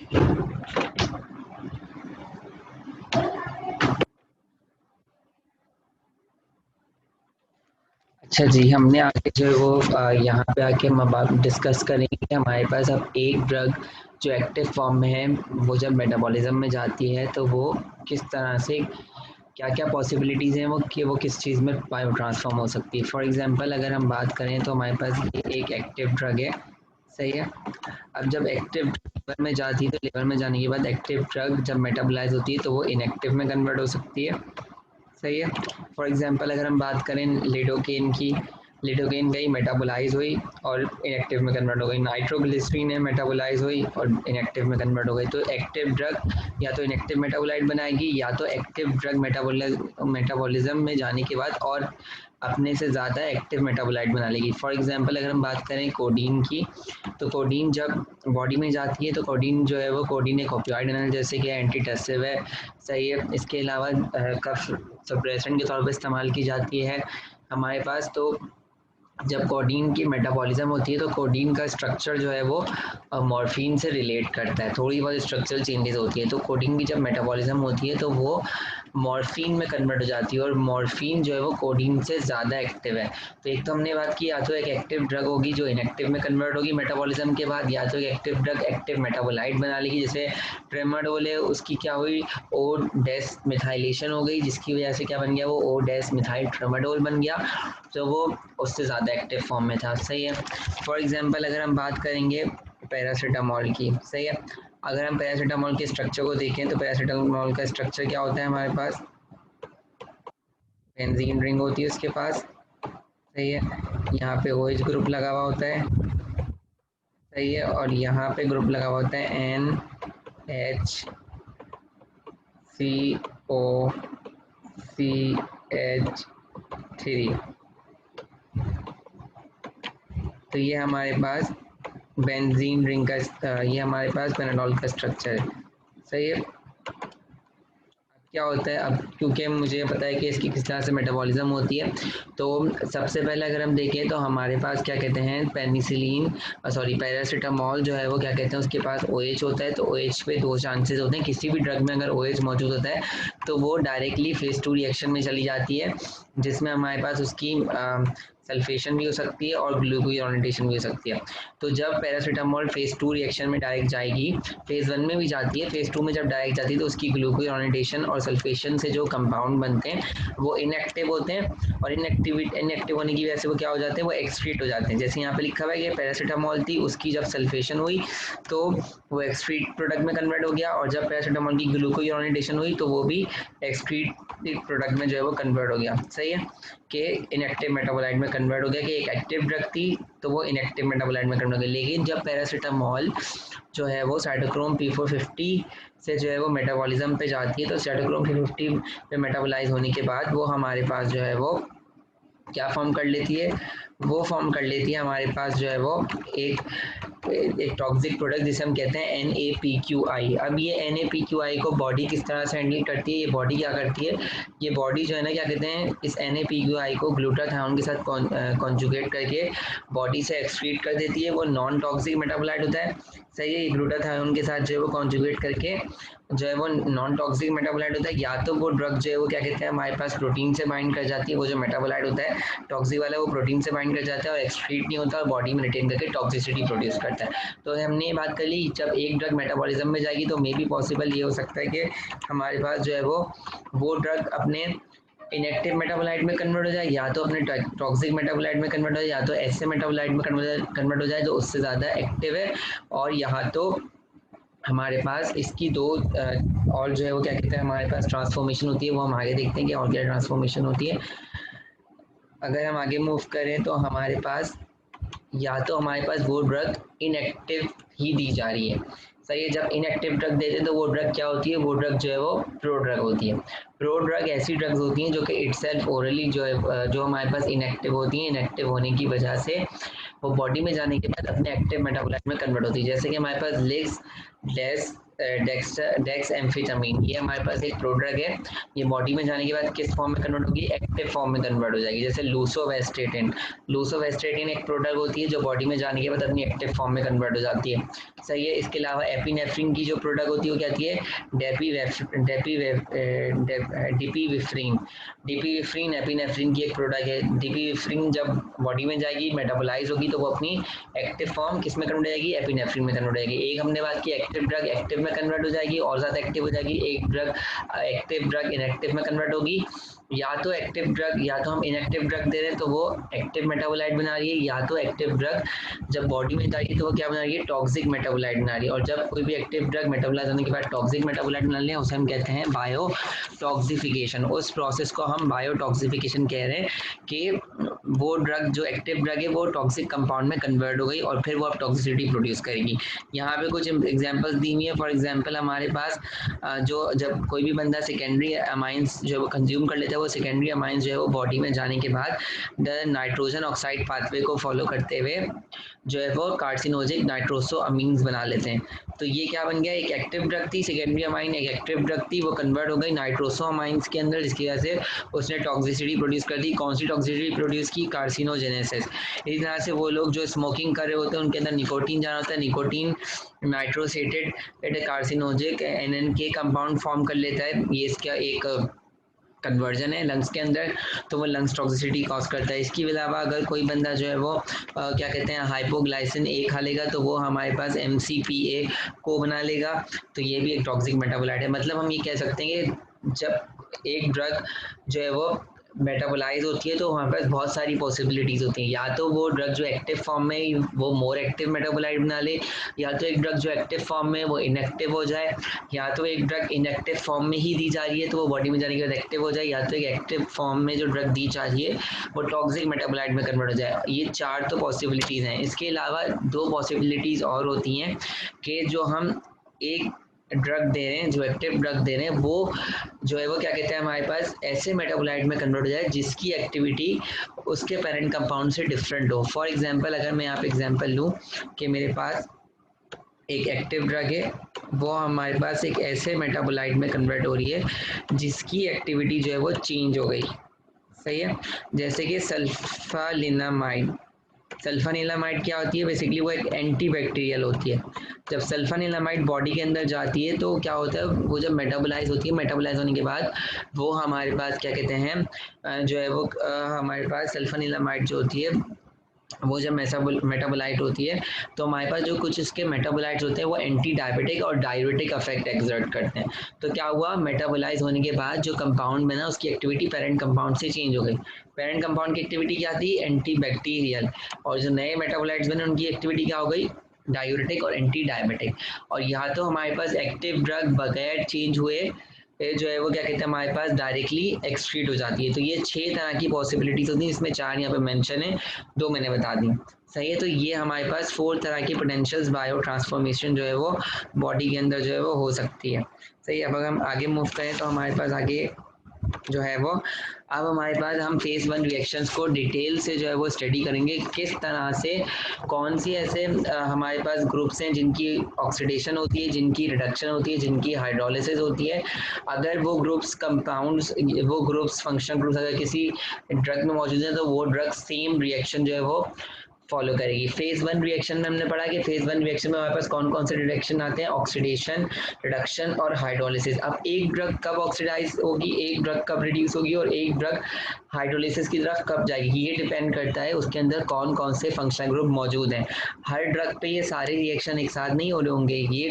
अच्छा जी, हमने आगे जो है वो यहाँ पे आके हम अब बात डिस्कस करेंगे कि हमारे पास अब एक ड्रग जो एक्टिव फॉर्म में है, वो जब मेटाबॉलिज्म में जाती है तो वो किस तरह से क्या क्या पॉसिबिलिटीज़ हैं वो कि वो किस चीज़ में बायो ट्रांसफॉर्म हो सकती है। फॉर एग्जांपल अगर हम बात करें तो हमारे पास ये एक एक्टिव ड्रग है, सही है। अब जब एक्टिव लिवर में जाती है तो लिवर में जाने के बाद एक्टिव ड्रग जब मेटाबोलाइज होती है तो वो इनएक्टिव में कन्वर्ट हो सकती है, सही है। फॉर एग्जांपल अगर हम बात करें लिडोकेन की, लिडोकेन गई मेटाबोलाइज हुई और इनएक्टिव में कन्वर्ट हो गई। नाइट्रोग्लिसरीन है मेटाबोलाइज हुई और इनएक्टिव में कन्वर्ट हो गई। तो एक्टिव ड्रग या तो इनएक्टिव मेटाबोलाइट बनाएगी या तो एक्टिव ड्रग मेटाबॉलिज्म में जाने के बाद और अपने से ज़्यादा एक्टिव मेटाबोलाइट बना लेगी। फॉर एग्जांपल अगर हम बात करें कोडीन की, तो कोडीन जब बॉडी में जाती है तो कोडीन जो है वो कोडीन एक ऑपियोइड एनाल्जेसिक है, एंटीटसेव है, सही है। इसके अलावा कफ सप्रेसेंट के तौर पर इस्तेमाल की जाती है हमारे पास। तो जब कोडीन की मेटाबॉलिज्म होती है तो कोडीन का स्ट्रक्चर जो है वो मॉर्फिन से रिलेट करता है, थोड़ी बहुत स्ट्रक्चरल चेंजेस होती है। तो कोडीन की जब मेटाबॉलिज्म होती है तो वो मॉर्फिन में कन्वर्ट हो जाती है और मॉर्फिन जो है वो कोडीन से ज़्यादा एक्टिव है। तो एक तो हमने बात की या तो एक एक्टिव ड्रग होगी जो इनएक्टिव में कन्वर्ट होगी मेटाबॉलिज्म के बाद, या तो एक एक्टिव ड्रग एक्टिव मेटाबोलाइट बना लेगी। जैसे ट्रेमाडोल है, उसकी क्या हुई, ओ डेस मिथाइलेशन हो गई, जिसकी वजह से क्या बन गया, वो ओ डेस मिथाइल ट्रेमाडोल बन गया, तो वो उससे ज़्यादा एक्टिव फॉर्म में था, सही है। फॉर एग्जांपल अगर हम बात करेंगे पैरासीटामोल की, सही है। अगर हम पैरासीटामोल के स्ट्रक्चर को देखें तो पैरासीटामोल का स्ट्रक्चर क्या होता है हमारे पास, बेंजीन रिंग होती है उसके पास, सही है। यहाँ पे OH ग्रुप लगा हुआ होता है, सही है, और यहाँ पे ग्रुप लगा हुआ होता है NHCO3। तो ये हमारे पास बेंजीन रिंग का ये हमारे पास पेनाडोल का स्ट्रक्चर है, सही है। क्या होता है अब, क्योंकि मुझे पता है कि इसकी किस तरह से मेटाबॉलिज्म होती है, तो सबसे पहले अगर हम देखें तो हमारे पास क्या कहते हैं पेनिसिलिन, सॉरी पैरासीटामोल जो है वो क्या कहते हैं, उसके पास OH होता है। तो OH पे दो चांसेस होते हैं, किसी भी ड्रग में अगर OH मौजूद होता है तो वो डायरेक्टली फेज 2 रिएक्शन में चली जाती है, जिसमें हमारे पास उसकी सल्फेशन भी हो सकती है और ग्लूकोयोनेटेशन भी हो सकती है। तो जब पैरासीटामोल फेज 2 रिएक्शन में डायरेक्ट जाएगी, फेज 1 में भी जाती है, फेज 2 में जब डायरेक्ट जाती है तो उसकी ग्लूकोयोनेटेशन और सल्फेशन से जो कंपाउंड बनते हैं वो इनएक्टिव होते हैं, और इनएक्टिव होने की वजह से वो क्या हो जाते हैं, वो एक्सक्रीट हो जाते हैं। जैसे यहाँ पे लिखा हुआ है कि पैरासीटामोल थी, उसकी जब सल्फेशन हुई तो वो एक्सक्रीट प्रोडक्ट में कन्वर्ट हो गया, और जब पैरासीटामोल की ग्लूकोयोनेटेशन हुई तो वो भी एक्सक्रीट प्रोडक्ट में जो है वो कन्वर्ट हो गया, सही है, कि इनएक्टिव मेटाबोलाइट में कन्वर्ट हो गया। कि एक एक्टिव ड्रग थी तो वो इनएक्टिव मेटाबोलाइट में कन्वर्ट हो गई। लेकिन जब पैरासीटामोल जो है वो साइटोक्रोम P450 से जो है वो मेटाबॉलिज्म पे जाती है, तो साइटोक्रोम P450 पे मेटाबोलाइज होने के बाद वो हमारे पास जो है वो क्या फॉर्म कर लेती है, वो फॉर्म कर लेती है हमारे पास जो है वो एक एक टॉक्सिक प्रोडक्ट जिसे हम कहते हैं NaPQI। अब ये NaPQI को बॉडी किस तरह से हैंडल करती है, ये बॉडी क्या करती है, ये बॉडी जो है ना क्या कहते हैं, इस NaPQI को ग्लूटाथायोन के साथ कॉन्जुगेट करके बॉडी से एक्सक्रीट कर देती है। वो नॉन टॉक्सिक मेटाबोलाइट होता है, सही है। ये ग्लूटाथायोन के साथ जो है वो कॉन्जुगेट करके जो है वो नॉन टॉक्सिक मेटाबोलाइट होता है। या तो वो ड्रग जो है वो क्या कहते हैं हमारे पास प्रोटीन से बाइंड कर जाती है, वो जो मेटाबोलाइट होता है टॉक्सिक वाला वो प्रोटीन से बाइंड कर जाता है और एक्सक्रीट नहीं होता और बॉडी में रिटेन करके टॉक्सिसिटी प्रोड्यूस करता है। तो हमने ये बात कर ली, जब एक ड्रग मेटाबॉलिज्म में जाएगी तो मे बी पॉसिबल ये हो सकता है कि हमारे पास जो है वो ड्रग अपने इनएक्टिव मेटाबोलाइट में कन्वर्ट हो जाए, या तो अपने टॉक्सिक मेटाबोलाइट में कन्वर्ट हो जाए, या तो ऐसे मेटाबोलाइट में कन्वर्ट हो जाए जो उससे ज़्यादा एक्टिव है। और यहाँ तो हमारे पास इसकी दो और जो है वो क्या कहते हैं हमारे पास ट्रांसफॉर्मेशन होती है, वो हम आगे देखते हैं कि और क्या ट्रांसफॉर्मेशन होती है। अगर हम आगे मूव करें तो हमारे पास या तो हमारे पास वो ड्रग इनएक्टिव ही दी जा रही है, सही है। जब इनएक्टिव ड्रग देते हैं तो वो ड्रग क्या होती है, वो ड्रग जो है वो प्रो ड्रग होती है। प्रो ड्रग ऐसी ड्रग्स होती हैं जो कि इटसेल्फ ओरली जो है जो हमारे पास इनएक्टिव होती हैं, इनएक्टिव होने की वजह से वो बॉडी में जाने के बाद अपने एक्टिव मेटाबोलाइट में कन्वर्ट होती है। जैसे कि हमारे पास लिक्स, डेस, डेक्स एम्फेटामिन, ये हमारे पास एक प्रोडक्ट है। ये बॉडी में जाने के बाद किस फॉर्म में कन्वर्ट होगी, एक्टिव फॉर्म में कन्वर्ट हो जाएगी। जैसे लूसोवेस्ट्रेटिन, लूसोवेस्ट्रेटिन एक प्रोडक्ट होती है जो बॉडी में जाने के बाद अपनी एक्टिव फॉर्म में कन्वर्ट हो जाती है। सही है। इसके अलावा एपिनेफ्रिन की जो प्रोडक्ट होती है वो क्या आती है, डिपीविफ्रिन। डिपीविफ्रिन एपिनेफ्रिन की एक प्रोडक्ट है। डिपीविफ्रिन जब बॉडी में जाएगी, मेटाबोलाइज होगी, तो वो अपनी एक्टिव फॉर्म किस में कन्वर्ट हो जाएगी, एपिनेफ्रिन में कन्वर्ट हो जाएगी। एक हमने बात की एक्टिव ड्रग एक्टिव में कन्वर्ट हो जाएगी और ज़्यादा एक्टिव हो जाएगी, एक ड्रग एक्टिव ड्रग इनएक्टिव में कन्वर्ट होगी। या तो एक्टिव ड्रग, या तो हम इनएक्टिव ड्रग दे रहे हैं तो वो एक्टिव मेटाबोलाइट बना रही है, या तो एक्टिव ड्रग जब बॉडी में जा रही है तो वो क्या बना रही है, टॉक्सिक मेटाबोलाइट बना रही है। और जब कोई भी एक्टिव ड्रग मेटाबोलाइज होने के बाद टॉक्सिक मेटाबोलाइट बना लें उसे हम कहते हैं बायोटॉक्सिफिकेशन। उस प्रोसेस को हम बायोटॉक्सिफिकेशन कह रहे हैं कि वो ड्रग जो एक्टिव ड्रग है वो टॉक्सिक कंपाउंड में कन्वर्ट हो गई और फिर वो अब टॉक्सिसिटी प्रोड्यूस करेगी। यहाँ पे कुछ एग्जांपल्स दी हुई है। फॉर एग्जांपल हमारे पास जो जब कोई भी बंदा सेकेंडरी अमाइंस जो वो कंज्यूम कर लेता है, वो सेकेंडरी अमाइंस जो है वो बॉडी में जाने के बाद द नाइट्रोजन ऑक्साइड पाथवे को फॉलो करते हुए जो है वो कार्सिनोजिक नाइट्रोसो अमीन्स बना लेते हैं। तो ये क्या बन गया, एक एक्टिव ड्रग थी सेकेंडरी अमाइन, एक एक्टिव ड्रग थी, वो कन्वर्ट हो गई नाइट्रोसो अमाइंस के अंदर, जिसकी वजह से उसने टॉक्सिसिटी प्रोड्यूस कर दी। कौन सी टॉक्सिसिटी प्रोड्यूस की, कार्सिनोजेनेसिस। इसी तरह से वो लोग जो स्मोकिंग कर रहे होते हैं उनके अंदर निकोटीन जाना होता है, निकोटीन नाइट्रोसेटेड कार्सिनोजिक NNK कंपाउंड फॉर्म कर लेता है। ये इसका एक कन्वर्जन है लंग्स के अंदर, तो वो लंग्स टॉक्सिसिटी कॉज करता है। इसके अलावा अगर कोई बंदा जो है वो क्या कहते हैं हाइपोग्लाइसिन ए खा लेगा तो वो हमारे पास MCPA को बना लेगा, तो ये भी एक टॉक्सिक मेटाबोलाइट है। मतलब हम ये कह सकते हैं कि जब एक ड्रग जो है वो मेटाबोलाइज होती है तो हमारे पास बहुत सारी पॉसिबिलिटीज़ होती हैं। या तो वो ड्रग जो एक्टिव फॉर्म में वो मोर एक्टिव मेटाबोलाइट बना ले, या तो एक ड्रग जो एक्टिव फॉर्म में वो इनएक्टिव हो जाए, या तो एक ड्रग इनएक्टिव फॉर्म में ही दी जा रही है तो वो बॉडी में जाने के बाद एक्टिव हो जाए, या तो एक एक्टिव फॉर्म में जो ड्रग दी जा रही है वो टॉक्सिक मेटाबोलाइट में कन्वर्ट हो जाए। ये चार तो पॉसिबिलिटीज़ हैं। इसके अलावा दो पॉसिबिलिटीज़ और होती हैं कि जो हम एक ड्रग दे रहे हैं, जो एक्टिव ड्रग दे रहे हैं, वो जो है वो क्या कहते हैं हमारे पास ऐसे मेटाबोलाइट में कन्वर्ट हो जाए जिसकी एक्टिविटी उसके पेरेंट कंपाउंड से डिफरेंट हो। फॉर एग्जांपल अगर मैं यहाँ पे एग्जांपल लूँ कि मेरे पास एक एक्टिव ड्रग है, वो हमारे पास एक ऐसे मेटाबोलाइट में कन्वर्ट हो रही है जिसकी एक्टिविटी जो है वो चेंज हो गई। सही है। जैसे कि सल्फानिलामाइड। सल्फानिलामाइड क्या होती है, बेसिकली वो एक एंटीबैक्टीरियल होती है। जब सल्फानिलामाइड बॉडी के अंदर जाती है तो क्या होता है, वो जब मेटाबोलाइज होती है, मेटाबोलाइज होने के बाद वो हमारे पास क्या कहते हैं जो है वो हमारे पास सल्फानिलामाइड जो होती है वो जब मेटाबोलाइट होती है तो हमारे पास जो कुछ इसके मेटाबोलाइट्स होते हैं वो एंटी डायबिटिक और डायरेटिक इफेक्ट एक्सर्ट करते हैं। तो क्या हुआ, मेटाबोलाइज होने के बाद जो कंपाउंड बना उसकी एक्टिविटी पेरेंट कंपाउंड से चेंज हो गई। पेरेंट कंपाउंड की एक्टिविटी क्या थी, एंटी बैक्टीरियल, और जो नए मेटाबोलाइट्स बने उनकी एक्टिविटी क्या हो गई, डायूरेटिक और एंटी डायबिटिक। और यहाँ तो हमारे पास एक्टिव ड्रग बगैर चेंज हुए जो है वो क्या कहते हैं हमारे पास डायरेक्टली एक्सक्रीट हो जाती है। तो ये 6 तरह की पॉसिबिलिटीज होती हैं, इसमें 4 यहाँ पे मेंशन है, 2 मैंने बता दी। सही है। तो ये हमारे पास 4 तरह की पोटेंशियल्स बायो ट्रांसफॉर्मेशन जो है वो बॉडी के अंदर जो है वो हो सकती है। सही है। अब अगर हम आगे मूव करें तो हमारे पास आगे जो है वो अब हमारे पास हम फेज 1 रिएक्शंस को डिटेल से जो है वो स्टडी करेंगे, किस तरह से कौन सी ऐसे हमारे पास ग्रुप्स हैं जिनकी ऑक्सीडेशन होती है, जिनकी रिडक्शन होती है, जिनकी हाइड्रोलिसिस होती है। अगर वो ग्रुप्स कंपाउंड्स, वो ग्रुप्स फंक्शनल ग्रुप्स अगर किसी ड्रग में मौजूद है तो वो ड्रग सेम रिएक्शन जो है वो फॉलो करेगी। फेज 1 रिएक्शन में हमने पढ़ा कि फेज 1 रिएक्शन में हमारे पास कौन कौन से रिएक्शन आते हैं, ऑक्सीडेशन, रिडक्शन और हाइड्रोलिसिस। अब एक ड्रग कब ऑक्सीडाइज होगी, एक ड्रग कब रिड्यूस होगी और एक ड्रग हाइड्रोलिसिस की तरफ कब जाएगी, ये डिपेंड करता है उसके अंदर कौन कौन से फंक्शनल ग्रुप मौजूद हैं। हर ड्रग पे ये सारे रिएक्शन एक साथ नहीं हो रहे होंगे, ये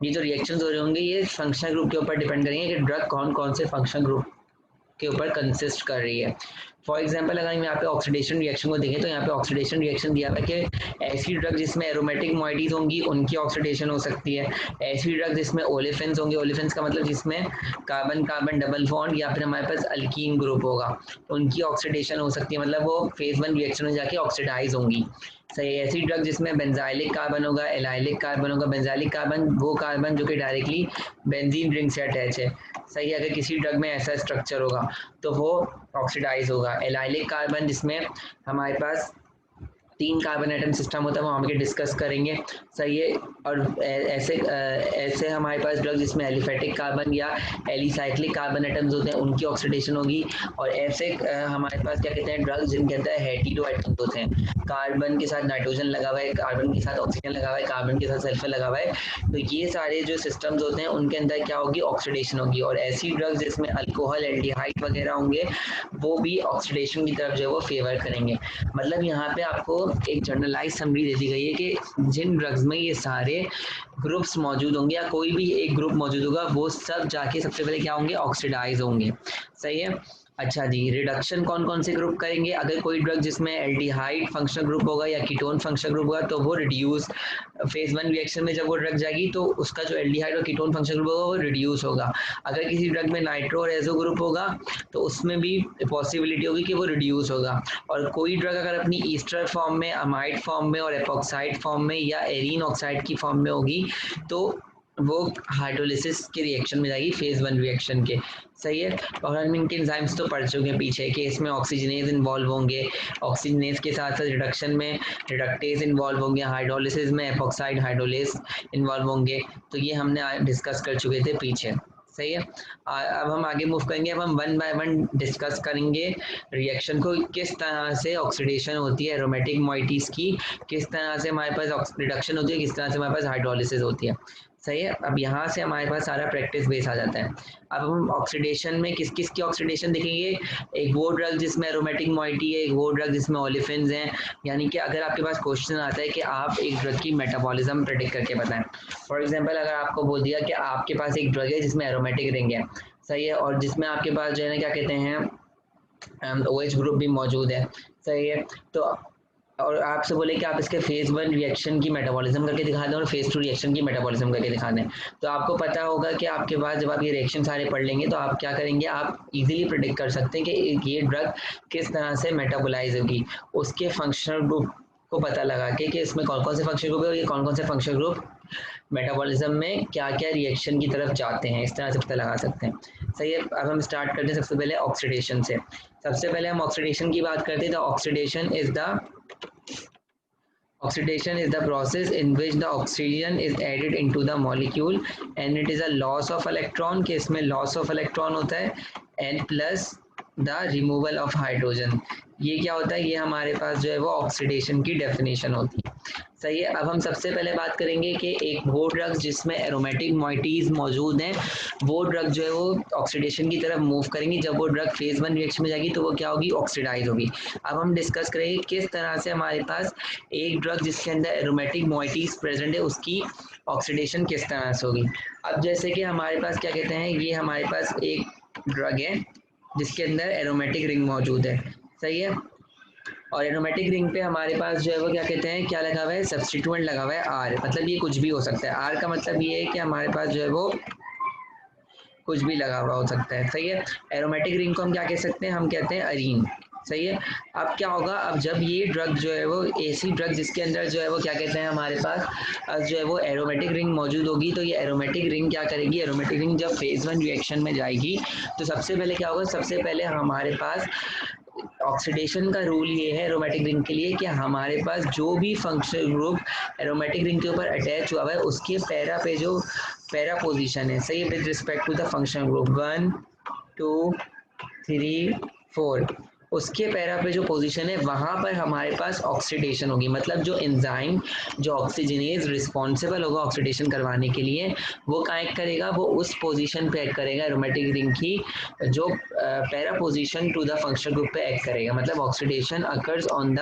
जो रिएक्शन हो रहे होंगे ये फंक्शनल ग्रुप के ऊपर डिपेंड करेंगे कि ड्रग कौन कौन से फंक्शनल ग्रुप के ऊपर कंसिस्ट कर रही है। फॉर एग्जाम्पल अगर हम यहाँ पे ऑक्सीडेशन रिएक्शन को देखें तो यहाँ पे ऑक्सीडेशन रिएक्शन दिया है कि ऐसी ड्रग जिसमें एरोमेटिक मॉइटीज होंगी उनकी ऑक्सीडेशन हो सकती है, ऐसी ड्रग जिसमें ओलेफेंस होंगे, ओलेफेंस का मतलब जिसमें कार्बन कार्बन डबल बॉन्ड या फिर हमारे पास अल्कीन ग्रुप होगा, उनकी ऑक्सीडेशन हो सकती है, मतलब वो फेज 1 रिएक्शन में जाके ऑक्सीडाइज होंगी। सही। ऐसी ड्रग जिसमें बेंजाइलिक कार्बन होगा, एलाइलिक कार्बन होगा। बेंजाइलिक कार्बन वो कार्बन जो कि डायरेक्टली बेंजीन रिंग से अटैच है। सही। अगर किसी ड्रग में ऐसा स्ट्रक्चर होगा तो वो ऑक्सीडाइज होगा। एलाइलिक कार्बन जिसमें हमारे पास 3 कार्बन एटम सिस्टम होता है, वो हम आगे डिस्कस करेंगे। सही है। और ऐसे हमारे पास ड्रग जिसमें एलिफेटिक कार्बन या एलिसाइक्लिक कार्बन एटम्स होते हैं उनकी ऑक्सीडेशन होगी। और ऐसे हमारे पास क्या कहते हैं ड्रग जिनके अंदर हेटेरो एटम्स होते हैं, कार्बन के साथ नाइट्रोजन लगा हुआ है, कार्बन के साथ ऑक्सीजन लगा हुआ है, कार्बन के साथ सल्फर लगा हुआ है, तो ये सारे जो सिस्टम्स होते हैं उनके अंदर क्या होगी, ऑक्सीडेशन होगी। और ऐसी ड्रग्स जिसमें अल्कोहल, एल्डिहाइड वगैरह होंगे वो भी ऑक्सीडेशन की तरफ जो है वो फेवर करेंगे। मतलब यहाँ पे आपको एक जनरलाइज समरी दे दी गई है कि जिन ड्रग्स में ये सारे ग्रुप्स मौजूद होंगे या कोई भी एक ग्रुप मौजूद होगा वो सब जाके सबसे पहले क्या होंगे, ऑक्सीडाइज होंगे। सही है। अच्छा जी, रिडक्शन कौन कौन से ग्रुप करेंगे, अगर कोई ड्रग जिसमें एल्डिहाइड फंक्शनल ग्रुप होगा या कीटोन फंक्शनल ग्रुप होगा तो वो रिड्यूस, फेज 1 रिएक्शन में जब वो ड्रग जाएगी तो उसका जो एल्डिहाइड और कीटोन फंक्शनल ग्रुप होगा वो रिड्यूस होगा। अगर किसी ड्रग में नाइट्रो और एजो ग्रुप होगा तो उसमें भी पॉसिबिलिटी होगी कि वो रिड्यूस होगा। और कोई ड्रग अगर अपनी ईस्टर फॉर्म में, अमाइड फॉर्म में और एपॉक्साइड फॉर्म में या एरीन ऑक्साइड की फॉर्म में होगी तो वो हाइड्रोलिसिस के रिएक्शन में जाएगी, फेज 1 रिएक्शन के। सही है। और हम इनके एंजाइम्स तो पढ़ चुके हैं पीछे कि इसमें ऑक्सीजनेज इन्वॉल्व होंगे, ऑक्सीजनेज के साथ साथ रिडक्शन में रिडक्टेज इन्वॉल्व होंगे, हाइड्रोलिसिस में एपॉक्साइड हाइड्रोलेस इन्वॉल्व होंगे, तो ये हमने डिस्कस कर चुके थे पीछे। सही है। अब हम आगे मूव करेंगे, अब हम 1 बाय 1 डिस्कस करेंगे रिएक्शन को, किस तरह से ऑक्सीडेशन होती है एरोमेटिक मॉइटीज की, किस तरह से हमारे पास रिडक्शन होती है, किस तरह से हमारे पास हाइड्रोलिसिस होती है। सही है। अब यहाँ से हमारे पास सारा प्रैक्टिस बेस आ जाता है। अब हम ऑक्सीडेशन में किस किस की ऑक्सीडेशन देखेंगे, एक वो ड्रग जिसमें एरोमेटिक मॉइटी है, एक वो ड्रग जिसमें ओलिफिन्स हैं। यानी कि अगर आपके पास क्वेश्चन आता है कि आप एक ड्रग की मेटाबॉलिज्म प्रेडिक्ट करके बताएं, फॉर एग्जांपल अगर आपको बोल दिया कि आपके पास एक ड्रग है जिसमें एरोमेटिक रिंग है, सही है, और जिसमें आपके पास जो है ना क्या कहते हैं OH ग्रुप भी मौजूद है, सही है, तो और आपसे बोले कि आप इसके फेज 1 रिएक्शन की मेटाबॉलिज्म करके दिखा दें और फेज 2 रिएक्शन की मेटाबॉलिज्म करके दिखा दें, तो आपको पता होगा कि आपके पास जब आप ये रिएक्शन सारे पढ़ लेंगे तो आप क्या करेंगे, आप इजीली प्रेडिक्ट कर सकते हैं कि ये ड्रग किस तरह से मेटाबोलाइज होगी, उसके फंक्शनल ग्रुप को पता लगा कि इसमें कौन कौन से फंक्शनल ग्रुप है और ये कौन कौन से फंक्शनल ग्रुप मेटाबॉलिज्म में क्या क्या रिएक्शन की तरफ जाते हैं, इस तरह से पता लगा सकते हैं। सही है। अब हम स्टार्ट करते हैं सबसे पहले ऑक्सीडेशन से। सबसे पहले हम ऑक्सीडेशन की बात करते हैं, तो oxidation is the process in which the oxygen is added into the molecule and it is a loss of electron, कि इसमें loss of electron होता है and plus the removal of hydrogen। ये क्या होता है, ये हमारे पास जो है वो ऑक्सीडेशन की डेफिनेशन होती है। सही है। अब हम सबसे पहले बात करेंगे कि एक वो ड्रग जिसमें एरोमेटिक मॉइटीज मौजूद हैं, वो ड्रग जो है वो ऑक्सीडेशन की तरफ मूव करेंगी, जब वो ड्रग फेज 1 रिएक्शन में जाएगी तो वो क्या होगी, ऑक्सीडाइज होगी। अब हम डिस्कस करेंगे किस तरह से हमारे पास एक ड्रग जिसके अंदर एरोमेटिक मॉइटीज प्रेजेंट है उसकी ऑक्सीडेशन किस तरह से होगी। अब जैसे कि हमारे पास क्या कहते हैं, ये हमारे पास एक ड्रग है जिसके अंदर एरोमेटिक रिंग मौजूद है, सही है, और एरोमेटिक रिंग पे हमारे पास जो है वो क्या कहते हैं, क्या लगा हुआ है, सब्स्टिट्यूएंट लगा हुआ है आर, मतलब ये कुछ भी हो सकता है। आर का मतलब ये है कि हमारे पास जो है वो कुछ भी लगा हुआ हो सकता है। सही है। एरोमेटिक रिंग को हम क्या कह सकते हैं, हम कहते हैं अरीन। सही है। अब क्या होगा, अब जब ये ड्रग जो है वो ऐसी ड्रग जिसके अंदर जो है वो क्या कहते हैं हमारे पास जो है वो एरोमेटिक रिंग मौजूद होगी, तो ये एरोमेटिक रिंग क्या करेगी, एरोमेटिक रिंग जब फेज 1 रिएक्शन में जाएगी तो सबसे पहले क्या होगा, सबसे पहले हमारे पास ऑक्सीडेशन का रूल ये है एरोमेटिक रिंग के लिए कि हमारे पास जो भी फंक्शनल ग्रुप एरोमेटिक रिंग के ऊपर अटैच हुआ है उसके पैरा पे जो पैरा पोजीशन है, सही, with respect to the functional group 1 2 3 4, उसके पैरा पे जो पोजीशन है वहां पर हमारे पास ऑक्सीडेशन होगी। मतलब जो एंजाइम, जो ऑक्सीजनेज रिस्पॉन्सिबल होगा ऑक्सीडेशन करवाने के लिए, वो क्या एक्ट करेगा, वो उस पोजीशन पे एक्ट करेगा एरोमेटिक रिंग की जो para position to the functional group पे एक्ट करेगा। मतलब oxidation occurs on the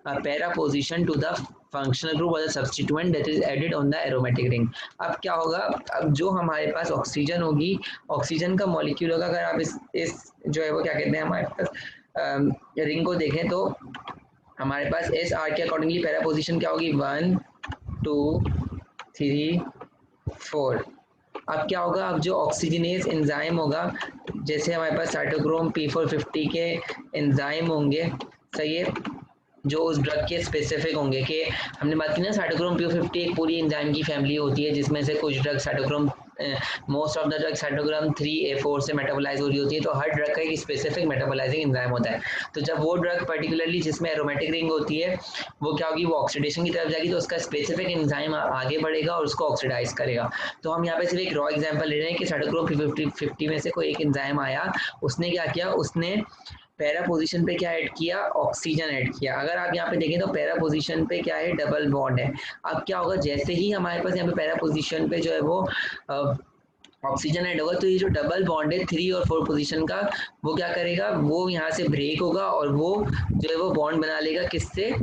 para position to the functional group और the substituent that is added on the aromatic ring. अब क्या होगा, अब जो हमारे पास ऑक्सीजन होगी, ऑक्सीजन का मॉलिक्यूल होगा, अगर आप इस जो है वो क्या कहते हैं हमारे पास रिंग को देखें तो हमारे पास एस आर के अकॉर्डिंगली पैरा पोजीशन क्या होगी, 1 2 3 4। अब क्या होगा, अब जो ऑक्सीजनेज एंजाइम होगा, जैसे हमारे पास साइटोक्रोम P450 के एंजाइम होंगे, सही है, जो उस ड्रग के स्पेसिफिक होंगे, कि हमने बात की ना साइटोक्रोम P50 एक पूरी एंजाइम की फैमिली होती है, जिसमें से कुछ drug cytochrome most of the drug cytochrome 3A4 से मेटाबोलाइज हो रही होती है। तो हर ड्रग का एक स्पेसिफिक मेटाबोलाइजिंग एंजाइम होता है। तो जब वो ड्रग पर्टिकुलरली जिसमें एरोमेटिक रिंग होती है वो क्या होगी, वो ऑक्सीडेशन की तरफ जाएगी, तो उसका स्पेसिफिक एंजाइम आगे बढ़ेगा और उसको ऑक्सीडाइज करेगा। तो हम यहाँ पे सिर्फ एक रॉ एग्जांपल ले रहे हैं कि साइटोक्रोम P50 में से कोई एक एंजाइम आया, उसने क्या किया, उसने पैरा पोजीशन पे क्या ऐड किया, ऑक्सीजन ऐड किया। अगर आप यहाँ पे देखें तो पैरा पोजीशन पे क्या है, डबल बॉन्ड है। अब क्या होगा, जैसे ही हमारे पास यहाँ पे पैरा पोजीशन पे जो है वो ऑक्सीजन ऐड होगा, तो ये जो डबल बॉन्ड है 3 और 4 पोजीशन का, वो क्या करेगा, वो यहाँ से ब्रेक होगा और वो जो है वो बॉन्ड बना लेगा किससे,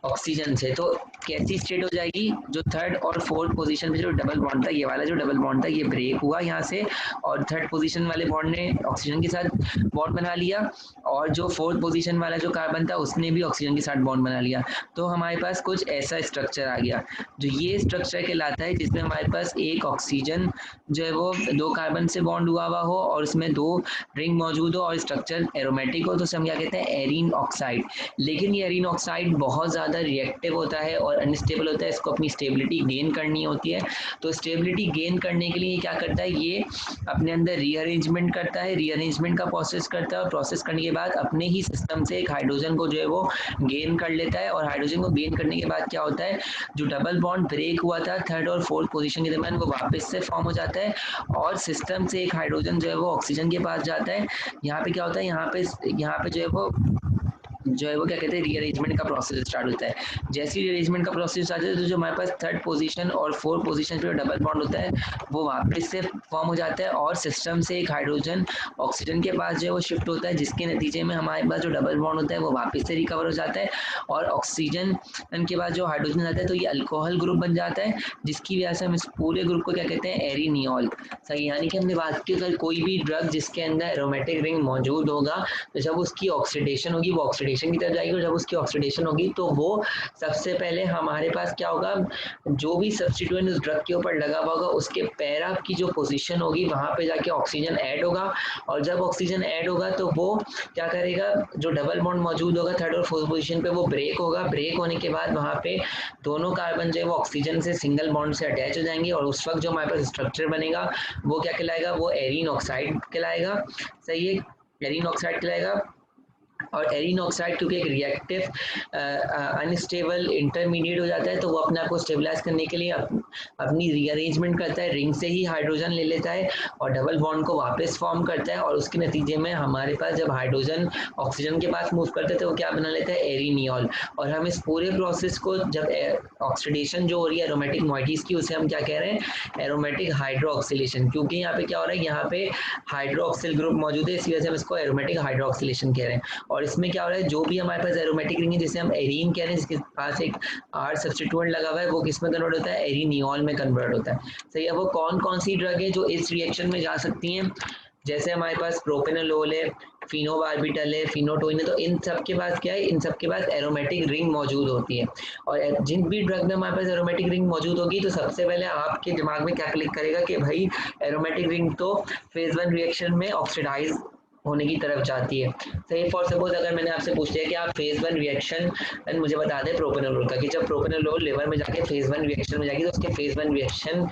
ऑक्सीजन से। तो कैसी स्टेट हो जाएगी, जो थर्ड और फोर्थ पोजीशन पे जो डबल बॉन्ड था, ये वाला जो डबल बॉन्ड था ये ब्रेक हुआ यहाँ से, और थर्ड पोजीशन वाले बॉन्ड ने ऑक्सीजन के साथ बॉन्ड बना लिया, और जो फोर्थ पोजीशन वाला जो कार्बन था उसने भी ऑक्सीजन के साथ बॉन्ड बना लिया। तो हमारे पास कुछ ऐसा स्ट्रक्चर आ गया, जो ये स्ट्रक्चर कहलाता है, जिसमें हमारे पास एक ऑक्सीजन जो है वो 2 कार्बन से बॉन्ड हुआ हो और उसमें 2 रिंग मौजूद हो और स्ट्रक्चर एरोमेटिक हो, तो उसे हम क्या कहते हैं, एरीन ऑक्साइड। लेकिन ये एरीन ऑक्साइड बहुत ज़्यादा रिएक्टिव होता है और अनस्टेबल होता है, इसको अपनी स्टेबिलिटी गेन करनी होती है। तो स्टेबिलिटी गेन करने के लिए क्या करता है, ये अपने अंदर रीअरेंजमेंट करता है, रीअरेंजमेंट का प्रोसेस करता है, और प्रोसेस करने के बाद अपने ही सिस्टम से एक हाइड्रोजन को जो है वो गेन कर लेता है। और हाइड्रोजन को गेन करने के बाद क्या होता है, जो डबल बॉन्ड ब्रेक हुआ था थर्ड और फोर्थ पोजीशन के दरमियान, वो वापस से फॉर्म हो जाता है और सिस्टम से एक हाइड्रोजन जो है वो ऑक्सीजन के पास जाता है। यहाँ पे क्या होता है, यहाँ पे जो है वो क्या कहते हैं, रीअरेंजमेंट का प्रोसेस स्टार्ट होता है। जैसे ही रीअरेंजमेंट का प्रोसेस स्टार्ट होता है, तो जो हमारे पास थर्ड पोजीशन और फोर्थ पोजीशन पे डबल बॉन्ड होता है वो वापस से फॉर्म हो जाता है और सिस्टम से एक हाइड्रोजन ऑक्सीजन के पास जो है वो शिफ्ट होता है, जिसके नतीजे में हमारे पास जो डबल बॉन्ड होता है वो वापस से रिकवर हो जाता है और ऑक्सीजन के बाद जो हाइड्रोजन आता है तो ये अल्कोहल ग्रुप बन जाता है, जिसकी वजह से हम इस पूरे ग्रुप को क्या कहते हैं, एरिनियोल। सही, यानी कि हमने बात की अगर कोई भी ड्रग जिसके अंदर एरोमेटिक रिंग मौजूद होगा, तो जब उसकी ऑक्सीडेशन होगी वो ऑक्सीडेशन की तरफ जाएगी, और जब उसकी ऑक्सीडेशन होगी तो वो सबसे पहले हमारे पास क्या होगा, जो भी सब्स्टिट्यूएंट उस ड्रग के ऊपर लगा हुआ होगा उसके पैरा की जो पोजीशन होगी वहां पे जाके ऑक्सीजन ऐड होगा, और जब ऑक्सीजन ऐड होगा तो वो क्या करेगा, जो डबल बॉन्ड मौजूद होगा थर्ड और फोर्थ पोजीशन पे वो ब्रेक होगा। ब्रेक होने के बाद वहां पे दोनों कार्बन जो है वो ऑक्सीजन से सिंगल बॉन्ड से अटैच हो जाएंगे, और उस वक्त जो हमारे पास स्ट्रक्चर बनेगा वो क्या कहलाएगा, वो एरीन ऑक्साइड कहलाएगा। सही है, एरीन ऑक्साइड कहलाएगा। और एरीन ऑक्साइड क्योंकि एक रिएक्टिव अनस्टेबल इंटरमीडिएट हो जाता है, तो वो अपने आप को स्टेबलाइज करने के लिए अपनी रीअरेंजमेंट करता है, रिंग से ही हाइड्रोजन ले लेता है और डबल बॉन्ड को वापस फॉर्म करता है, और उसके नतीजे में हमारे पास जब हाइड्रोजन ऑक्सीजन के पास मूव करते हैं तो वो क्या बना लेता है, एरीनियोल। और हम इस पूरे प्रोसेस को, जब ऑक्सीडेशन जो हो रही है एरोमेटिक मॉइटीज की, उसे हम क्या कह रहे हैं, एरोमेटिक हाइड्रोक्सिलेशन, क्योंकि यहाँ पे क्या हो रहा है, यहाँ पे हाइड्रोक्सिल ग्रुप मौजूद है, इसी वजह से हम इसको एरोमेटिक हाइड्रोक्सिलेशन कह रहे हैं। और इसमें क्या हो रहा है, जो भी हमारे पास एरोमेटिक रिंग है जिसे हम एरीन कह रहे हैं, जिसके पास एक आर सब्स्टिट्यूएंट लगा हुआ है, वो किस में कन्वर्ट होता है, एरीनियोल में कन्वर्ट होता है। सही है, वो कौन कौन सी ड्रग है जो इस रिएक्शन में जा सकती हैं, जैसे हमारे पास प्रोपेनोलोल है, फिनोबार्बिटल है, फिनोटोइन है, तो इन सब के पास क्या है, इन सब के पास एरोमेटिक रिंग मौजूद होती है। और जिन भी ड्रग में हमारे पास एरोमेटिक रिंग मौजूद होगी तो सबसे पहले आपके दिमाग में क्या क्लिक करेगा कि भाई एरोमेटिक रिंग तो फेज 1 रिएक्शन में ऑक्सीडाइज होने की तरफ जाती है। सही, फॉर सपोज अगर मैंने आपसे पूछ लिया कि आप फेज 1 रिएक्शन मुझे बता दें प्रोपेनोलोल का, कि जब प्रोपेनोलोल लिवर में जाके फेज 1 रिएक्शन में जाएगी तो उसके फेज 1 रिएक्शन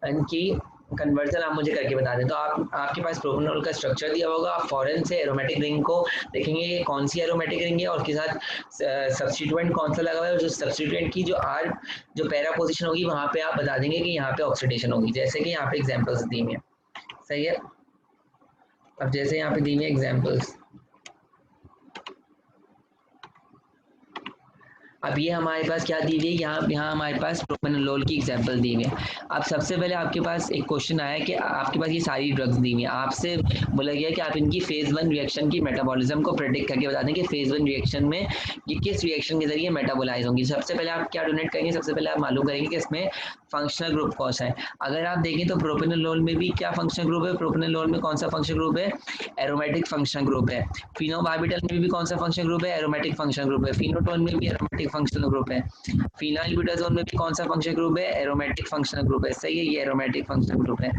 की कन्वर्जन आप मुझे करके बता दें। तो आपके पास प्रोपेनोल का स्ट्रक्चर दिया होगा, आप फॉरेन से एरोमेटिक रिंग को देखेंगे कि कौन सी एरोमेटिक रिंग है और उसके साथ सब्स्टिट्यूएंट कौन सा लगा हुआ है, और जो सब्स्टिट्यूएंट की जो पैरा पोजीशन होगी वहां पे आप बता देंगे कि यहाँ पे ऑक्सीडेशन होगी, जैसे कि यहाँ पे एग्जाम्पल्स दी हुई है। सही है, अब जैसे यहाँ पे दी हुई एग्जाम्पल्स, अब ये हमारे पास क्या दी हुई है, यहाँ हमारे पास प्रोपेनोलोल की एग्जांपल दी हुई है। अब सबसे पहले आपके पास एक क्वेश्चन आया कि आपके पास ये सारी ड्रग्स दी हुई हैं, आपसे बोला गया कि आप इनकी फेज 1 रिएक्शन की मेटाबॉलिज्म को प्रेडिक्ट करके बता दें कि फेज 1 रिएक्शन में ये किस रिएक्शन के जरिए मेटाबोलाइज होंगी। सबसे पहले आप क्या डोनेट करेंगे, सबसे पहले आप मालूम करेंगे कि इसमें फंक्शनल ग्रुप कौन सा है। अगर आप देखें तो प्रोपेनोलोल में भी क्या फंक्शनल ग्रुप है, प्रोपेनोलोल में कौन सा फंक्शनल ग्रुप है, एरोमेटिक फंक्शनल ग्रुप है। फिनोबार्बिटल में भी कौन सा फंक्शनल ग्रुप है, एरोमेटिक फंक्शनल ग्रुप है। फिनोटोन में भी एरोमेटिक फंक्शनल ग्रुप है। फिनाइलब्यूटाजोल में भी कौन सा फंक्शनल ग्रुप है, एरोमेटिक फंक्शनल ग्रुप है। सही है, ये एरोमेटिक फंक्शनल ग्रुप है।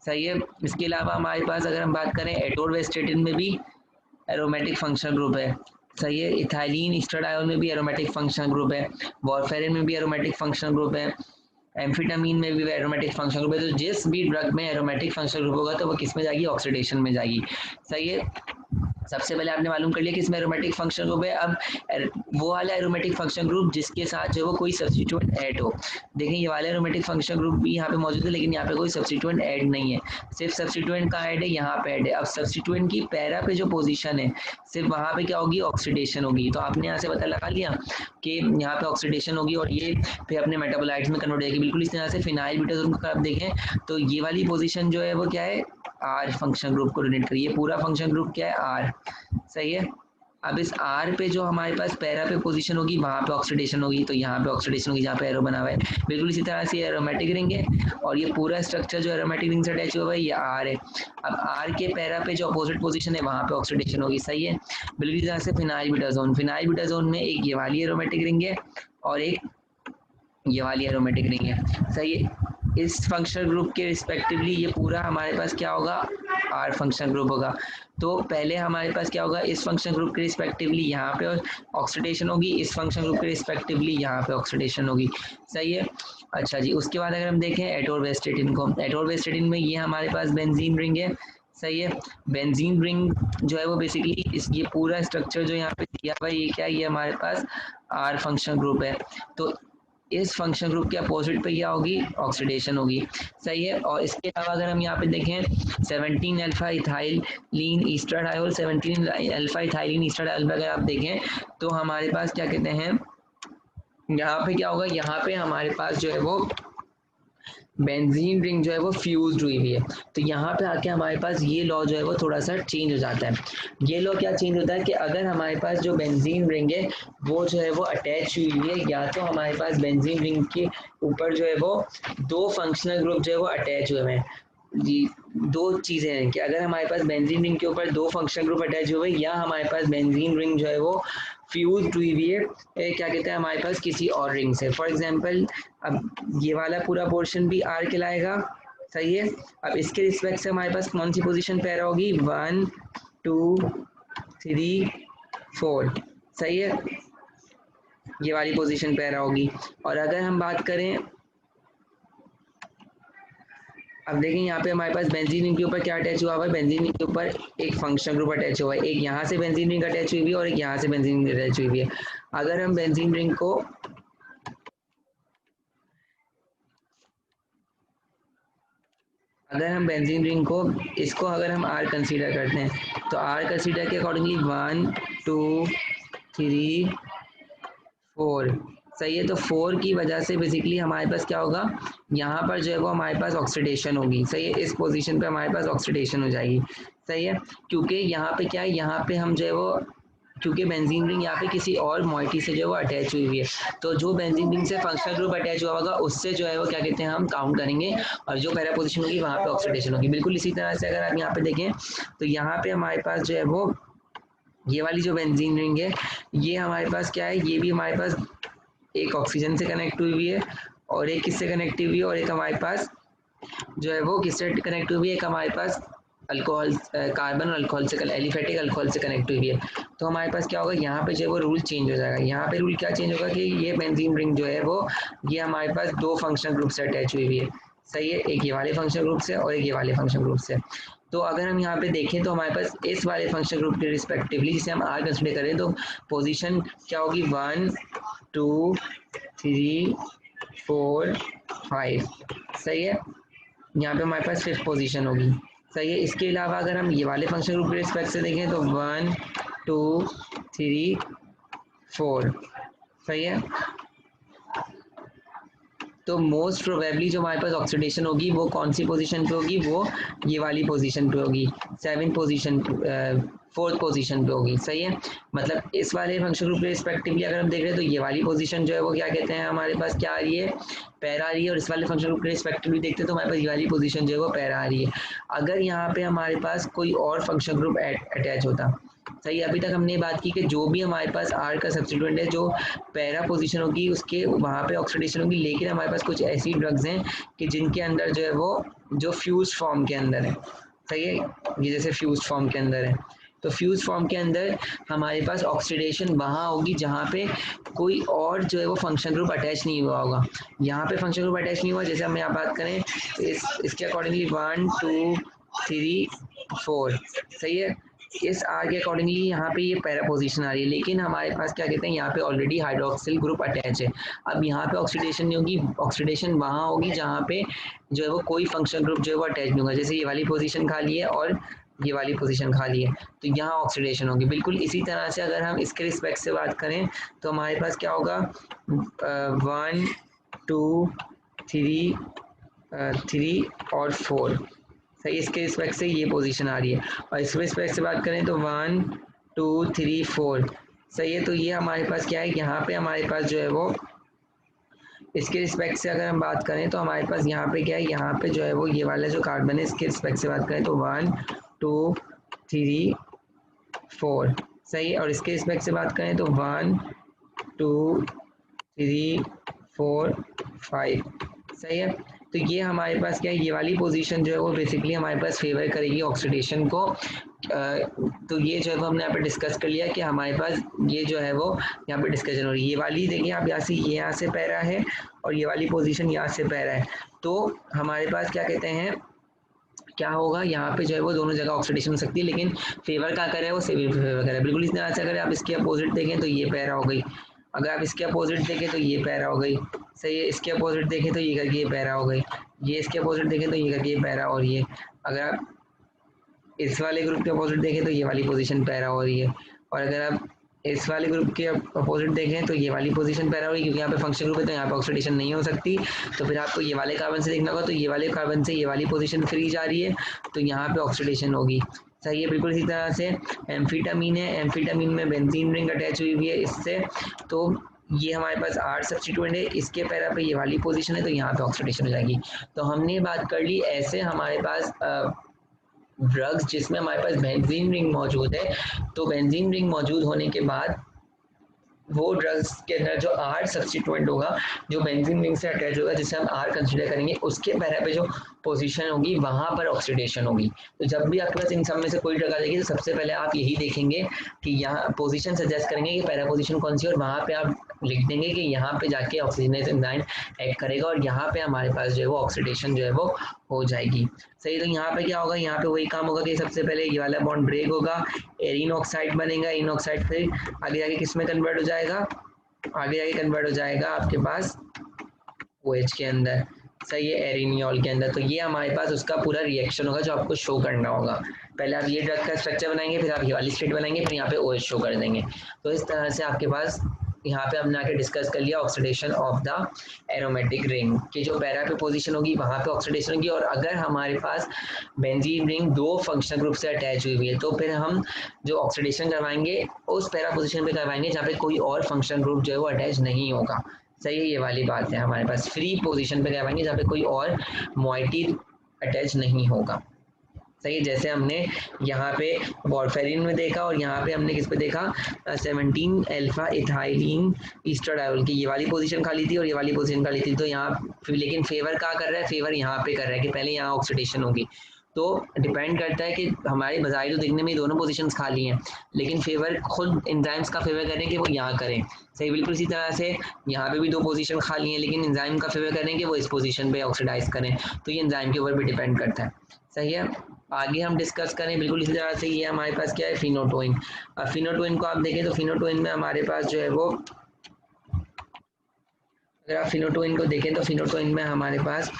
सही है, इसके अलावा हमारे पास अगर हम बात करें एटोरवेस्टेटिन में भी एरोमेटिक फंक्शनल ग्रुप है। सही है। इथाइलिन एस्ट्राडायोल में भी एरोमेटिक फंक्शनल ग्रुप है, वॉरफेरिन में भी एरोमेटिक फंक्शनल ग्रुप है, एम्फिटामिन में भी एरोमेटिक फंक्शनल ग्रुप है। तो जिस भी ड्रग में एरोमेटिक फंक्शनल ग्रुप होगा तो वो किस में जाएगी, ऑक्सीडेशन में जाएगी। सही है। सबसे पहले आपने मालूम कर लिया कि इसमें एरोमेटिक फंक्शन ग्रुप है। अब वो वाला एरोमेटिक फंक्शन ग्रुप जिसके साथ जो वो कोई सब्स्टिट्यूएंट ऐड हो। देखें ये वाला एरोमेटिक फंक्शन ग्रुप भी यहाँ पे मौजूद है, लेकिन यहाँ पे कोई सब्स्टिट्यूएंट ऐड नहीं है। सिर्फ सब्स्टिट्यूएंट कहाँ ऐड है, यहाँ पे ऐड है। अब सब्स्टिट्यूएंट की पैरा पे जो पोजीशन है सिर्फ वहाँ पे क्या होगी, ऑक्सीडेशन होगी। तो आपने यहाँ से पता लगा लिया कि यहाँ पे ऑक्सीडेशन होगी और ये फिर अपने मेटाबोलाइट्स में कन्वर्ट होगी। बिल्कुल इस तरह से फिनाइल ब्यूटाजोन का आप देखें तो ये वाली पोजीशन जो है वो क्या है, आर फंक्शन ग्रुप को डोनेट करिए। पूरा फंक्शन ग्रुप क्या है, आर। सही है। अब इस आर पे जो हमारे पास पैरा पे पोजीशन होगी वहाँ पे ऑक्सीडेशन होगी, तो यहाँ पे ऑक्सीडेशन होगी जहाँ पे एरो बना हुआ है। बिल्कुल इसी तरह से एरोमेटिक रिंग है और ये पूरा स्ट्रक्चर जो एरोमेटिक रिंग से अटैच हुआ है ये आर है। अब आर के पैरा पे जो अपोजिट पोजीशन है वहाँ पे ऑक्सीडेशन होगी। सही है। बिल्कुल इसी तरह से फिनाइल ब्यूटाजोन, फिनाइल ब्यूटाजोन में एक ये वाली एरोमेटिक रिंग है और एक ये वाली एरोमेटिक रिंग है। सही है। इस फंक्शनल ग्रुप के रिस्पेक्टिवली ये पूरा हमारे पास क्या होगा, आर फंक्शनल ग्रुप होगा। तो पहले हमारे पास क्या होगा, इस फंक्शन ग्रुप के रिस्पेक्टिवली यहाँ पे ऑक्सीडेशन होगी, इस फंक्शन ग्रुप के रिस्पेक्टिवली यहाँ पे ऑक्सीडेशन होगी। सही है। अच्छा जी, उसके बाद अगर हम देखें एटोरवेस्टेटिन को, एटोरवेस्टेटिन में ये हमारे पास बेंजीन रिंग है। सही है। बेंजीन रिंग जो है वो बेसिकली इस ये पूरा स्ट्रक्चर जो यहाँ पे दिया हुआ है ये क्या है, ये हमारे पास आर फंक्शन ग्रुप है। तो इस फंक्शन ग्रुप के अपोजिट पे क्या होगी, ऑक्सीडेशन होगी। सही है। और इसके अलावा अगर हम यहाँ पे देखें 17 alpha ethylene estradiol, 17 alpha ethylene estradiol अगर आप देखें तो हमारे पास क्या कहते हैं, यहाँ पे क्या होगा, यहाँ पे हमारे पास जो है वो बेंजीन रिंग जो है वो फ्यूज्ड हुई हुई है। तो यहाँ पे आके हमारे पास ये लॉ जो है वो थोड़ा सा चेंज हो जाता है। ये लॉ क्या चेंज होता है कि अगर हमारे पास जो बेंजीन रिंग है वो जो है वो अटैच हुई हुई है, या तो हमारे पास बेंजीन रिंग के ऊपर जो है वो दो फंक्शनल ग्रुप जो है वो अटैच हुए हैं। जी, दो चीज़ें हैं कि अगर हमारे पास बेंजीन रिंग के ऊपर दो फंक्शनल ग्रुप अटैच हुए या हमारे पास बेंजीन रिंग जो है वो फ्यूज हुई हुई है क्या कहते हैं हमारे पास किसी और रिंग से। फॉर एग्जांपल अब ये वाला पूरा पोर्शन भी आर कहलाएगा। सही है। अब इसके रिस्पेक्ट से हमारे पास कौन सी पोजीशन पैरा होगी, 1 2 3 4। सही है। ये वाली पोजीशन पैरा होगी। और अगर हम बात करें, अब देखें यहाँ पे हमारे पास बेंजीन रिंग के ऊपर क्या अटैच हुआ हुआ है, बेंजीन रिंग के ऊपर एक फंक्शनल ग्रुप अटैच हुआ है। एक यहाँ से बेंजीन रिंग अटैच हुई हुई है और एक यहाँ से बेंजीन रिंग अटैच हुई हुई है। अगर हम बेंजीन रिंग को इसको अगर हम आर कंसीडर करते हैं तो आर कंसीडर के अकॉर्डिंगली 1 2 3 4। सही है। तो 4 की वजह से बेसिकली हमारे पास क्या होगा, यहाँ पर जो है वो हमारे पास ऑक्सीडेशन होगी। सही है। इस पोजीशन पे हमारे पास ऑक्सीडेशन हो जाएगी। सही है। क्योंकि यहाँ पे क्या है, यहाँ पे हम जो है वो क्योंकि बेंजीन रिंग यहाँ पे किसी और मॉइटी से जो है वो अटैच हुई हुई है, तो जो बेंजीन रिंग से फंक्शनल ग्रुप अटैच हुआ होगा उससे जो है वो क्या कहते हैं हम काउंट करेंगे और जो पैरा पोजीशन होगी वहाँ पे ऑक्सीडेशन होगी। बिल्कुल इसी तरह से अगर आप यहाँ पे देखें तो यहाँ पे हमारे पास जो है वो ये वाली जो बेंजीन रिंग है ये हमारे पास क्या है, ये भी हमारे पास एक ऑक्सीजन से कनेक्ट हुई हुई है और एक किससे कनेक्ट हुई है, और एक हमारे पास जो है वो किससे कनेक्ट हुई है, एक हमारे पास अल्कोहल कार्बन अल्कोहल से एलिफेटिक अल्कोहल से कनेक्ट हुई है। तो हमारे पास क्या होगा, यहाँ पे जो है वो रूल चेंज हो जाएगा। यहाँ पे रूल क्या चेंज होगा कि ये बेंजीन रिंग जो है वो ये हमारे पास दो फंक्शनल ग्रुप से अटैच हुई हुई है। सही है। एक ये वाले फंक्शनल ग्रुप से और एक ये वाले फंक्शनल ग्रुप से। तो अगर हम यहाँ पे देखें तो हमारे पास इस वाले फंक्शनल ग्रुप के रिस्पेक्टिवली जिसे हम आर कंसिडर करें तो पोजीशन क्या होगी, 1 2 3 4 5। सही है। यहाँ पे हमारे पास 5th पोजीशन होगी। सही है। इसके अलावा अगर हम ये वाले फंक्शन ग्रुप के रिस्पेक्ट से देखें तो 1 2 3 4। सही है। तो मोस्ट प्रोबेबली जो हमारे पास ऑक्सीडेशन होगी वो कौन सी पोजीशन पे होगी, वो ये वाली पोजीशन पे होगी, 7th पोजीशन 4th पोजीशन पे होगी। सही है। मतलब इस वाले फंक्शन ग्रुप के रिस्पेक्टिवली अगर हम देख रहे हैं तो ये वाली पोजीशन जो है वो क्या कहते हैं हमारे पास क्या आ रही है, पैरा आ रही है। और इस वाले फंक्शन ग्रुप के रिस्पेक्टिवली देखते हैं तो हमारे पास ये वाली पोजीशन जो है वो पैरा आ रही है। अगर यहाँ पे हमारे पास कोई और फंक्शन ग्रुप अटैच होता, सही, अभी तक हमने बात की कि जो भी हमारे पास आर का सब्स्टिट्यूएंट है जो पैरा पोजीशन होगी उसके वहाँ पे ऑक्सीडेशन होगी। लेकिन हमारे पास कुछ ऐसी ड्रग्स हैं कि जिनके अंदर जो है वो जो फ्यूज फॉर्म के अंदर है। सही है। ये जैसे फ्यूज फॉर्म के अंदर है तो फ्यूज फॉर्म के अंदर हमारे पास ऑक्सीडेशन वहाँ होगी जहाँ पे कोई और जो है वो फंक्शन ग्रुप अटैच नहीं हुआ होगा। यहाँ पे फंक्शन ग्रुप अटैच नहीं हुआ, जैसे हम यहाँ बात करें तो इसके अकॉर्डिंगली 1 2 3 4 सही है। इस आर के अकॉर्डिंगली यहाँ पे ये पैरा पोजीशन आ रही है, लेकिन हमारे पास क्या कहते हैं यहाँ पे ऑलरेडी हाइड्रोक्सिल ग्रुप अटैच है। अब यहाँ पे ऑक्सीडेशन नहीं होगी, ऑक्सीडेशन वहाँ होगी जहाँ पे जो है वो कोई फंक्शन ग्रुप जो है वो अटैच नहीं होगा। जैसे ये वाली पोजीशन खाली है और ये वाली पोजीशन खाली है, तो यहाँ ऑक्सीडेशन होगी। बिल्कुल इसी तरह से अगर हम इसके रिस्पेक्ट से बात करें तो हमारे पास क्या होगा 1 2 3 और 4 सही। इसके रिस्पेक्ट से ये पोजीशन आ रही है, और इसके रिस्पेक्ट से बात करें तो 1 2 3 4 सही है। तो ये हमारे पास क्या है, यहाँ पे हमारे पास जो है वो इसके रिस्पेक्ट से अगर हम बात करें तो हमारे पास यहाँ पे क्या है, यहाँ पे जो है वो ये वाला जो कार्बन है इसके रिस्पेक्ट से बात करें तो 1 2 3 4 सही है। और इसके रिस्पेक्ट से बात करें तो 1 2 3 4 5 सही है। तो ये हमारे पास क्या है, ये वाली पोजीशन जो है वो बेसिकली हमारे पास फेवर करेगी ऑक्सीडेशन को। तो ये जो है वो हमने यहाँ पे डिस्कस कर लिया कि हमारे पास ये जो है वो यहाँ पे डिस्कशन हो रही है। ये वाली देखिए आप यहाँ से, ये यहाँ से पैरा है और ये वाली पोजीशन यहाँ से पैरा है, तो हमारे पास क्या कहते हैं क्या होगा, यहाँ पे जो है वो दोनों जगह ऑक्सीडेशन हो सकती है, लेकिन फेवर क्या कर रहा है वो फेवर कर रहा है। बिल्कुल इस तरह से अगर आप इसके अपोजिट देखें तो ये पैरा हो गई, अगर आप इसके अपोजिट देखें तो ये पैरा हो गई सही है। इसके अपोजिट देखें तो ये करके ये पैरा हो गई, ये इसके अपोजिट देखें तो ये करके ये पैरा, और ये अगर आप इस वाले ग्रुप के अपोजिट देखें तो ये वाली पोजीशन पैरा हो रही है, और अगर आप इस वाले ग्रुप के अपोजिट देखें तो ये वाली पोजीशन पैरा हो रही है, क्योंकि यहाँ पे फंक्शन ग्रुप है तो यहाँ पे ऑक्सीडेशन नहीं हो सकती। तो फिर आपको ये वाले कार्बन से देखना होगा, तो ये वाले कार्बन से ये वाली पोजीशन फ्री जा रही है तो यहाँ पे ऑक्सीडेशन होगी सही है। बिल्कुल इसी तरह से एम्फीटामीन है, एम्फीटामीन में बेंजीन रिंग अटैच हुई हुई है इससे, तो ये हमारे पास आर सब्स्टिट्यूएंट है, इसके पैरा पे ये वाली पोजीशन है तो यहाँ पे ऑक्सीडेशन हो जाएगी। तो हमने बात कर ली ऐसे हमारे पास ड्रग्स जिसमें हमारे पास बेंजीन रिंग मौजूद है। तो बेंजीन रिंग मौजूद होने के बाद वो ड्रग्स के अंदर जो आर सब्स्टिट्यूएंट होगा जो बेंजीन रिंग से अटैच होगा, जिसे हम आर कंसीडर करेंगे, उसके पैरा पे जो पोजीशन होगी वहां पर ऑक्सीडेशन होगी। तो जब भी आपके पास इन सब में से कोई ड्रग आ जाएगी तो सबसे पहले आप यही देखेंगे कि यहाँ पोजीशन सजेस्ट करेंगे कि पैरा पोजीशन कौन सी है, और वहां पे आप लिख देंगे कि यहाँ पे जाके ऑक्सीजनेस एंजाइम एक्ट करेगा और यहाँ पे हमारे पास जो है वो ऑक्सीडेशन जो है वो हो जाएगी सही। तो यहाँ पे क्या होगा, यहाँ पे वही काम होगा कि सबसे पहले ये वाला बॉन्ड ब्रेक होगा, एरिन ऑक्साइड बनेगा, एरिन ऑक्साइड फिर आगे जाके किस में कन्वर्ट हो जाएगा, आगे जाके कन्वर्ट हो जाएगा आपके पास OH के अंदर सही है, एरिनियोल के अंदर। तो ये हमारे पास उसका पूरा रिएक्शन होगा जो आपको शो करना होगा। पहले आप ये ड्रग का स्ट्रक्चर बनाएंगे, फिर आप ये वाली स्टेट बनाएंगे, फिर यहाँ पे OH शो कर देंगे। तो इस तरह से आपके पास यहाँ पे हमने आके डिस्कस कर लिया oxidation of the aromatic ring की जो पैरा पे पोजीशन होगी वहाँ पे ऑक्सीडेशन होगी। और अगर हमारे पास बेंजीन रिंग दो फंक्शनल ग्रुप से अटैच हुई हुई है तो फिर हम जो ऑक्सीडेशन करवाएंगे उस पैरा पोजीशन पे करवाएंगे जहाँ पे कोई और फंक्शनल ग्रुप जो है वो अटैच नहीं होगा सही है। ये वाली बात है, हमारे पास फ्री पोजीशन पे करवाएंगे जहाँ पे कोई और मोइटी अटैच नहीं होगा सही है। जैसे हमने यहाँ पे वॉरफेरिन में देखा और यहाँ पे हमने किस पे देखा 17 अल्फा इथाइलिन ईस्टरडायोल की ये वाली पोजीशन खाली थी और ये वाली पोजीशन खाली थी। तो यहाँ लेकिन फेवर क्या कर रहा है, फेवर यहाँ पे कर रहा है कि पहले यहाँ ऑक्सीडेशन होगी। तो डिपेंड करता है कि हमारे बजाय तो देखने में दोनों पोजीशंस खाली हैं, लेकिन फेवर खुद एंजाइम्स का फेवर करें कि वो यहाँ करें सही। बिल्कुल इसी तरह से यहाँ पे भी दो पोजीशन खाली हैं, लेकिन एंजाइम का फेवर करें कि वो इस पोजीशन पे ऑक्सीडाइज करें। तो ये एंजाइम के ऊपर भी डिपेंड करता है सही है। आगे हम डिस्कस करें बिल्कुल इसी तरह से, ये हमारे पास क्या है फिनोटोइन। अब फिनोटोइन को आप देखें तो फिनोटोइन में हमारे पास जो है वो, अगर आप फिनोटोइन को देखें तो फिनोटोइन में हमारे पास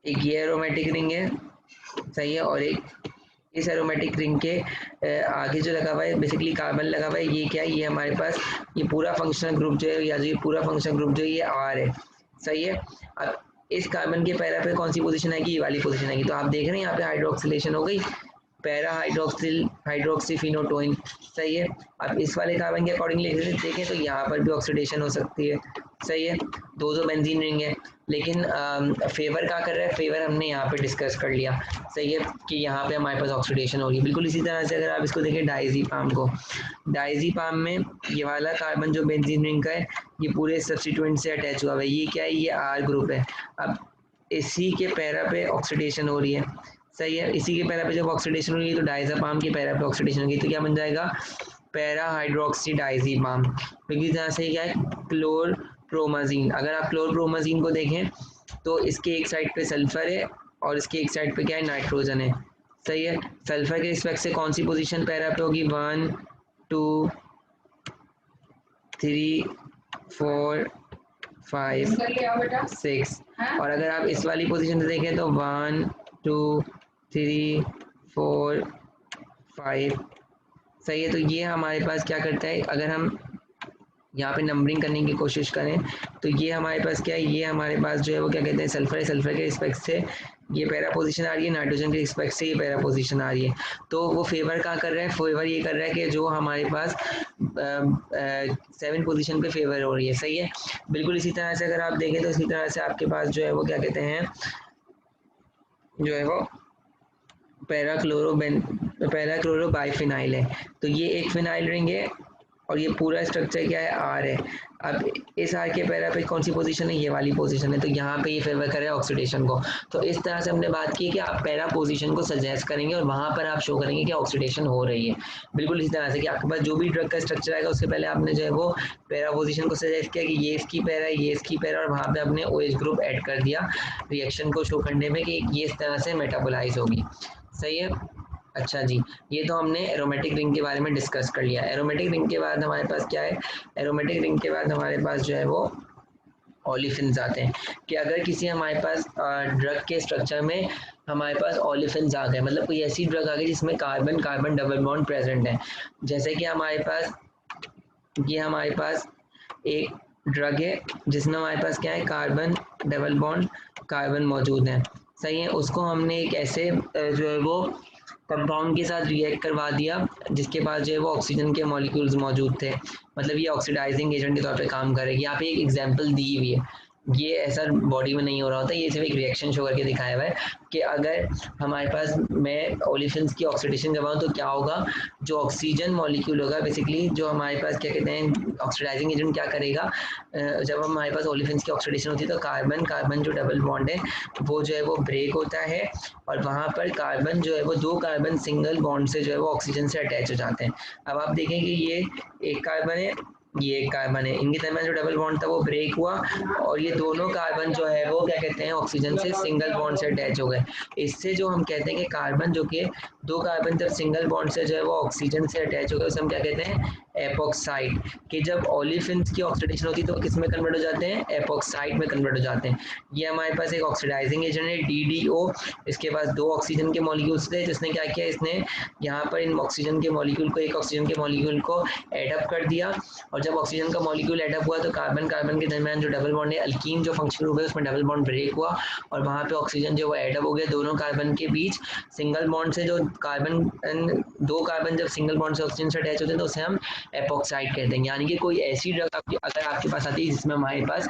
एक ये एरोमेटिक रिंग है सही है, और एक इस एरोमेटिक रिंग के आगे जो लगा हुआ है बेसिकली कार्बन लगा हुआ है। ये क्या है, ये हमारे पास ये पूरा फंक्शनल ग्रुप जो है या जो ये पूरा फंक्शनल ग्रुप जो ये R है सही है। अब इस कार्बन के पैरा पे कौन सी पोजीशन आएगी, ये वाली पोजीशन आएगी। तो आप देख रहे हैं यहाँ पे हाइड्रोक्सिलेशन हो गई, पैरा हाइड्रोक्सी फिनोटोइन सही है। अब इस वाले कार्बन के अकॉर्डिंगली देखें तो यहाँ पर भी ऑक्सीडेशन हो सकती है सही है। दो बेंजीन रिंग है, लेकिन फेवर क्या कर रहा है, फेवर हमने यहाँ पे डिस्कस कर लिया सही है कि यहाँ पे हमारे पास ऑक्सीडेशन होगी। बिल्कुल इसी तरह से अगर आप इसको देखें डायजीपाम को, डायजीपाम में ये वाला कार्बन जो बेंजीन रिंग का है ये पूरे सब्स्टिट्यूएंट से अटैच हुआ है। ये क्या है, ये R ग्रुप है। अब इसी के पैरा पे ऑक्सीडेशन हो रही है सही है। इसी के पैरा पे जब ऑक्सीडेशन होगी तो डायज़ेपाम के पैरा पे ऑक्सीडेशन होगी तो क्या बन जाएगा, पैरा हाइड्रोक्सीडाइजीपाम। क्योंकि यहाँ से क्या है, क्लोरप्रोमाजीन। अगर आप क्लोरप्रोमाजीन को देखें तो इसके एक साइड पे सल्फर है और इसके एक साइड पे क्या है, नाइट्रोजन है। सही है। सल्फर के रिस्पेक्ट से कौन सी पोजीशन पैरा पे होगी, 1 2 3 4 5 6। और अगर आप इस वाली पोजीशन से देखें तो 1 2 3 4 5। सही है। तो ये हमारे पास क्या करता है, अगर हम यहाँ पे नंबरिंग करने की कोशिश करें तो ये हमारे पास क्या है, ये हमारे पास जो है वो क्या कहते हैं, सल्फर है। सल्फर के रिस्पेक्ट से ये पैरा पोजीशन आ रही है, नाइट्रोजन के रिस्पेक्ट से ये पैरा पोजीशन आ रही है। तो वो फेवर कहाँ कर रहा है, फेवर ये कर रहा है कि जो हमारे पास 7 पोजीशन पे फेवर हो रही है। सही है। बिल्कुल इसी तरह से अगर आप देखें तो इसी तरह से आपके पास जो है वो क्या कहते हैं, जो है वो पैराक्लोरो बाइफिनाइल है। तो ये एक फिनाइल रिंग है और ये पूरा स्ट्रक्चर क्या है, आर है। अब इस आर के पैरा पे कौन सी पोजीशन है, ये वाली पोजीशन है। तो यहाँ पे ये फेवर करे ऑक्सीडेशन को। तो इस तरह से हमने बात की कि आप पैरा पोजीशन को सजेस्ट करेंगे और वहाँ पर आप शो करेंगे कि ऑक्सीडेशन हो रही है। बिल्कुल इसी तरह से कि आपके पास जो भी ड्रग का स्ट्रक्चर आएगा उससे पहले आपने जो है वो पैरा पोजीशन को सजेस्ट किया कि ये इसकी पैरा है, ये इसकी पैरा, और वहाँ पे आपने OH ग्रुप ऐड कर दिया रिएक्शन को शो करने में कि ये इस तरह से मेटाबोलाइज होगी। सही है। अच्छा जी, ये तो हमने एरोमेटिक रिंग के बारे में डिस्कस कर लिया। एरोमेटिक रिंग के बाद हमारे पास क्या है, एरोमेटिक रिंग के बाद हमारे पास जो है वो ओलिफिन्स आते हैं। कि अगर किसी हमारे पास ड्रग के स्ट्रक्चर में हमारे पास ओलिफिन्स आ गए, मतलब कोई ऐसी ड्रग आ गई जिसमें carbon carbon double bond present है। जैसे कि हमारे पास एक ड्रग है जिसमें हमारे पास क्या है, कार्बन डबल बॉन्ड कार्बन मौजूद है। सही है। उसको हमने एक ऐसे जो है वो कंपाउंड के साथ रिएक्ट करवा दिया जिसके पास जो है वो ऑक्सीजन के मॉलिक्यूल्स मौजूद थे, मतलब ये ऑक्सीडाइजिंग एजेंट के तौर पे काम करेगी। यहाँ पे एक एग्जांपल दी हुई है, ये ऐसा बॉडी में नहीं हो रहा होता, ये सिर्फ एक रिएक्शन शो करके दिखाया हुआ है कि अगर हमारे पास मैं ओलिफिन्स की ऑक्सीडेशन करवाऊँ तो क्या होगा, जो ऑक्सीजन मॉलिक्यूल होगा बेसिकली, जो हमारे पास क्या कहते हैं ऑक्सीडाइजिंग एजेंट क्या करेगा, जब हमारे पास ओलिफिन्स की ऑक्सीडेशन होती है तो कार्बन कार्बन जो डबल बॉन्ड है वो जो है वो ब्रेक होता है और वहाँ पर कार्बन जो है वो 2 कार्बन सिंगल बॉन्ड से जो है वो ऑक्सीजन से अटैच हो जाते हैं। अब आप देखें कि ये एक कार्बन है, ये एक कार्बन है, इनके दरमियान जो डबल बॉन्ड था वो ब्रेक हुआ और ये दोनों कार्बन जो है वो क्या कहते हैं ऑक्सीजन से सिंगल बॉन्ड से अटैच हो गए। इससे जो हम कहते हैं कि कार्बन जो कि 2 कार्बन जब सिंगल बॉन्ड से जो है वो ऑक्सीजन से अटैच हो गए उसे हम क्या कहते हैं, एपॉक्साइड। कि जब ओलिफिन्स की ऑक्सीडेशन होती है तो किस में कन्वर्ट हो जाते हैं, एपॉक्साइड में कन्वर्ट हो जाते हैं। ये हमारे पास एक ऑक्सीडाइजिंग एजेंट है DDO। इसके पास 2 ऑक्सीजन के मॉलिक्यूल्स थे, जिसने क्या किया, इसने यहाँ पर इन ऑक्सीजन के मॉलिक्यूल को, एक ऑक्सीजन के मॉलिक्यूल को एडअप कर दिया और जब ऑक्सीजन का मॉलिक्यूल एडअप हुआ तो कार्बन कार्बन के दरमियान जो डबल बॉन्ड है, अल्कीन जो फंक्शन ग्रुप है उसमें डबल बॉन्ड ब्रेक हुआ और वहाँ पे ऑक्सीजन जो वो एडअप हो गया दोनों कार्बन के बीच। सिंगल बॉन्ड से जो कार्बन 2 कार्बन जब सिंगल बॉन्ड से ऑक्सीजन से अटैच होते हैं तो उसे हम एपॉक्साइड कहते हैं। यानी कि कोई ऐसी ड्रग अगर आपके पास आती है जिसमें हमारे पास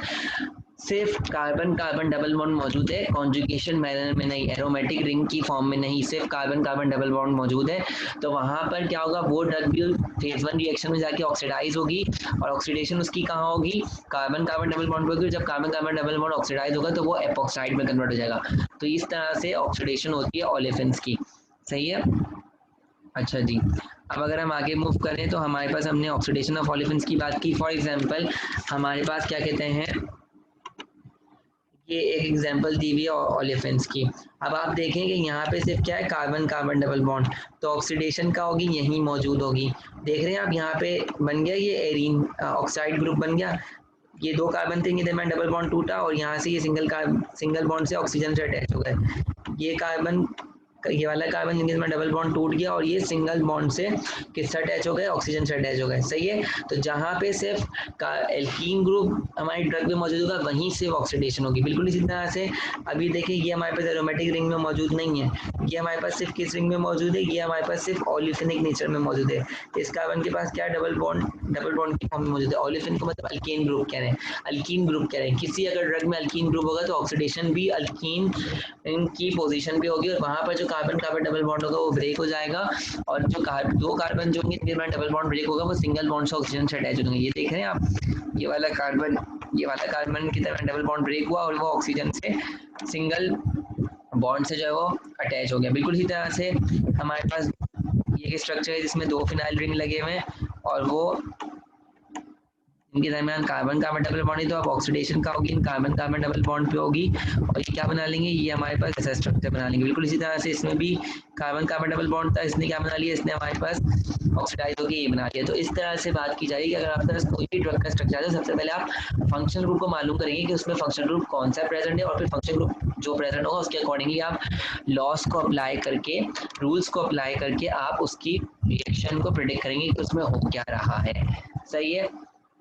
सिर्फ कार्बन कार्बन डबल बॉन्ड मौजूद है, कॉन्जुगेशन मैनर में नहीं, एरोमेटिक रिंग की फॉर्म में नहीं, सिर्फ कार्बन कार्बन डबल बॉन्ड मौजूद है, तो वहाँ पर क्या होगा, वो ड्रग भी फेज 1 रिएक्शन में जाके ऑक्सीडाइज होगी और ऑक्सीडेशन उसकी कहाँ होगी, कार्बन कार्बन डबल बॉन्ड पर होगी। जब carbon carbon double bond oxidise होगा तो वो एपॉक्साइड में कन्वर्ट हो जाएगा। तो इस तरह से ऑक्सीडेशन होती है ओलेफिन्स की। सही है। अच्छा जी, अब अगर हम आगे मूव करें तो हमारे पास हमने ऑक्सीडेशन ऑफ ओलेफिन्स की बात की। फॉर एग्जांपल हमारे पास क्या कहते हैं, ये एक एग्जांपल दी हुई है ओलेफिन्स की। अब आप देखें कि यहाँ पे सिर्फ क्या है, कार्बन कार्बन डबल बॉन्ड, तो ऑक्सीडेशन का होगी यहीं मौजूद होगी। देख रहे हैं आप यहाँ पे बन गया ये एरीन ऑक्साइड ग्रुप बन गया, ये 2 कार्बन थे, इनके दरमियान डबल बॉन्ड टूटा और यहाँ से ये सिंगल बॉन्ड से ऑक्सीजन से अटैच हो गए। ये कार्बन, ये वाला कार्बन जिनके में डबल बॉन्ड टूट गया और ये सिंगल बॉन्ड से किससे अटैच हो गए, ऑक्सीजन से अटैच हो गए। सही है। तो जहाँ पे सिर्फ एल्कीन ग्रुप हमारी ड्रग में मौजूद होगा वहीं सिर्फ ऑक्सीडेशन होगी। बिल्कुल इसी तरह से अभी देखिए ये हमारे पास एरोमेटिक रिंग में मौजूद नहीं है, ये हमारे पास सिर्फ किस रिंग में मौजूद है, ये हमारे पास सिर्फ ओलिफिनिक नेचर में मौजूद है। इस कार्बन के पास क्या डबल बॉन्ड की फॉर्म में मौजूद है। ओलिफिन को मतलब अल्कीन ग्रुप कह रहे हैं, अल्कीन ग्रुप कह रहे हैं। किसी अगर ड्रग में अल्कीन ग्रुप होगा तो ऑक्सीडेशन भी अल्कीन की पोजीशन पे होगी और वहाँ पर जो कार्बन कार्बन डबल बॉन्ड होगा वो ब्रेक हो जाएगा और जो 2 कार्बन जो होंगे इनके डबल बॉन्ड ब्रेक होगा वो सिंगल बॉन्ड से ऑक्सीजन से अटैच हो जाएंगे। ये देख रहे हैं आप, ये वाला कार्बन की तरह डबल बॉन्ड ब्रेक हुआ और वो ऑक्सीजन से सिंगल बॉन्ड से जो है वो अटैच हो गया। बिल्कुल इसी तरह से हमारे पास ये स्ट्रक्चर है जिसमें 2 फिनाइल रिंग लगे हुए हैं और वो इनके दरमियान कार्बन कार्बन डबल बॉन्ड है, तो अब ऑक्सीडेशन का होगी इन कार्बन कार्बन डबल बॉन्ड पे होगी और ये क्या बना लेंगे, ये हमारे पास ऐसा स्ट्रक्चर बना लेंगे। बिल्कुल इसी तरह से इसमें भी कार्बन कार्बन डबल बॉन्ड था, इसने क्या बना लिया, इसने हमारे पास ऑक्सीडाइज होकर ये बना लिया। तो इस तरह से बात की जाएगी अगर आपके पास कोई भी ड्रग का स्ट्रक्चर है तो सबसे पहले आप फंक्शनल ग्रुप को मालूम करेंगे कि उसमें फंक्शनल ग्रुप कौन सा प्रेजेंट है और फिर फंक्शनल ग्रुप जो प्रेजेंट होगा उसके अकॉर्डिंगली आप लॉस को अप्लाई करके, रूल्स को अप्लाई करके आप उसकी रिएक्शन को प्रिडिक्ट करेंगे कि उसमें हो क्या रहा है। सही है।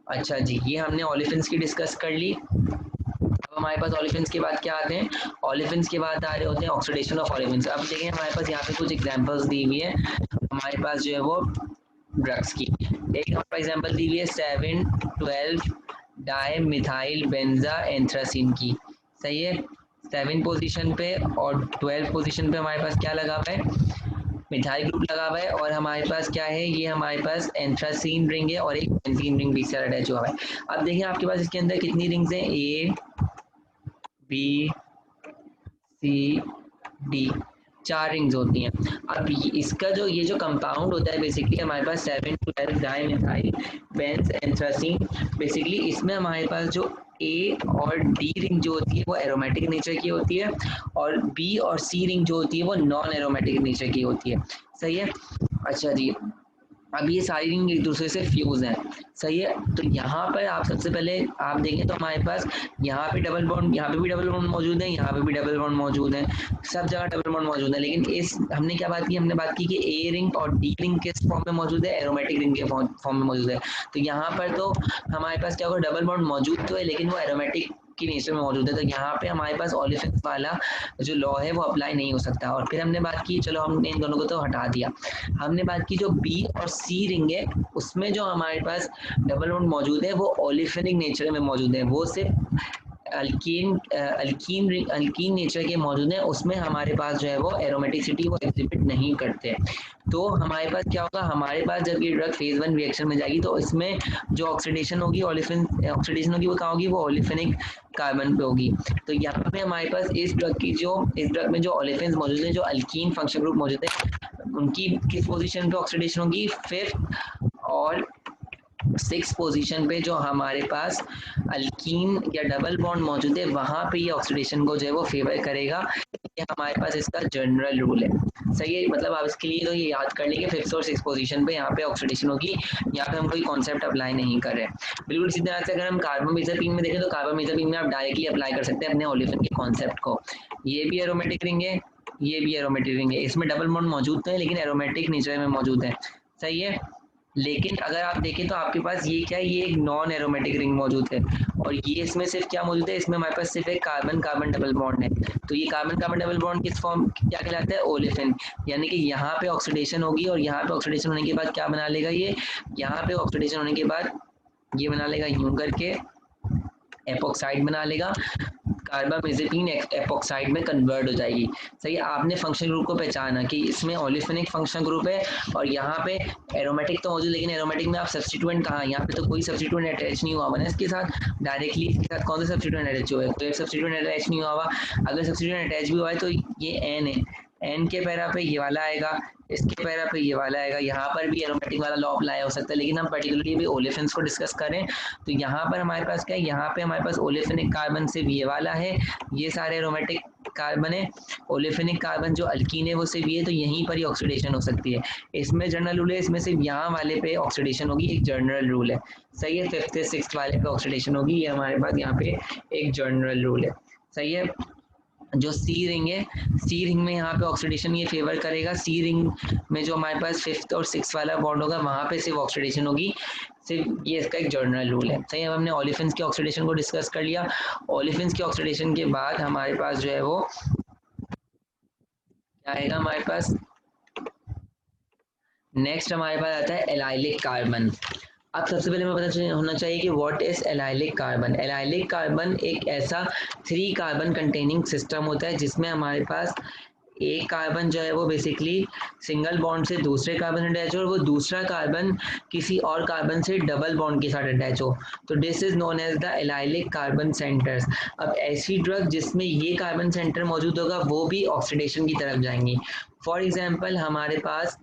अच्छा जी, ये हमने ओलेफिन्स की डिस्कस कर ली। अब हमारे पास ओलेफिन्स के बाद क्या आते हैं, ओलेफिन्स के बाद आ रहे होते हैं ऑक्सीडेशन ऑफ ओलेफिन्स। अब देखें हमारे पास यहाँ पे कुछ एग्जांपल्स दी हुई है हमारे पास जो है वो ड्रग्स की। एक हमारे पास एग्जांपल दी हुई है 7,12 डाइमिथाइल बेंजा एंथ्रासिन की। सही है। 7 पोजीशन पे और 12 पोजीशन पे हमारे पास क्या लगा हुआ है, मिथाइल ग्रुप लगा हुआ है और हमारे पास क्या है, ये हमारे पास एंथ्रासीन रिंग है और एक बेंजीन रिंग बीच से अटैच हुआ है। अब देखिए आपके पास इसके अंदर कितनी रिंग्स हैं, A B C D, 4 rings होती हैं। अब इसका जो ये जो कंपाउंड होता है बेसिकली हमारे पास 7,12 डाइमिथाइल बेंज एंथ्रासीन, बेसिकली इसमें हमारे पास जो ए और डी रिंग जो होती है वो एरोमेटिक नेचर की होती है और बी और सी रिंग जो होती है वो नॉन एरोमेटिक नेचर की होती है। सही है। अच्छा जी, अब ये सारी रिंग एक दूसरे से फ्यूज हैं। सही है। तो यहाँ पर आप सबसे पहले आप देखें तो हमारे पास यहाँ पे डबल बॉन्ड, यहाँ पे भी डबल बॉन्ड मौजूद है, यहाँ पे भी डबल बॉन्ड मौजूद है, सब जगह डबल बॉन्ड मौजूद है। लेकिन इस हमने क्या बात की, हमने बात की कि ए रिंग और डी रिंग किस फॉर्म में मौजूद है, एरोमेटिक रिंग के फॉर्म में मौजूद है। तो यहाँ पर तो हमारे पास क्या होगा, डबल बॉन्ड मौजूद तो है लेकिन वो एरोमेटिक की नेचर में मौजूद है। तो यहाँ पे हमारे पास ओलेफिन्स वाला जो लॉ है वो अप्लाई नहीं हो सकता। और फिर हमने बात की, चलो हमने इन दोनों को तो हटा दिया, हमने बात की जो बी और सी रिंग है उसमें जो हमारे पास डबल बॉन्ड मौजूद है वो ओलिफेनिक नेचर में मौजूद है, वो सिर्फ अल्कीन नेचर के मौजूद हैं, उसमें हमारे पास जो है वो एरोमेटिसिटी वो एग्जिबिट नहीं करते। तो हमारे पास क्या होगा, हमारे पास जब ये ड्रग फेज 1 रिएक्शन में जाएगी तो इसमें जो ऑक्सीडेशन होगी, ओलिफिन ऑक्सीडेशन होगी वो कहाँ होगी, वो ओलिफेनिक कार्बन पे होगी। तो यहाँ पे हमारे पास इस ड्रग में जो ओलिफिन्स मौजूद है, जो अल्कीन फंक्शन ग्रुप मौजूद है, उनकी किस पोजीशन पे ऑक्सीडेशन होगी, 5th और 6 पोजीशन पे जो हमारे पास अल्कीन या डबल बॉन्ड मौजूद है वहां पे ये ऑक्सीडेशन को जो है वो फेवर करेगा। ये हमारे पास इसका जनरल रूल है। सही है। मतलब आप इसके लिए तो ये याद कर लेंगे 5th और 6th पोजीशन पे यहाँ पे ऑक्सीडेशन होगी, यहाँ पे हम कोई कॉन्सेप्ट अप्लाई नहीं कर रहे हैं। बिल्कुल इसी तरह से अगर हम कार्बोमेथापीन में देखें तो कार्बोमेथापीन में आप डायरेक्टली अप्लाई कर सकते हैं अपने ओलेफिन के कॉन्सेप्ट को। ये भी एरोमेटिक रिंग है, ये भी एरोमेटिक रिंग है, इसमें डबल बॉन्ड मौजूद तो है लेकिन एरोमेटिक नेचर में मौजूद है। सही है। लेकिन अगर आप देखें तो आपके पास ये क्या है, ये एक नॉन एरोमेटिक रिंग मौजूद है और ये इसमें सिर्फ क्या मौजूद है, इसमें हमारे पास सिर्फ एक कार्बन कार्बन डबल बॉन्ड है। तो ये कार्बन कार्बन डबल बॉन्ड किस फॉर्म क्या कहलाता है, ओलेफिन। यानी कि यहाँ पे ऑक्सीडेशन होगी और यहाँ पे ऑक्सीडेशन होने के बाद क्या बना लेगा, ये यहाँ पे ऑक्सीडेशन होने के बाद ये बना लेगा यूं करके एपोक्साइड बना लेगा, कार्बामेज़ेपिन एपोक्साइड में कन्वर्ट हो जाएगी। सही है। आपने फंक्शन ग्रुप को पहचाना कि इसमें ओलिफेनिक फंक्शन ग्रुप है और यहाँ पे एरोमेटिक तो मौजूद, लेकिन एरोमेटिक में आप सब्स्टिट्यूएंट कहाँ, यहाँ पे तो कोई सब्स्टिट्यूएंट अटैच नहीं हुआ हुआ ना इसके साथ, डायरेक्टली इसके साथ कौन सा सब्स्टिट्यूएंट अटैच हुआ है, कोई सब्स्टिट्यूएंट अटैच नहीं हुआ हुआ। अगर सब्स्टिट्यूएंट अटैच भी हुआ है तो ये एन है, एन के पैरा पे ये वाला आएगा, इसके पैरा पे ये वाला आएगा। यहाँ पर भी एरोमेटिक वाला लॉ अप्लाई हो सकता है लेकिन हम पर्टिकुलरली भी ओलेफिन्स को डिस्कस करें तो यहाँ पर हमारे पास क्या है, यहाँ पे हमारे पास ओलेफिनिक कार्बन सिर्फ ये वाला है, ये सारे एरोमेटिक कार्बन है। ओलेफिनिक कार्बन जो अल्कीन है वो सिर्फ ये, तो यहीं पर ही ऑक्सीडेशन हो सकती है। इसमें जनरल रूल है, इसमें सिर्फ यहाँ वाले पे ऑक्सीडेशन होगी, एक जनरल रूल है। सही है। 5th 6th वाले पे ऑक्सीडेशन होगी, ये हमारे पास यहाँ पे एक जनरल रूल है। सही है। जो सी रिंग है, सी रिंग में यहाँ पे ऑक्सीडेशन ये फेवर करेगा। सी रिंग में जो हमारे पास 5th और 6th वाला बॉन्ड होगा वहाँ पे सिर्फ ऑक्सीडेशन होगी, सिर्फ ये इसका एक जर्नल रूल है। सही है। अब हमने ओलिफिन्स के ऑक्सीडेशन को डिस्कस कर लिया। ओलिफिन्स के ऑक्सीडेशन के बाद हमारे पास जो है वो क्या आएगा, हमारे पास नेक्स्ट हमारे पास आता है एलाइलिक कार्बन। अब सबसे पहले हमें पता होना चाहिए कि what is allylic carbon. Allylic carbon एक ऐसा 3 कार्बन कंटेनिंग सिस्टम होता है जिसमें हमारे पास एक कार्बन जो है वो बेसिकली सिंगल बॉन्ड से दूसरे कार्बन से अटैच हो और वो दूसरा कार्बन किसी और कार्बन से डबल बॉन्ड के साथ अटैच हो, तो this is known as the allylic carbon centres. अब ऐसी ड्रग जिसमें ये कार्बन सेंटर मौजूद होगा वो भी ऑक्सीडेशन की तरफ जाएंगी। फॉर एग्जाम्पल हमारे पास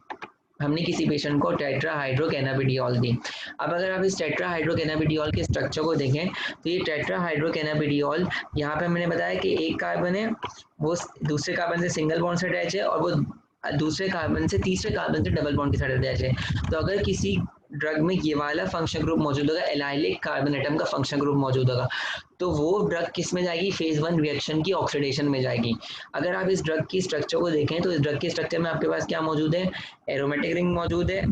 हमने किसी पेशेंट को टेट्राहाइड्रोकैनाबिडियोल दी। अब अगर आप इस टेट्राहाइड्रोकैनाबिडियोल के स्ट्रक्चर को देखें तो ये टेट्राहाइड्रोकैनाबिडियोल, यहाँ पे मैंने बताया कि एक कार्बन है वो दूसरे कार्बन से सिंगल बॉन्ड से अटैच है और वो दूसरे कार्बन से तीसरे कार्बन से डबल बॉन्ड के साथ अटैच है। तो अगर किसी ड्रग में ये वाला फंक्शन ग्रुप मौजूद होगा, एलाइलिक कार्बन एटम का फंक्शन ग्रुप मौजूद होगा, तो वो ड्रग किस में जाएगी, फेज 1 रिएक्शन की ऑक्सीडेशन में जाएगी। अगर आप इस ड्रग की स्ट्रक्चर को देखें तो इस ड्रग के स्ट्रक्चर में आपके पास क्या मौजूद है, एरोमेटिक रिंग मौजूद है,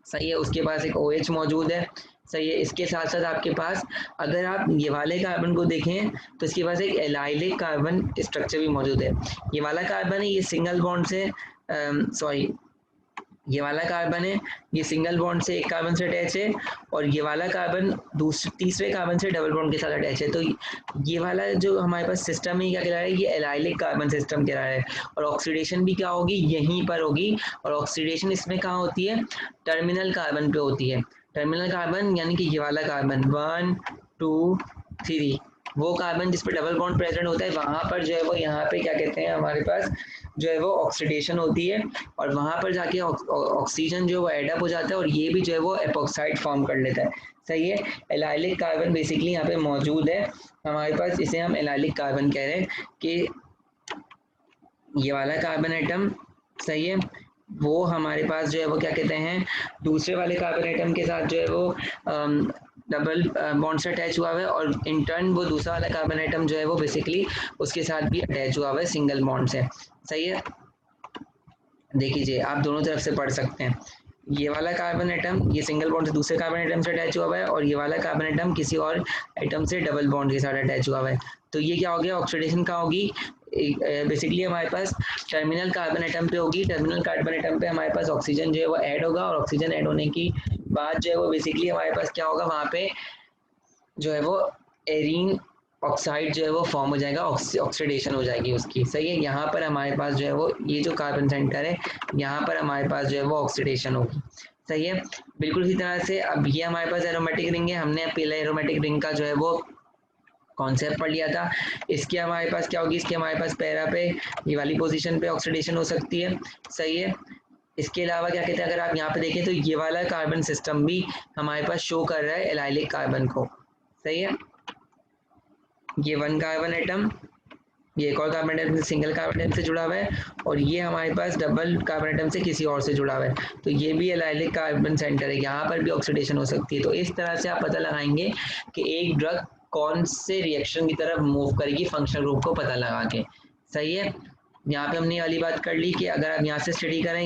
सही है, उसके पास एक OH मौजूद है, सही है। इसके साथ साथ आपके पास अगर आप ये वाले कार्बन को देखें तो इसके पास एक एलाइलिक कार्बन स्ट्रक्चर भी मौजूद है। ये वाला कार्बन है, ये सिंगल बॉन्ड से ये वाला कार्बन है, ये सिंगल बॉन्ड से एक कार्बन से अटैच है और ये वाला कार्बन तीसरे कार्बन से डबल बॉन्ड के साथ अटैच है। तो ये वाला जो हमारे पास सिस्टम है क्या कहला रहा है, ये एलाइलिक कार्बन सिस्टम कहला रहा है। और ऑक्सीडेशन भी क्या होगी, यहीं पर होगी। और ऑक्सीडेशन इसमें कहाँ होती है, टर्मिनल कार्बन पे होती है। टर्मिनल कार्बन यानी कि ये वाला कार्बन 1 2 3, वो कार्बन जिस पर डबल बॉन्ड प्रेजेंट होता है वहां पर जो है वो यहाँ पे क्या कहते हैं हमारे पास जो है वो ऑक्सीडेशन होती है और वहां पर जाके ऑक्सीजन जो है वो एडअप हो जाता है और ये भी जो है वो एपॉक्साइड फॉर्म कर लेता है, सही है। एलाइलिक कार्बन बेसिकली यहाँ पे मौजूद है हमारे पास, इसे हम एलाइलिक कार्बन कह रहे हैं कि ये वाला कार्बन एटम, सही है, वो हमारे पास जो है वो क्या कहते हैं दूसरे वाले कार्बन एटम के साथ जो है वो डबल बॉन्ड से अटैच हुआ हुआ है और इन टर्न वो दूसरा वाला कार्बन एटम जो है वो बेसिकली उसके साथ भी अटैच हुआ हुआ है सिंगल बॉन्ड से, सही है। देखिए आप दोनों तरफ से पढ़ सकते हैं, ये वाला कार्बन एटम ये सिंगल बॉन्ड से दूसरे कार्बन एटम से अटैच हुआ हुआ है और ये वाला कार्बन एटम किसी और एटम से डबल बॉन्ड के साथ अटैच हुआ हुआ है। तो ये क्या हो गया, ऑक्सीडेशन कहाँ होगी, बेसिकली हमारे पास टर्मिनल कार्बन एटम पे होगी। टर्मिनल कार्बन एटम पे हमारे पास ऑक्सीजन जो है वो ऐड होगा और ऑक्सीजन ऐड होने की बाद जो है वो बेसिकली हमारे पास क्या होगा, वहाँ पे जो है वो एरीन ऑक्साइड जो है वो फॉर्म हो जाएगा, ऑक्सीडेशन हो जाएगी उसकी, सही है। यहाँ पर हमारे पास जो है वो ये जो कार्बन सेंटर है यहाँ पर हमारे पास जो है वो ऑक्सीडेशन होगी, सही है। बिल्कुल इसी तरह से अब ये हमारे पास एरोमेटिक रिंग है, हमने पहले एरोमेटिक रिंग का जो है वो कॉन्सेप्ट पढ़ लिया था। इसके हमारे पास क्या होगी, इसके हमारे पास पैरा पे ये वाली पोजीशन पे ऑक्सीडेशन हो सकती है, सही है। इसके अलावा क्या कहते हैं, अगर आप यहाँ पे देखें तो ये वाला कार्बन सिस्टम भी हमारे पास शो कर रहा है एलाइलिक कार्बन को, सही है। ये 1 कार्बन एटम, ये एक और कार्बन एटम से सिंगल कार्बन एटम से जुड़ा हुआ है और ये हमारे पास डबल कार्बन एटम से किसी और से जुड़ा हुआ है, तो ये भी एलाइलिक कार्बन सेंटर है, यहाँ पर भी ऑक्सीडेशन हो सकती है। तो इस तरह से आप पता लगाएंगे कि एक ड्रग कौन से रिएक्शन की तरफ मूव करेगी फंक्शनल ग्रुप को पता लगा के, सही है। यहाँ पे हमने ये वाली बात कर ली कि अगर आप यहाँ से स्टडी करें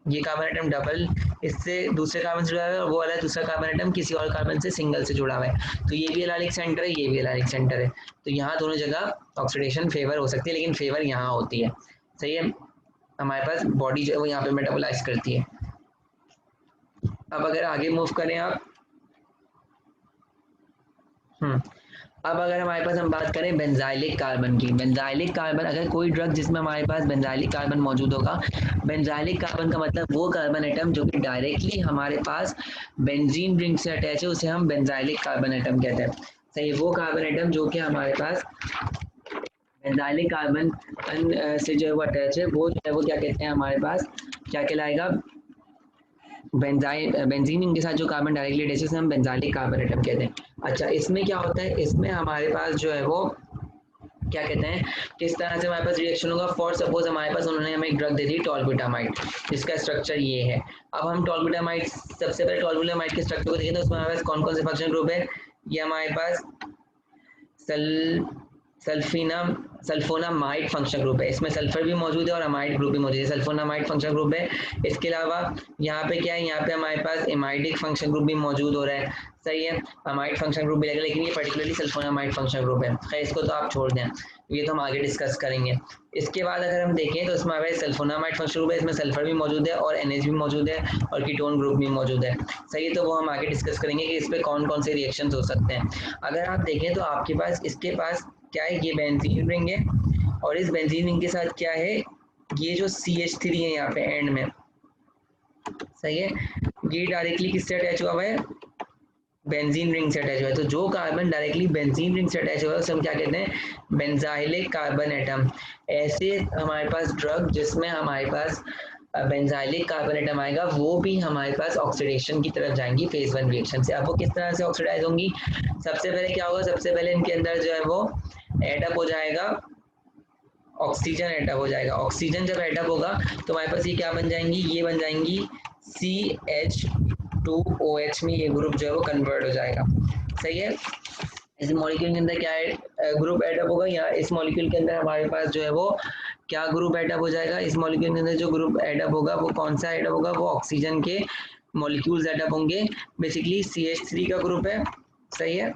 ये कार्बन एटम डबल इससे दूसरे कार्बन से जुड़ा हुआ है और वो वाला दूसरा कार्बन एटम किसी और कार्बन से सिंगल से जुड़ा हुआ है, तो ये भी एलाइलिक सेंटर है, ये भी एलाइलिक सेंटर है। तो यहाँ दोनों जगह ऑक्सीडेशन फेवर हो सकती है, लेकिन फेवर यहाँ होती है, सही है। हमारे पास बॉडी जो है वो यहाँ पे मेटाबोलाइज करती है। अब अगर आगे मूव करें आप, अब अगर हमारे पास हम बात करें बेंजाइलिक कार्बन की, बेंजाइलिक कार्बन अगर कोई ड्रग जिसमें हमारे पास बेंजाइलिक कार्बन मौजूद होगा, बेंजाइलिक कार्बन का मतलब वो कार्बन एटम जो कि डायरेक्टली हमारे पास बेंजीन रिंग से अटैच है उसे हम बेंजाइलिक कार्बन एटम कहते हैं, सही। वो कार्बन एटम जो कि हमारे पास बेंजाइलिक कार्बन से जो है वो अटैच है वो जो है वो क्या कहते हैं हमारे पास क्या कहलाएगा, बेंजीन रिंग के साथ जो कार्बन डायरेक्टली अटैच है उसे हम बेंजाइलिक कार्बन एटम कहते हैं। अच्छा, इसमें क्या होता है, इसमें हमारे पास जो है वो क्या कहते हैं किस तरह से हमारे पास रिएक्शन होगा। फॉर सपोज हमारे पास उन्होंने हमें एक ड्रग दे दी टॉलबुटामाइड, जिसका स्ट्रक्चर ये है। अब हम टॉलबुटामाइड, सबसे पहले टॉलबुटामाइड के स्ट्रक्चर को देखें तो उसमें हमारे पास कौन कौन से फंक्शनल ग्रुप है, ये हमारे पास सल्फोनामाइड फंक्शन ग्रुप है, इसमें सल्फर भी मौजूद है और अमाइड ग्रुप भी मौजूद है, सल्फोनामाइड फंक्शन ग्रुप है। इसके अलावा यहाँ पे क्या है, यहाँ पे हमारे पास एमाइडिक फंक्शन ग्रुप भी मौजूद हो रहा है, सही है। अमाइड फंक्शन ग्रुप भी लगेगा, लेकिन ये पर्टिकुलरली सल्फोनामाइड फंक्शन ग्रुप है, खैर इसको तो आप छोड़ दें, ये तो हम आगे डिस्कस करेंगे। इसके बाद अगर हम देखें तो इसमें हमारे सल्फोनामाइड फंक्शन ग्रुप है, इसमें सल्फर भी मौजूद है और NH भी मौजूद है और कीटोन ग्रुप भी मौजूद है, सही है। तो वो हम आगे डिस्कस करेंगे कि इस पर कौन कौन से रिएक्शन हो सकते हैं। अगर आप देखें तो आपके पास इसके पास क्या है, ये बेंजीन रिंग है, और इस बेंजीन रिंग के साथ क्या है, ये जो CH3 है यहाँ पे एंड में, सही है, ये डायरेक्टली किससे अटैच हुआ है, बेंजीन रिंग से अटैच हुआ है। तो जो कार्बन डायरेक्टली बेंजीन रिंग से अटैच हुआ है उसे हम क्या कहते हैं, बेंजाइलिक कार्बन एटम। ऐसे हमारे पास ड्रग जिसमें हमारे पास बेंजाइलिक कार्बन एटम आएगा, वो भी हमारे पास ऑक्सीडेशन की तरफ जाएंगी फेज 1 रिएक्शन से। अब वो किस तरह से ऑक्सीडाइज होंगी, सबसे पहले क्या होगा, सबसे पहले इनके अंदर जो है वो एडअप हो जाएगा, ऑक्सीजन एडअप हो जाएगा। ऑक्सीजन जब एडअप होगा तो हमारे पास ये क्या बन जाएंगी, ये बन जाएंगी CH2OH में ये ग्रुप जो है वो कन्वर्ट हो जाएगा, सही है। इस मॉलिक्यूल के अंदर क्या है, ग्रुप एडअप होगा। यहाँ इस मॉलिक्यूल के अंदर हमारे पास जो है वो क्या ग्रुप एडअप हो जाएगा, इस मॉलिक्यूल के अंदर जो ग्रुप एडअप होगा वो कौन सा एडअप होगा, वो ऑक्सीजन के मॉलिक्यूल्स एडअप होंगे। बेसिकली CH3 का ग्रुप है, सही है,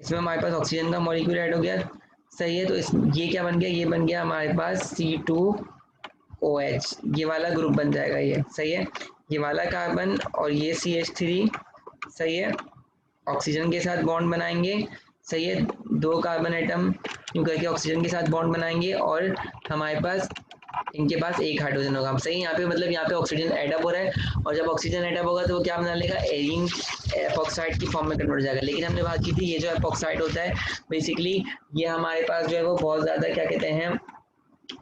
इसमें हमारे पास ऑक्सीजन का मॉलिक्यूल ऐड हो गया, सही है। तो इस ये क्या बन गया, ये बन गया हमारे पास C2OH, ये वाला ग्रुप बन जाएगा ये, सही है। ये वाला कार्बन और ये CH3, सही है, ऑक्सीजन के साथ बॉन्ड बनाएंगे, सही है, दो कार्बन एटम यूं करके ऑक्सीजन के साथ बॉन्ड बनाएंगे और हमारे पास इनके पास एक हाइड्रोजन होगा, सही। यहाँ पे मतलब यहाँ पे ऑक्सीजन एडअप हो रहा है और जब ऑक्सीजन एडअप होगा तो वो क्या बना लेगा, एरीन एपॉक्साइड की फॉर्म में कन्वर्ट हो जाएगा। लेकिन हमने बात की थी ये जो एपॉक्साइड होता है बेसिकली ये हमारे पास जो है वो बहुत ज़्यादा क्या कहते हैं,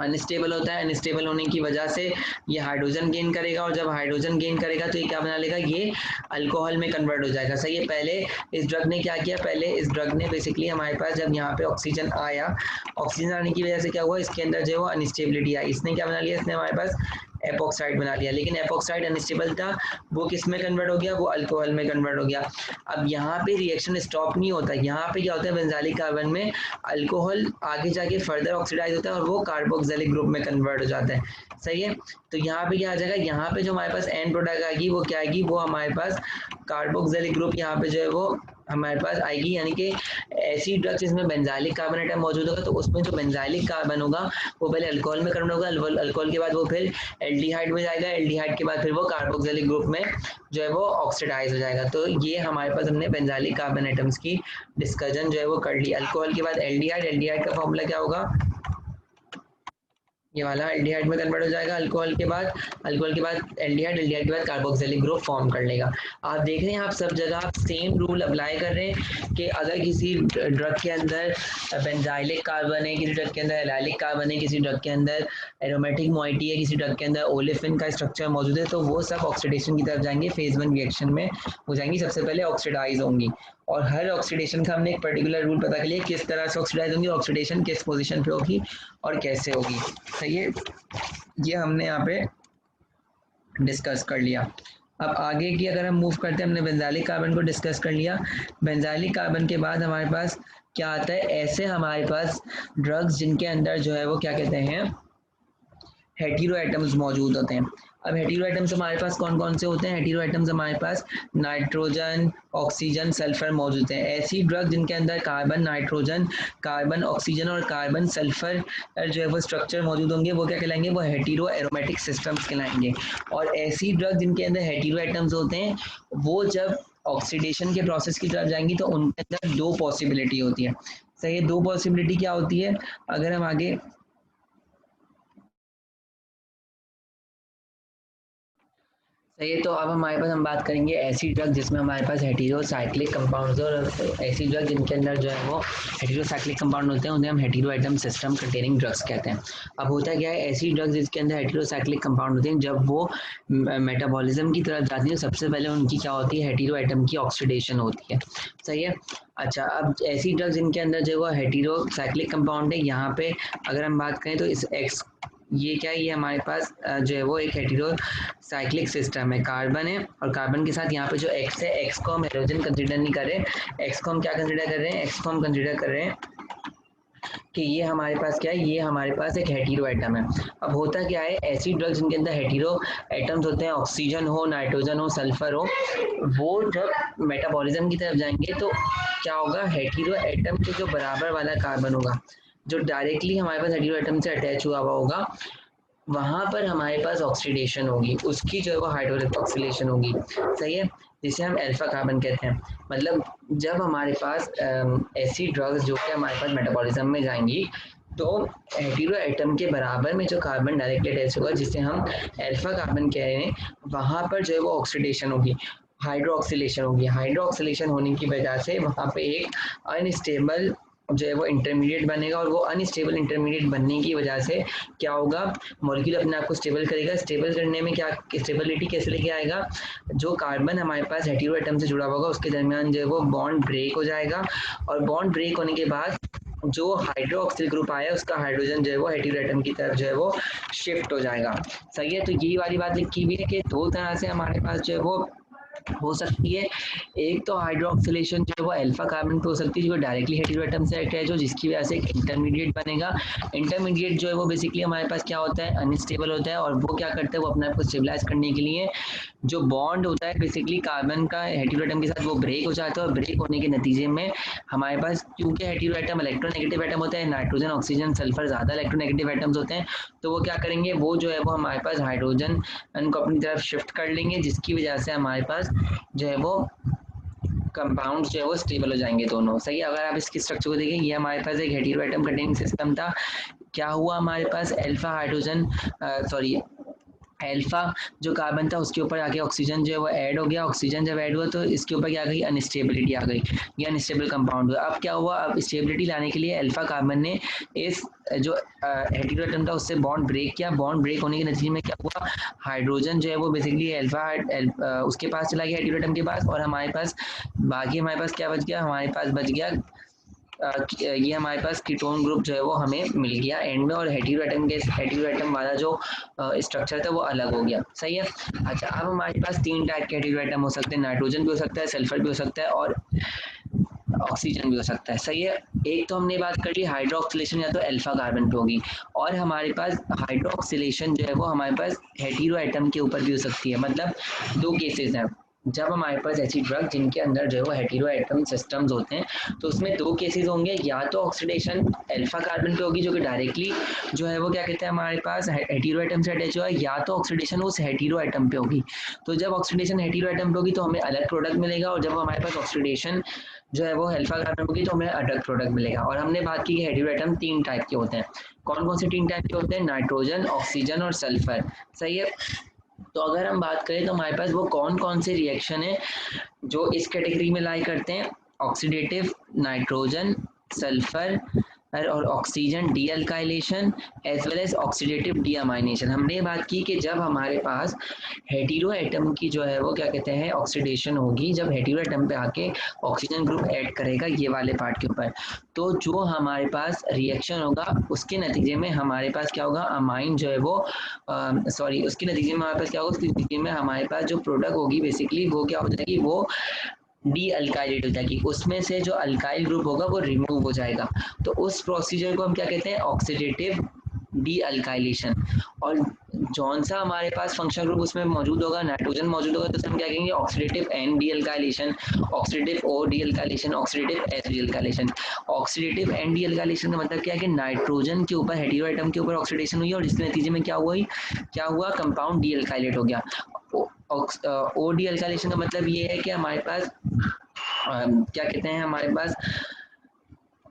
अनस्टेबल होता है। अनस्टेबल होने की वजह से ये हाइड्रोजन गेन करेगा और जब हाइड्रोजन गेन करेगा तो ये क्या बना लेगा, ये अल्कोहल में कन्वर्ट हो जाएगा, सही है। पहले इस ड्रग ने क्या किया, पहले इस ड्रग ने बेसिकली हमारे पास जब यहाँ पे ऑक्सीजन आया, ऑक्सीजन आने की वजह से क्या हुआ, इसके अंदर जो है वो अनस्टेबिलिटी आई, इसने क्या बना लिया, इसने हमारे पास एपॉक्साइड बना लिया। लेकिन एपॉक्साइड अनस्टेबल था, वो किस में कन्वर्ट हो गया, वो अल्कोहल में कन्वर्ट हो गया। अब यहाँ पे रिएक्शन स्टॉप नहीं होता, यहाँ पे क्या होता है, बेंजाइलिक कार्बन में अल्कोहल आगे जाके फर्दर ऑक्सीडाइज होता है और वो कार्बोक्सिलिक ग्रुप में कन्वर्ट हो जाता है, सही है। तो यहाँ पे क्या आ जाएगा, यहाँ पे जो हमारे पास एंड प्रोडक्ट आएगी वो क्या आएगी, वो हमारे पास कार्बोक्सिलिक ग्रुप यहाँ पे जो है वो हमारे पास आएगी। यानी कि ऐसी ड्रग्स जिसमें बेंजाइलिक कार्बन एटम मौजूद होगा तो उसमें जो बेंजाइलिक कार्बन होगा वो पहले अल्कोहल में कन्वर्ट होगा, अल्कोहल के बाद वो फिर एल्डिहाइड में जाएगा, एल्डिहाइड के बाद फिर वो कार्बोक्सिलिक ग्रुप में जो है वो ऑक्सीडाइज हो जाएगा। तो ये हमारे पास हमने बेंजाइलिक कार्बन एटम्स की डिस्कशन जो है वो कर ली। अल्कोहल के बाद एल्डिहाइड, एल्डिहाइड का फॉर्मूला क्या होगा, ये वाला एल्डिहाइड में कन्वर्ट हो जाएगा अल्कोहल के बाद, अल्कोहल के बाद एल्डिहाइड, एल्डिहाइड के बाद कार्बोक्सिलिक ग्रुप फॉर्म कर लेगा। आप देख रहे हैं आप सब जगह आप सेम रूल अप्लाई कर रहे हैं कि अगर किसी ड्रग के अंदर बेंजाइलिक कार्बन है, किसी ड्रग के अंदर एलाइलिक कार्बन है, किसी ड्रग के अंदर एरोमेटिक मोइटी है, किसी ड्रग के अंदर ओलेफिन का स्ट्रक्चर मौजूद है, तो वो सब ऑक्सीडेशन की तरफ जाएंगे, फेज 1 रिएक्शन में हो जाएंगी, सबसे पहले ऑक्सीडाइज होंगी। और हर ऑक्सीडेशन का हमने एक पर्टिकुलर रूल पता कर लिया किस तरह से ऑक्सीडाइज होंगी, ऑक्सीडेशन किस पोजीशन पे होगी और कैसे होगी, सही है। ये हमने यहाँ पे डिस्कस कर लिया। अब आगे की अगर हम मूव करते हैं, हमने बेंजाइलिक कार्बन को डिस्कस कर लिया। बेंजाइलिक कार्बन के बाद हमारे पास क्या आता है, ऐसे हमारे पास ड्रग्स जिनके अंदर जो है वो क्या कहते हैं, हेटेरो एटम्स मौजूद होते हैं। अब हेटेरो एटम्स हमारे पास कौन कौन से होते हैं, हेटेरो एटम्स हमारे पास नाइट्रोजन, ऑक्सीजन, सल्फर मौजूद हैं। ऐसी ड्रग जिनके अंदर कार्बन, नाइट्रोजन, कार्बन, ऑक्सीजन और कार्बन सल्फर जो है वो स्ट्रक्चर मौजूद होंगे, वो क्या कहलाएंगे, वो हेटेरो एरोमेटिक सिस्टम्स कहलाएंगे। और ऐसी ड्रग जिनके अंदर हेटेरो एटम्स होते हैं वो जब ऑक्सीडेशन के प्रोसेस की तरफ जाएंगी तो उनके अंदर दो पॉसिबिलिटी होती है, सही है। दो पॉसिबिलिटी क्या होती है, अगर हम आगे सही है, तो अब हमारे पास हम बात करेंगे ऐसी ड्रग जिसमें हमारे पास हेटेरोसाइक्लिक कंपाउंड्स और ऐसी ड्रग जिनके अंदर जो है वो हेटेरोसाइक्लिक कंपाउंड होते हैं उन्हें हम hetero atom system containing drugs कहते हैं। अब होता क्या है, ऐसी ड्रग्स जिसके अंदर हेटेरोसाइक्लिक कंपाउंड होते हैं जब वो मेटाबॉलिज्म की तरफ जाती है सबसे पहले उनकी क्या होती है, हेटेरो एटम की ऑक्सीडेशन होती है, सही है। अच्छा, अब ऐसी ड्रग्स जिनके अंदर जो है वो हेटेरोसाइक्लिक कंपाउंड है, यहाँ पे अगर हम बात करें तो इस एक्स ये क्या है, ये हमारे पास जो है वो एक हेटेरो साइक्लिक सिस्टम है, कार्बन है और कार्बन के साथ यहाँ पे जो एक्स है, एक्स को हम हाइड्रोजन कंसीडर नहीं कर रहे, एक्स को हम क्या कंसीडर कर रहे हैं, एक्स को हम कंसीडर कर रहे हैं कि ये हमारे पास क्या है, ये हमारे पास एक हेटेरो एटम है। अब होता क्या है, ऐसी ड्रग जिनके अंदर हेटेरो एटम्स होते हैं, ऑक्सीजन हो, नाइट्रोजन हो, सल्फर हो, वो जब मेटाबॉलिज्म की तरफ जाएंगे तो क्या होगा, हेटेरो एटम के जो बराबर वाला कार्बन होगा जो डायरेक्टली हमारे पास हेटेरो एटम से अटैच हुआ होगा वहां पर हमारे पास ऑक्सीडेशन होगी, उसकी जो है वो हाइड्रोक्सिलेशन होगी, सही है, जिसे हम अल्फा कार्बन कहते हैं। मतलब जब हमारे पास ऐसी ड्रग्स जो कि हमारे पास मेटाबॉलिज्म में जाएंगी तो हेटेरो एटम के बराबर में जो कार्बन डायरेक्टली अटैच होगा, जिसे हम अल्फा कार्बन कह रहे हैं, वहाँ पर जो है वो ऑक्सीडेशन होगी, हाइड्रोक्सिलेशन होगी। हाइड्रोक्सिलेशन होने की वजह से वहाँ पे एक अनस्टेबल जो है वो इंटरमीडिएट बनेगा, और वो अनस्टेबल इंटरमीडिएट बनने की वजह से क्या होगा, मॉलिक्यूल अपने आप को स्टेबल करेगा। स्टेबल करने में क्या स्टेबिलिटी कैसे लेके आएगा, जो कार्बन हमारे पास हेटेरो एटम से जुड़ा होगा उसके दरमियान जो है वो बॉन्ड ब्रेक हो जाएगा, और बॉन्ड ब्रेक होने के बाद जो हाइड्रोक्सिल ग्रुप आया उसका हाइड्रोजन जो है वो हेटेरो एटम की तरफ जो है वो शिफ्ट हो जाएगा। सही है, तो यही वाली बात लिखी हुई है कि दो तरह से हमारे पास जो है वो हो सकती है। एक तो हाइड्रोक्सिलेशन जो है वो अल्फा कार्बन पे हो सकती है, जो डायरेक्टली हेटेरो एटम से अटैच हो, जिसकी वजह से एक इंटरमीडिएट बनेगा। इंटरमीडिएट जो है वो बेसिकली हमारे पास क्या होता है, अनस्टेबल होता है, और वो क्या करता है, वो अपने आप को स्टेबलाइज करने के लिए जो बॉन्ड होता है बेसिकली कार्बन का हेटेरो एटम के साथ, वो ब्रेक हो जाता है, और ब्रेक होने के नतीजे में हमारे पास, क्योंकि हेटेरो एटम इलेक्ट्रोनेगेटिव एटम होता है, नाइट्रोजन ऑक्सीजन सल्फर ज़्यादा इलेक्ट्रोनेगेटिव एटम्स होते हैं, तो वो क्या करेंगे, वो जो है वो हमारे पास हाइड्रोजन को अपनी तरफ शिफ्ट कर लेंगे, जिसकी वजह से हमारे पास जो है वो कंपाउंड जो है वो स्टेबल हो जाएंगे दोनों। सही है, अगर आप इसकी स्ट्रक्चर को देखें, ये हमारे पास एक हेटेरो एटम कंटेनिंग सिस्टम था। क्या हुआ, हमारे पास अल्फा हाइड्रोजन सॉरी अल्फा जो कार्बन था उसके ऊपर आके ऑक्सीजन जो है वो ऐड हो गया। ऑक्सीजन जब ऐड हुआ तो इसके ऊपर क्या आ गई, अनस्टेबिलिटी आ गई, ये अनस्टेबल कंपाउंड हुआ। अब क्या हुआ, अब स्टेबिलिटी लाने के लिए अल्फा कार्बन ने इस जो हेटेरो एटम था उससे बॉन्ड ब्रेक किया। बॉन्ड ब्रेक होने के नतीजे में क्या हुआ, हाइड्रोजन जो है वो बेसिकली अल्फा उसके पास चला गया, हेटेरो एटम के पास, और हमारे पास बाकी हमारे पास क्या बच गया, हमारे पास बच गया ये हमारे पास कीटोन ग्रुप जो है वो हमें मिल गया एंड में, और हेटेरो एटम के हेटेरो एटम वाला जो स्ट्रक्चर था वो अलग हो गया। सही है। अच्छा, अब हमारे पास तीन टाइप के हेटेरो एटम हो सकते हैं, नाइट्रोजन भी हो सकता है, सल्फर भी हो सकता है, और ऑक्सीजन भी हो सकता है। सही है, एक तो हमने बात कर ली हाइड्रोक्सिलेशन या तो अल्फा कार्बन पे होगी, और हमारे पास हाइड्रोक्सिलेशन जो है वो हमारे पास हेटेरो एटम के ऊपर भी हो सकती है। मतलब दो केसेस हैं, जब हमारे पास ऐसी ड्रग जिनके अंदर जो है वो हेटेरो एटम सिस्टम्स होते हैं, तो उसमें दो केसेस होंगे, या तो ऑक्सीडेशन अल्फा कार्बन पे होगी जो कि डायरेक्टली जो है वो क्या कहते हैं हमारे पास हेटेरो एटम से अटैच हुआ है, या तो ऑक्सीडेशन उस हेटेरो एटम पे होगी। तो जब ऑक्सीडेशन हेटेरो एटम पे होगी तो हमें अलग प्रोडक्ट मिलेगा, और जब हमारे पास ऑक्सीडेशन जो है वो अल्फा कार्बन होगी तो हमें अलग प्रोडक्ट मिलेगा। और हमने बात की कि हेटेरो एटम तीन टाइप के होते हैं। कौन कौन से तीन टाइप के होते हैं, नाइट्रोजन, ऑक्सीजन और सल्फर। सही है, तो अगर हम बात करें तो हमारे पास वो कौन कौन से रिएक्शन है जो इस कैटेगरी में लाई करते हैं, ऑक्सीडेटिव नाइट्रोजन, सल्फर और oxygen dealkylation, as well as oxidative deamination. हमने ये बात की कि जब हमारे पास हेटेरो एटम की जो है वो क्या कहते हैं ऑक्सीडेशन होगी, जब हेटेरो एटम पे आके ऑक्सीजन ग्रुप ऐड करेगा ये वाले पार्ट के ऊपर, तो जो हमारे पास रिएक्शन होगा उसके नतीजे में हमारे पास क्या होगा, अमाइन जो है वो सॉरी उसके नतीजे में हमारे पास क्या होगा, उसके नतीजे में हमारे पास जो प्रोडक्ट होगी बेसिकली वो क्या हो जाएगी, वो डी अल्काइलेट हो जाएगी, उसमें से जो अल्काइल ग्रुप होगा वो रिमूव हो जाएगा। तो उस प्रोसीजर को हम क्या कहते हैं, ऑक्सीडेटिव डी अल्काइलेशन। और जौन सा हमारे पास फंक्शनल ग्रुप उसमें मौजूद होगा, नाइट्रोजन मौजूद होगा, तो हम क्या कहेंगे, oxidative N dealkylation, oxidative O dealkylation, oxidative S dealkylation. Oxidative N dealkylation का मतलब क्या है कि नाइट्रोजन के ऊपर हेटेरो एटम के ऊपर ऑक्सीडेशन हुई और जिसके नतीजे में क्या हुआ कंपाउंड डी अल्काइलेट हो गया। ओ डी अल्काइलेशन का मतलब ये है कि हमारे पास क्या कहते हैं, हमारे पास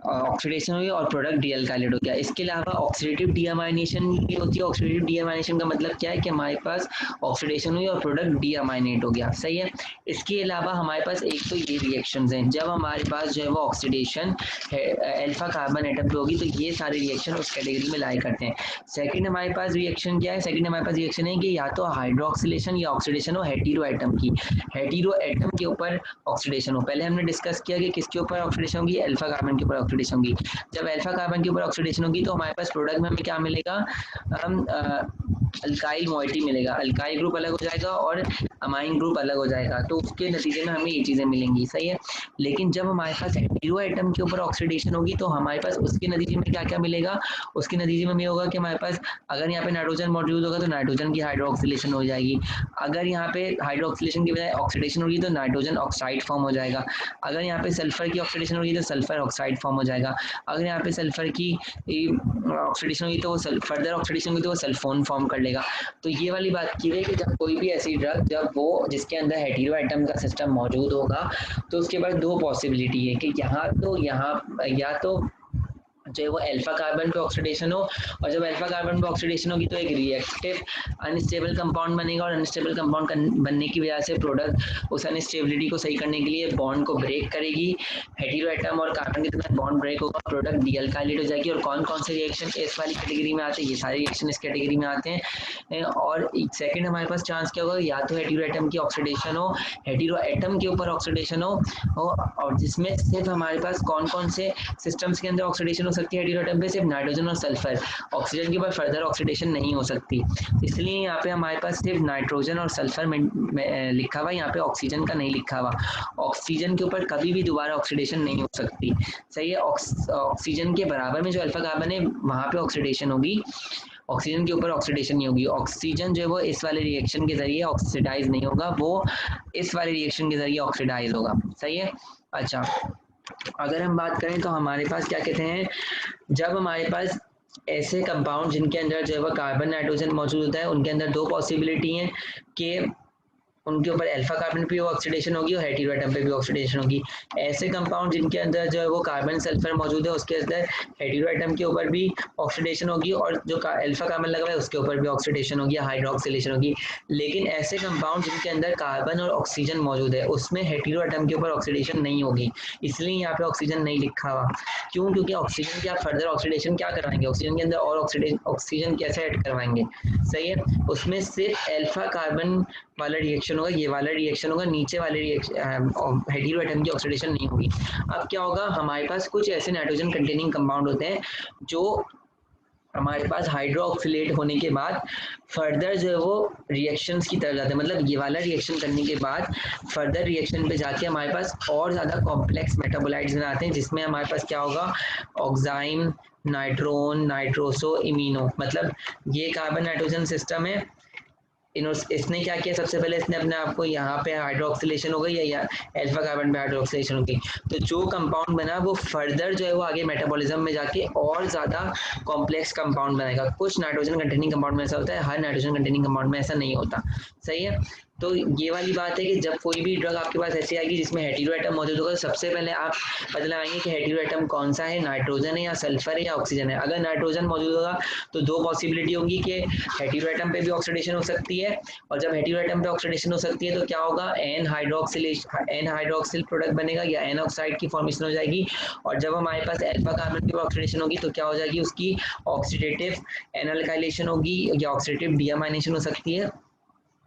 ऑक्सीडेशन हुई और प्रोडक्ट डी अल्काइलेट हो गया। इसके अलावा ऑक्सीडेटिव डीअमाइनेशन भी होती है। ऑक्सीडेटिव डीअमाइनेशन का मतलब क्या है कि हमारे पास ऑक्सीडेशन हुई और प्रोडक्ट डीअमाइनेट हो गया। सही है, इसके अलावा हमारे पास एक तो ये रिएक्शंस हैं, जब हमारे पास जो है वो ऑक्सीडेशन अल्फा कार्बन एटम पे होगी तो ये सारे रिएक्शन उस कैटेगरी में लाई करते हैं। सेकंड हमारे पास रिएक्शन क्या है, सेकंड हमारे पास रिएक्शन है कि या तो हाइड्रोक्सिलेशन या ऑक्सीडेशन हो हेटेरो एटम की, हेटेरो एटम के ऊपर ऑक्सीडेशन हो। पहले हमने डिस्कस किया कि किसके ऊपर ऑक्सीडेशन होगी, अल्फा कार्बन के ऊपर ऑक्सीडेशन होगी। जब अल्फा कार्बन के ऊपर ऑक्सीडेशन होगी तो हमारे पास प्रोडक्ट में हमें क्या मिलेगा, हम अल्काइल मॉइटी मिलेगा, अल्काइल ग्रुप अलग हो जाएगा और अमाइन ग्रुप अलग हो जाएगा, तो उसके नतीजे में हमें ये चीज़ें मिलेंगी। सही है, लेकिन जब हमारे पास हेटेरो एटम के ऊपर ऑक्सीडेशन होगी तो हमारे पास उसके नतीजे में क्या क्या मिलेगा, उसके नतीजे में ये होगा कि हमारे पास अगर यहाँ पे नाइट्रोजन मौजूद होगा तो नाइट्रोजन की हाइड्रोक्सिलेशन हो जाएगी, अगर यहाँ पे हाइड्रोक्सिलेशन की बजाय ऑक्सीडेशन होगी तो नाइट्रोजन ऑक्साइड फॉर्म हो जाएगा, अगर यहाँ पे सल्फर की ऑक्सीडेशन होगी तो सल्फर ऑक्साइड फॉर्म हो जाएगा, अगर यहाँ पे सल्फर की ऑक्सीडेशन होगी तो वो फर्दर ऑक्सीडेशन होगी तो वो सल्फोन फॉर्म कर लेगा। तो ये वाली बात की है कि जब कोई भी ऐसी ड्रग जब वो जिसके अंदर हेटेरो एटम का सिस्टम मौजूद होगा तो उसके पास दो पॉसिबिलिटी है कि यहाँ या तो जो है वो अल्फा कार्बन पे ऑक्सीडेशन हो, और जब अल्फा कार्बन पे ऑक्सीडेशन होगी तो एक रिएक्टिव अनस्टेबल कंपाउंड बनेगा, और अनस्टेबल कंपाउंड बनने की वजह से प्रोडक्ट उस अनस्टेबिलिटी को सही करने के लिए बॉन्ड को ब्रेक करेगी, हेटेरो एटम और कार्बन के दरमियान बॉन्ड ब्रेक होगा, प्रोडक्ट डी अल्काइलेट हो जाएगी। और कौन कौन से रिएक्शन इस वाली कैटेगरी में आते हैं, ये सारे रिएक्शन इस कैटेगरी में आते हैं। और सेकंड हमारे पास चांस क्या होगा, या तो हेटेरो एटम की ऑक्सीडेशन हो, हेटेरो एटम के ऊपर ऑक्सीडेशन हो, और जिसमें सिर्फ हमारे पास कौन कौन से सिस्टम्स के अंदर ऑक्सीडेशन हो सकती है हेटेरो एटम पे, सिर्फ नाइट्रोजन और सल्फर, ऑक्सीजन के ऊपर फर्दर ऑक्सीडेशन नहीं हो सकती। इसलिए यहाँ पे हमारे पास सिर्फ नाइट्रोजन और सल्फर में लिखा हुआ, यहाँ पे ऑक्सीजन का नहीं लिखा हुआ। ऑक्सीजन के ऊपर कभी भी दोबारा ऑक्सीडेशन नहीं हो सकती, सही है। ऑक्सीजन के बराबर में जो अल्फा कार्बन है वहाँ पे ऑक्सीडेशन होगी, ऑक्सीजन के ऊपर ऑक्सीडेशन नहीं होगी। ऑक्सीजन जो है वो इस वाले रिएक्शन के जरिए ऑक्सीडाइज नहीं होगा, वो इस वाले रिएक्शन के जरिए ऑक्सीडाइज होगा, सही है। अच्छा, अगर हम बात करें तो हमारे पास क्या कहते हैं, जब हमारे पास ऐसे कंपाउंड जिनके अंदर जो है वो कार्बन नाइट्रोजन मौजूद होता है, उनके अंदर दो पॉसिबिलिटी हैं कि उनके ऊपर अल्फा कार्बन पे ऑक्सीडेशन होगी और हेटेरो एटम पे भी ऑक्सीडेशन होगी। ऐसे कंपाउंड जिनके अंदर जो है वो कार्बन सल्फर मौजूद है, उसके अंदर हेटेरो एटम के ऊपर भी ऑक्सीडेशन होगी, और जो अल्फा कार्बन लगा हुआ है उसके ऊपर भी ऑक्सीडेशन होगी, हाइड्रोक्सिलेशन होगी। लेकिन ऐसे कंपाउंड जिनके अंदर कार्बन और ऑक्सीजन मौजूद है उसमें हेटेरो एटम के ऊपर ऑक्सीडेशन नहीं होगी, इसलिए यहाँ पे ऑक्सीजन नहीं लिखा हुआ। क्यों? क्योंकि ऑक्सीजन की आप फर्दर ऑक्सीडेशन क्या करवाएंगे, ऑक्सीजन के अंदर और ऑक्सीजन कैसे ऐड करवाएंगे, सही है। उसमें सिर्फ अल्फा कार्बन वाला रिएक्शन होगा, ये वाला रिएक्शन होगा, नीचे वाले रिएक्शन हेटेरो एटम की ऑक्सीडेशन नहीं होगी। अब क्या होगा, हमारे पास कुछ ऐसे नाइट्रोजन कंटेनिंग कंपाउंड होते हैं जो हमारे पास हाइड्रोक्सिलेट होने के बाद फर्दर जो है वो रिएक्शंस की तरफ जाते हैं, मतलब ये वाला रिएक्शन करने के बाद फर्दर रिएक्शन पे जाके हमारे पास और ज़्यादा कॉम्प्लेक्स मेटाबोलाइट्स बनाते हैं, जिसमें हमारे पास क्या होगा, ऑक्साइम, नाइट्रोन, नाइट्रोसो, इमिनो, मतलब ये कार्बन नाइट्रोजन सिस्टम है। इसने क्या किया, सबसे पहले इसने अपने आप को यहाँ पे हाइड्रोक्सिलेशन हो गई या अल्फा कार्बन पे हाइड्रोक्सिलेशन हो गई, तो जो कंपाउंड बना वो फर्दर जो है वो आगे मेटाबॉलिज्म में जाके और ज़्यादा कॉम्प्लेक्स कंपाउंड बनाएगा। कुछ नाइट्रोजन कंटेनिंग कंपाउंड में ऐसा होता है, हर नाइट्रोजन कंटेनिंग कंपाउंड में ऐसा नहीं होता, सही है। तो ये वाली बात है कि जब कोई भी ड्रग आपके पास ऐसी आएगी जिसमें हेटेरो एटम मौजूद होगा, तो सबसे पहले आप पता लगाएंगे कि हेटेरो एटम कौन सा है, नाइट्रोजन है या सल्फर है या ऑक्सीजन है। अगर नाइट्रोजन मौजूद होगा तो दो पॉसिबिलिटी होगी कि हेटेरो एटम पे भी ऑक्सीडेशन हो सकती है, और जब हेटेरो एटम पे ऑक्सीडेशन हो सकती है तो क्या होगा, एन हाइड्रोक्सिल प्रोडक्ट बनेगा या एन ऑक्साइड की फॉर्मेशन हो जाएगी। और जब हमारे पास अल्फा कार्बन की ऑक्सीडेशन होगी तो क्या हो जाएगी, उसकी ऑक्सीडेटिव एनाल्काइलेशन होगी या ऑक्सीडेटिव डीअमाइनेशन हो सकती है।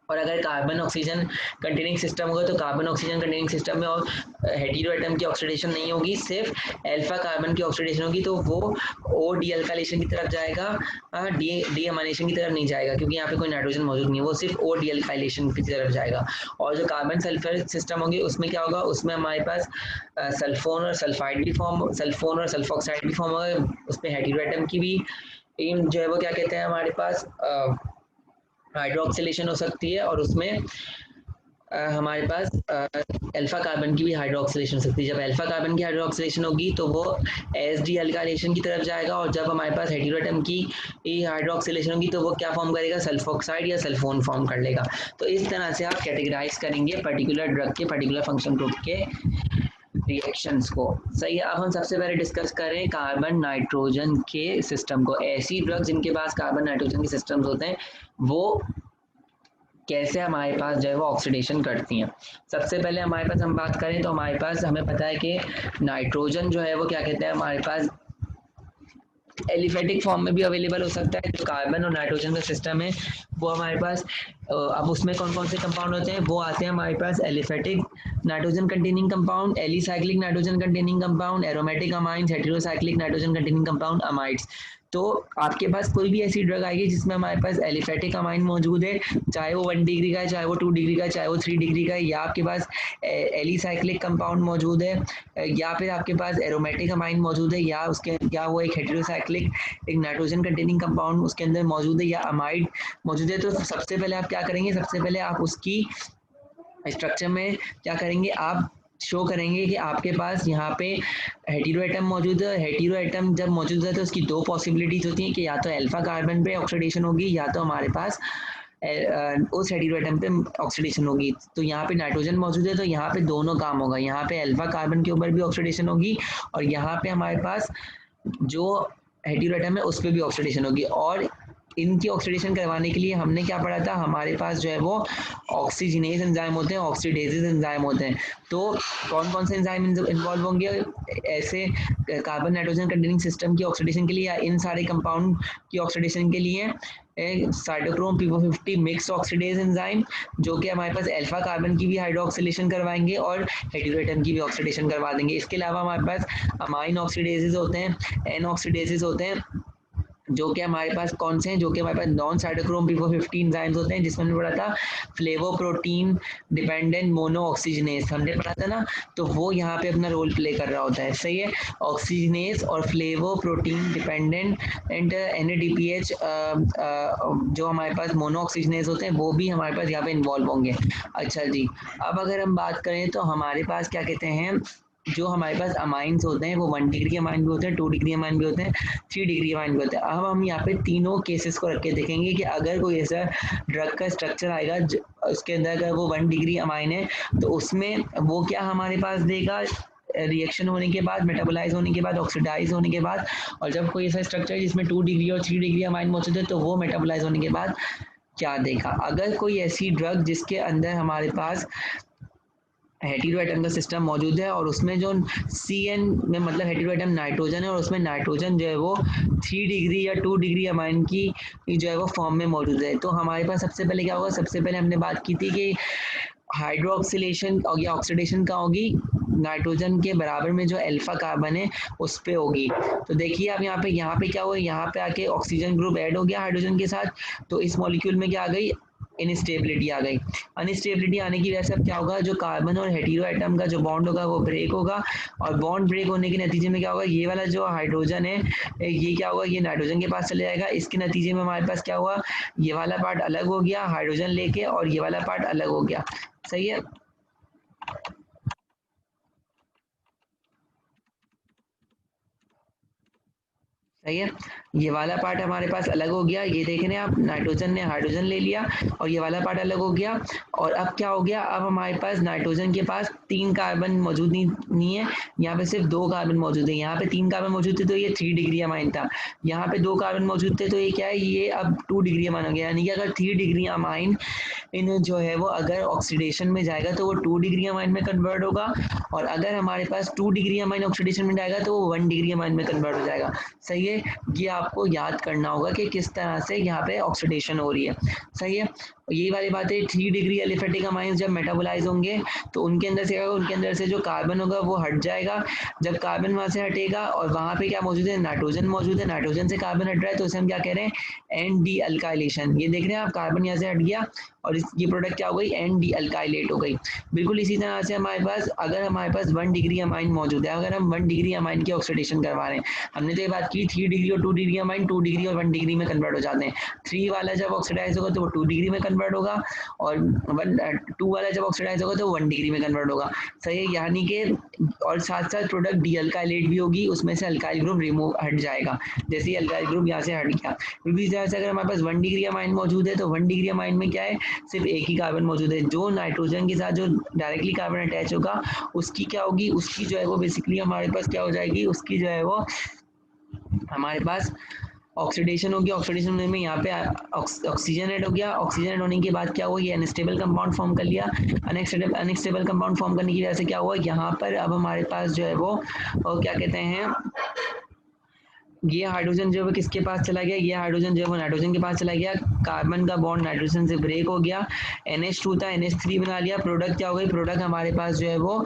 और अगर कार्बन ऑक्सीजन कंटेनिंग सिस्टम होगा तो कार्बन ऑक्सीजन कंटेनिंग सिस्टम में और हेटेरो एटम की ऑक्सीडेशन नहीं होगी, सिर्फ अल्फा कार्बन की ऑक्सीडेशन होगी, तो वो ओ डी अल्काइलेशन की तरफ जाएगा, डी अमाइनेशन की तरफ नहीं जाएगा, क्योंकि यहाँ पे कोई नाइट्रोजन मौजूद नहीं है, वो सिर्फ ओ डी अल्काइलेशन की तरफ जाएगा। और जो कार्बन सल्फर सिस्टम होंगे उसमें क्या होगा, उसमें हमारे पास सल्फोन और सल्फाइड भी फॉर्म, सल्फोन और सल्फॉक्साइड भी फॉर्म होगा, उसमें हेटेरो एटम की भी जो है वो क्या कहते हैं हमारे पास हाइड्रोक्सिलेशन हो सकती है, और उसमें हमारे पास अल्फा कार्बन की भी हाइड्रोक्सिलेशन हो सकती है। जब अल्फा कार्बन की हाइड्रोक्सिलेशन होगी तो वो एस डी अल्काइलेशन की तरफ जाएगा, और जब हमारे पास हेटेरो एटम की हाइड्रोक्सिलेशन होगी तो वो क्या फॉर्म करेगा, सल्फोक्साइड या सल्फोन फॉर्म कर लेगा। तो इस तरह से आप कैटेगराइज करेंगे पर्टिकुलर ड्रग के पर्टिकुलर फंक्शन ग्रुप के रिएक्शंस को, सही है। अब हम सबसे पहले डिस्कस करें कार्बन नाइट्रोजन के सिस्टम को। ऐसी ड्रग जिनके पास कार्बन नाइट्रोजन के सिस्टम्स होते हैं वो कैसे हमारे पास जो है वो ऑक्सीडेशन करती हैं। सबसे पहले हमारे पास हम बात करें तो हमारे पास हमें पता है कि नाइट्रोजन जो है वो क्या कहते हैं हमारे पास एलिफेटिक फॉर्म में भी अवेलेबल हो सकता है। जो कार्बन और नाइट्रोजन का सिस्टम है वो हमारे पास अब उसमें कौन कौन से कंपाउंड होते हैं, वो आते हैं हमारे पास aliphatic nitrogen containing compound, alicyclic nitrogen containing compound, aromatic amines, heterocyclic nitrogen containing compound, amides. तो आपके पास कोई भी ऐसी ड्रग आएगी जिसमें हमारे पास एलिफेटिक अमाइन मौजूद है, चाहे वो 1 डिग्री का है, चाहे वो 2 डिग्री का है, चाहे वो 3 डिग्री का है, या आपके पास एलिसाइक्लिक कंपाउंड मौजूद है, या फिर आपके पास एरोमेटिक अमाइन मौजूद है, या वो एक हेटेरोसाइक्लिक एक नाइट्रोजन कंटेनिंग कंपाउंड उसके अंदर मौजूद है, या अमाइड मौजूद है। तो सबसे पहले आप क्या करेंगे, सबसे पहले आप उसकी स्ट्रक्चर में क्या करेंगे, आप शो करेंगे कि आपके पास यहाँ पे हेटेरो एटम मौजूद है। हेटेरो एटम जब मौजूद है तो उसकी दो पॉसिबिलिटीज होती हैं कि या तो अल्फा कार्बन पे ऑक्सीडेशन होगी या तो हमारे पास उस हेटेरो एटम पे ऑक्सीडेशन होगी। तो यहाँ पे नाइट्रोजन मौजूद है तो यहाँ पे दोनों काम होगा, यहाँ पे अल्फा कार्बन के ऊपर भी ऑक्सीडेशन होगी और यहाँ पे हमारे पास जो हेटेरो एटम है उस पर भी ऑक्सीडेशन होगी। और इनकी ऑक्सीडेशन करवाने के लिए हमने क्या पढ़ा था, हमारे पास जो है वो ऑक्सीजनेज एंजाइम होते हैं, ऑक्सीडेजेज एंजाइम होते हैं। तो कौन कौन से एंजाइम इन्वॉल्व होंगे ऐसे कार्बन नाइट्रोजन कंटेनिंग सिस्टम की ऑक्सीडेशन के लिए, या इन सारे कंपाउंड की ऑक्सीडेशन के लिए? Cytochrome P450 mix oxidase enzyme, जो कि हमारे पास अल्फा कार्बन की भी हाइड्रोक्सिलेशन करवाएंगे और हेटेरो एटम की भी ऑक्सीडेशन करवा देंगे। इसके अलावा हमारे पास अमाइन ऑक्सीडेजेज होते हैं, एन ऑक्सीडेजेज होते हैं, जो कि हमारे पास कौन से हैं, जो कि हमारे पास नॉन साइटोक्रोम P450 एंजाइम्स होते हैं, जिसमें हमने पढ़ा था फ्लेवोप्रोटीन डिपेंडेंट मोनो ऑक्सीजनेस, हमने पढ़ा था ना। तो वो यहाँ पे अपना रोल प्ले कर रहा होता है, सही है। ऑक्सीजनेस और फ्लेवोप्रोटीन डिपेंडेंट एंड NADPH जो हमारे पास मोनो ऑक्सीजनेस होते हैं वो भी हमारे पास यहाँ पे इन्वॉल्व होंगे। अच्छा जी, अब अगर हम बात करें तो हमारे पास क्या कहते हैं, जो हमारे पास अमाइंस होते हैं वो 1 डिग्री अमाइन भी होते हैं, 2 डिग्री अमाइन भी होते हैं, 3 डिग्री अमाइन भी होते हैं। अब हम यहाँ पे तीनों केसेस को रख के देखेंगे कि अगर कोई ऐसा ड्रग का स्ट्रक्चर आएगा उसके अंदर अगर वो 1 डिग्री अमाइन है, तो उसमें वो क्या हमारे पास देगा, रिएक्शन होने के बाद, मेटाबोलाइज होने के बाद, ऑक्सीडाइज होने के बाद। और जब कोई ऐसा स्ट्रक्चर है जिसमें 2 डिग्री और 3 डिग्री अमाइन मौजूद है, तो वो मेटाबोलाइज होने के बाद क्या देगा। अगर कोई ऐसी ड्रग जिसके अंदर हमारे पास हेटेरो एटम का सिस्टम मौजूद है और उसमें जो CN में मतलब हेटेरो एटम नाइट्रोजन है, और उसमें नाइट्रोजन जो है वो 3 डिग्री या 2 डिग्री अमाइन की जो है वो फॉर्म में मौजूद है, तो हमारे पास सबसे पहले क्या होगा, सबसे पहले हमने बात की थी कि हाइड्रोक्सिलेशन या ऑक्सीडेशन का होगी नाइट्रोजन के बराबर में जो अल्फा कार्बन है उस पे होगी। तो देखिए आप यहाँ पे क्या हुआ, यहाँ पे आके ऑक्सीजन ग्रुप ऐड हो गया हाइड्रोजन के साथ, तो इस मॉलिक्यूल में क्या आ गई, इनस्टेबिलिटी आ गई। अनस्टेबिलिटी आने की वजह से अब क्या होगा, जो कार्बन और हेटेरो एटम का जो बॉन्ड होगा वो ब्रेक होगा, और बॉन्ड ब्रेक होने के नतीजे में क्या होगा, ये वाला जो हाइड्रोजन है ये क्या होगा, ये नाइट्रोजन के पास चले जाएगा। इसके नतीजे में हमारे पास क्या हुआ, ये वाला पार्ट अलग हो गया हाइड्रोजन लेके, और ये वाला पार्ट अलग हो गया, सही है। सही है, ये वाला पार्ट हमारे पास अलग हो गया, ये देख रहे हैं आप, नाइट्रोजन ने हाइड्रोजन ले लिया और ये वाला पार्ट अलग हो गया। और अब क्या हो गया, अब हमारे पास नाइट्रोजन के पास 3 कार्बन मौजूद नहीं है, यहाँ पे सिर्फ 2 कार्बन मौजूद है। यहाँ पे 3 कार्बन मौजूद थे तो ये 3 डिग्री अमाइन था, यहाँ पे 2 कार्बन मौजूद थे तो ये क्या है, ये अब 2 डिग्री अमाइन हो गया। यानी कि अगर 3 डिग्री अमाइन इन जो है वो अगर ऑक्सीडेशन में जाएगा तो वो 2 डिग्री अमाइन में कन्वर्ट होगा, और अगर हमारे पास 2 डिग्री अमाइन ऑक्सीडेशन में जाएगा तो वो 1 डिग्री अमाइन में कन्वर्ट हो जाएगा, सही है। ये आपको याद करना होगा कि किस तरह से यहाँ पे ऑक्सीडेशन हो रही है, सही है। यही वाली बात है, 3 डिग्री एलिफेटिक अमाइंस जब मेटाबोलाइज होंगे तो उनके अंदर से उनके अंदर से जो कार्बन होगा वो हट जाएगा। जब कार्बन वहाँ से हटेगा और वहाँ पे क्या मौजूद है, नाइट्रोजन मौजूद है, नाइट्रोजन से कार्बन हट रहा है, तो इसे हम क्या कह रहे हैं, एन डी अल्काइलेशन। ये देख रहे हैं आप, कार्बन यहाँ से हट गया और ये प्रोडक्ट क्या हो गई, एन डी अल्काइलेट हो गई। बिल्कुल इसी तरह से हमारे पास अगर हमारे पास 1 डिग्री अमाइन मौजूद है, अगर हम 1 डिग्री अमाइन की ऑक्सीडेशन करवा रहे हैं, हमने तो ये बात की 3 डिग्री और 2 डिग्री अमाइन 2 डिग्री और 1 डिग्री में कन्वर्ट हो जाते हैं। 3 वाला जब ऑक्सीडाइज होगा तो वो 2 डिग्री में कन्वर्ट होगा, और 2 वाला जब ऑक्सीडाइज होगा तो 1 डिग्री में कन्वर्ट होगा, सही है। यानी कि और साथ साथ प्रोडक्ट डी अल्काइलेट भी होगी, उसमें से अल्काइल ग्रुप रिमूव हट जाएगा, जैसे ही अल्काइल ग्रुप यहाँ से हट गया। क्योंकि इस तरह से अगर हमारे पास 1 डिग्री अमाइन मौजूद है तो 1 डिग्री अमाइन में क्या है, सिर्फ एक ही कार्बन मौजूद है, जो नाइट्रोजन के साथ जो डायरेक्टली कार्बन अटैच होगा उसकी क्या होगी, उसकी जो है वो बेसिकली हमारे पास क्या हो जाएगी, उसकी जो है वो हमारे पास ऑक्सीडेशन होगी। ऑक्सीडेशन होने में यहाँ पे ऑक्सीजन ऐड हो गया, ऑक्सीजन ऐड होने के बाद क्या हुआ, ये अनस्टेबल कंपाउंड फॉर्म कर लिया। अनस्टेबल कंपाउंड फॉर्म करने की वजह से क्या हुआ, यहाँ पर अब हमारे पास जो है वो क्या कहते हैं, ये हाइड्रोजन जो है किसके पास चला गया, ये हाइड्रोजन जो है वो नाइट्रोजन के पास चला गया, कार्बन का बॉन्ड नाइट्रोजन से ब्रेक हो गया, NH2 था NH3 बना लिया। प्रोडक्ट क्या हो गई, प्रोडक्ट हमारे पास जो है वो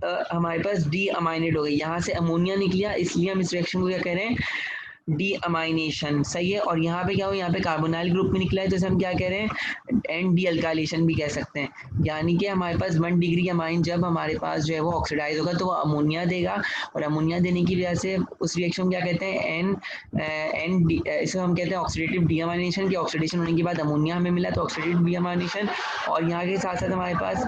हमारे पास डी अमाइनेट हो गई, यहाँ से अमोनिया निकलिया, इसलिए हम इस रिएक्शन को क्या कह रहे हैं, डी अमाइनेशन, सही है। और यहाँ पे क्या हो, यहाँ पे कार्बोनाइल ग्रुप में निकला है तो इसे हम क्या कह रहे हैं, एन डी अल्काइलेशन भी कह सकते हैं। यानी कि हमारे पास 1 डिग्री अमाइन जब हमारे पास जो है वो ऑक्सीडाइज होगा तो वो अमोनिया देगा, और अमोनिया देने की वजह से उस रिएक्शन को क्या कहते हैं, एन डी, इसे हम कहते हैं ऑक्सीडेटिव डी अमाइनेशन। की ऑक्सीडेशन होने के बाद अमोनिया हमें मिला तो ऑक्सीडेटिव डी अमाइनेशन, और यहाँ के साथ साथ हमारे पास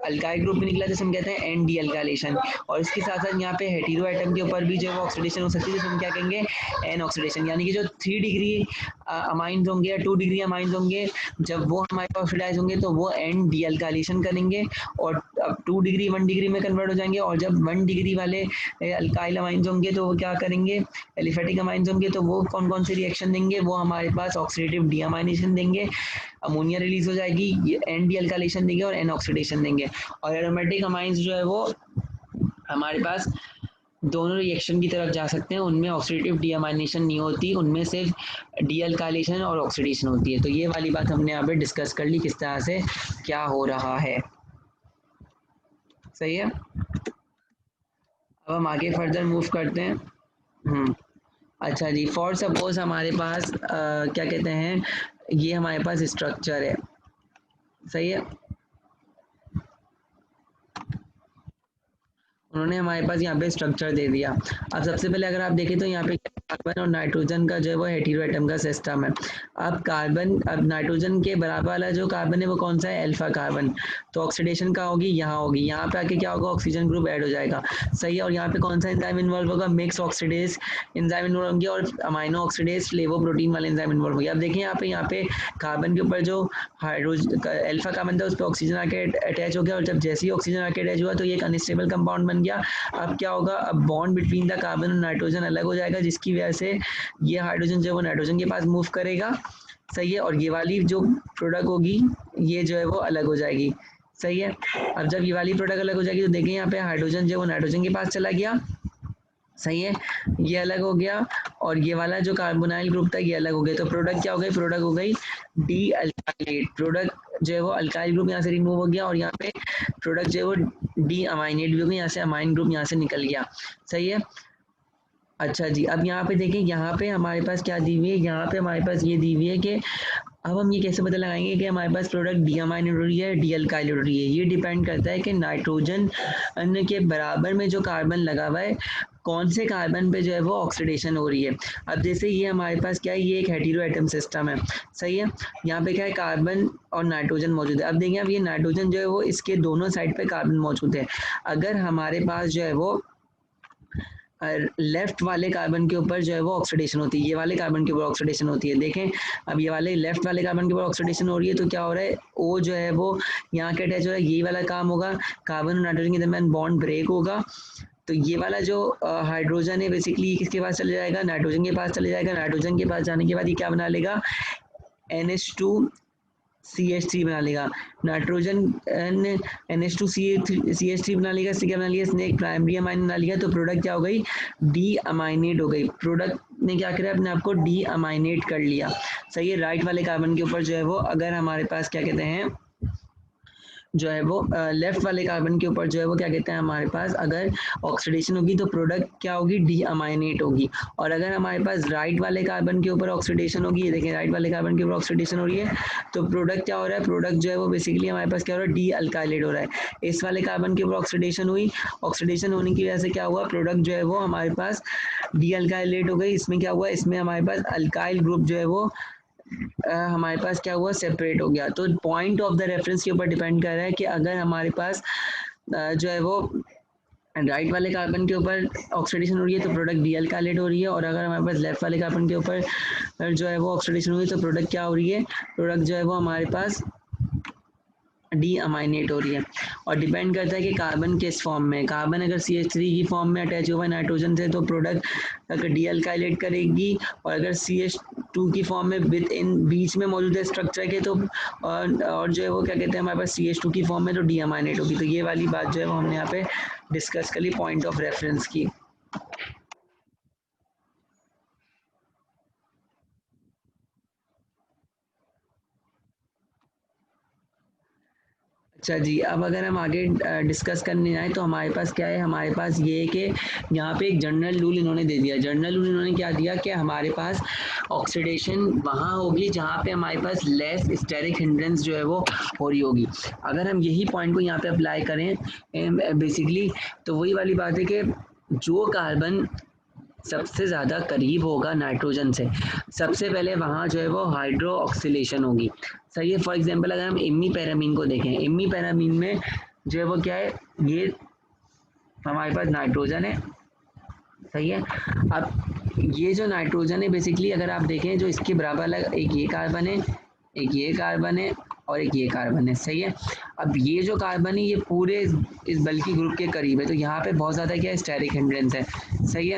अल्काइल ग्रुप में निकला जिसे हम कहते हैं एन डी अल्काइलेशन। और इसके साथ साथ यहाँ पे हेटेरो एटम के ऊपर भी जो है वो ऑक्सीडेशन हो सकती है, जिसे हम क्या कहेंगे, एन ऑक्सीडेशन। यानी कि जो 3 डिग्री अमाइंस होंगे या 2 डिग्री अमाइंस होंगे, जब वो हमारे पास ऑक्सीडाइज होंगे तो वो एन डी अल्काइलेशन करेंगे, और अब 2 डिग्री 1 डिग्री में कन्वर्ट हो जाएंगे, और जब 1 डिग्री वाले अल्काइल अमाइंस होंगे तो वो क्या करेंगे, एलिफेटिक अमाइंस होंगे तो वो कौन कौन से रिएक्शन देंगे, वो हमारे पास ऑक्सीडेटिव डीअमाइनेशन देंगे, अमोनिया रिलीज हो जाएगी, एन डी अल्काइलेशन देंगे और एन ऑक्सीडेशन देंगे। और एरोमेटिक अमाइंस जो है वो हमारे पास दोनों रिएक्शन की तरफ जा सकते हैं, उनमें ऑक्सीडेटिव डीअमाइनेशन नहीं होती, उनमें सिर्फ डी अल्काइलेशन और ऑक्सीडेशन होती है। तो ये वाली बात हमने यहाँ पे डिस्कस कर ली किस तरह से क्या हो रहा है। सही है, अब हम आगे फर्दर मूव करते हैं। अच्छा जी, फॉर सपोज हमारे पास क्या कहते हैं, ये हमारे पास स्ट्रक्चर है। सही है, उन्होंने हमारे पास यहाँ पे स्ट्रक्चर दे दिया। अब सबसे पहले अगर आप देखें तो यहाँ पे कार्बन और नाइट्रोजन का जो है वो हेटेरो एटम का सिस्टम है। अब नाइट्रोजन के बराबर वाला जो कार्बन है वो कौन सा है, अल्फा कार्बन। तो ऑक्सीडेशन का होगी, यहाँ होगी, यहाँ पे आके क्या होगा, ऑक्सीजन ग्रुप ऐड हो जाएगा। सही है, और यहाँ पे कौन सा एंजाइम इन्वॉल्व होगा, मिक्स ऑक्सीडेज एंजाइम इन्वॉल्व होंगे और अमाइनो ऑक्सीडेज फ्लेवोप्रोटीन वाले एंजाइम इन्वॉल्व होंगे। अब देखिए यहाँ पे कार्बन के ऊपर जो हाइड्रोजन अल्फा कार्बन था उस पर ऑक्सीजन आके अटैच हो गया, और जब जैसे ही ऑक्सीजन आके अटैच हुआ तो ये एक अनस्टेबल कंपाउंड बन गया। अब क्या होगा, अब बॉन्ड बिटवीन द कार्बन और नाइट्रोजन अलग हो जाएगा, जिसकी वजह से ये हाइड्रोजन जो है वो नाइट्रोजन के पास मूव करेगा। सही है, और ये वाली जो प्रोडक्ट होगी ये जो है वो अलग हो जाएगी। सही है, अब जब ये वाली प्रोडक्ट अलग हो जाएगी तो देखें यहाँ पे हाइड्रोजन जो है वो नाइट्रोजन के पास चला गया। सही है, ये अलग हो गया, और ये वाला जो कार्बोनाइल ग्रुप था ये अलग हो गया। तो प्रोडक्ट क्या हो गई, प्रोडक्ट हो गई डी अल्काइलेट। प्रोडक्ट जो है वो अल्काइल ग्रुप यहाँ से रिमूव हो गया, और यहाँ पे प्रोडक्ट जो है वो डी अमाइनेट भी हो गई, यहाँ से अमाइन ग्रुप यहाँ से निकल गया। सही है, अच्छा जी, अब यहाँ पे देखें, यहाँ पे हमारे पास क्या दी हुई है, यहाँ पे हमारे पास ये दी हुई है कि अब हम ये कैसे पता लगाएंगे कि हमारे पास प्रोडक्ट डी अमाइनेट हो रही है, डी अल्काइलेट हो रही है। ये डिपेंड करता है कि नाइट्रोजन अन्य के बराबर में जो कार्बन लगा हुआ है कौन से कार्बन पे जो है वो ऑक्सीडेशन हो रही है। अब जैसे ये हमारे पास क्या है, ये एक हेटेरो एटम सिस्टम है। सही है, यहाँ पे क्या है, कार्बन और नाइट्रोजन मौजूद है। अब देखिए, अब ये नाइट्रोजन जो है वो इसके दोनों साइड पे कार्बन मौजूद है। अगर हमारे पास जो है वो लेफ्ट वाले कार्बन के ऊपर जो है वो ऑक्सीडेशन होती है, ये वाले कार्बन के ऊपर ऑक्सीडेशन होती है। देखें, अब ये वाले लेफ्ट वाले कार्बन के ऊपर ऑक्सीडेशन हो रही है तो क्या हो रहा है, ओ जो है वो यहाँ के अटैच हो रहा है, यही वाला काम होगा, कार्बन और नाइट्रोजन के दरमियान बॉन्ड ब्रेक होगा। तो ये वाला जो हाइड्रोजन है बेसिकली किसके पास चले जाएगा, नाइट्रोजन के पास चले जाएगा। नाइट्रोजन के पास जाने के बाद ये क्या बना लेगा, NH2CH3 बना लेगा। नाइट्रोजन NH2CH3 बना लेगा, इससे क्या बना लिया, इसने एक प्राइमरी अमाइन बना लिया। तो प्रोडक्ट क्या हो गई, डी अमाइनेट हो गई। प्रोडक्ट ने क्या करा, अपने आप को डी अमाइनेट कर लिया। सही है, राइट वाले कार्बन के ऊपर जो है वो अगर हमारे पास क्या कहते हैं जो है वो लेफ्ट वाले कार्बन के ऊपर जो है वो क्या कहते हैं, हमारे पास अगर ऑक्सीडेशन होगी तो प्रोडक्ट क्या होगी, डी अमाइनेट होगी। और अगर हमारे पास राइट वाले कार्बन के ऊपर ऑक्सीडेशन होगी, ये देखें राइट वाले कार्बन के ऊपर ऑक्सीडेशन हो रही है, तो प्रोडक्ट क्या हो रहा है, प्रोडक्ट जो है वो बेसिकली हमारे पास क्या हो रहा है, डी अल्काइलेट हो रहा है। इस वाले कार्बन के ऊपर ऑक्सीडेशन हुई, ऑक्सीडेशन होने की वजह से क्या हुआ, प्रोडक्ट जो है वो हमारे पास डी अल्काइलेट हो गई। इसमें क्या हुआ, इसमें हमारे पास अल्काइल ग्रुप जो है वो हमारे पास क्या हुआ, सेपरेट हो गया। तो पॉइंट ऑफ द रेफरेंस के ऊपर डिपेंड कर रहा है कि अगर हमारे पास जो है वो राइट वाले कार्बन के ऊपर ऑक्सीडेशन हो रही है तो प्रोडक्ट डी अल्काइलेट हो रही है, और अगर हमारे पास लेफ्ट वाले कार्बन के ऊपर जो है वो ऑक्सीडेशन हो रही है तो प्रोडक्ट क्या हो रही है, प्रोडक्ट जो है वो हमारे पास डी अमाइनेट हो रही है। और डिपेंड करता है कि कार्बन किस फॉर्म में, कार्बन अगर CH3 की फॉर्म में अटैच हुआ है नाइट्रोजन से तो प्रोडक्ट अगर डी अल्काइलेट करेगी, और अगर CH2 की फॉर्म में विद इन बीच में मौजूद है स्ट्रक्चर के तो और जो है वो क्या कहते हैं हमारे पास CH2 की फॉर्म में तो डी अमाइनेट होगी। तो ये वाली बात जो है वो हमने यहाँ पे डिस्कस कर ली, पॉइंट ऑफ रेफरेंस की। अच्छा जी, अब अगर हम आगे डिस्कस करने जाएँ तो हमारे पास क्या है, हमारे पास ये है कि यहाँ पे एक जनरल रूल इन्होंने दे दिया। जनरल रूल इन्होंने क्या दिया कि हमारे पास ऑक्सीडेशन वहाँ होगी जहाँ पे हमारे पास लेस स्टेरिक हिंड्रेंस जो है वो हो रही होगी। अगर हम यही पॉइंट को यहाँ पे अप्लाई करें बेसिकली तो वही वाली बात है कि जो कार्बन सबसे ज़्यादा करीब होगा नाइट्रोजन से, सबसे पहले वहाँ जो है वो हाइड्रो ऑक्सीलेशन होगी। सही है, फॉर एग्जांपल अगर हम इमीपैरामीन को देखें, इमीपैरामीन में जो है वो क्या है, ये हमारे पास नाइट्रोजन है। सही है, अब ये जो नाइट्रोजन है बेसिकली अगर आप देखें जो इसके बराबर अलग एक ये कार्बन है, एक ये कार्बन है और एक ये कार्बन है, सही है। अब ये जो कार्बन है ये पूरे इस बल्कि ग्रुप के करीब है, तो यहाँ पे बहुत ज़्यादा क्या है, स्टेरिक हिंड्रेंस है, सही है।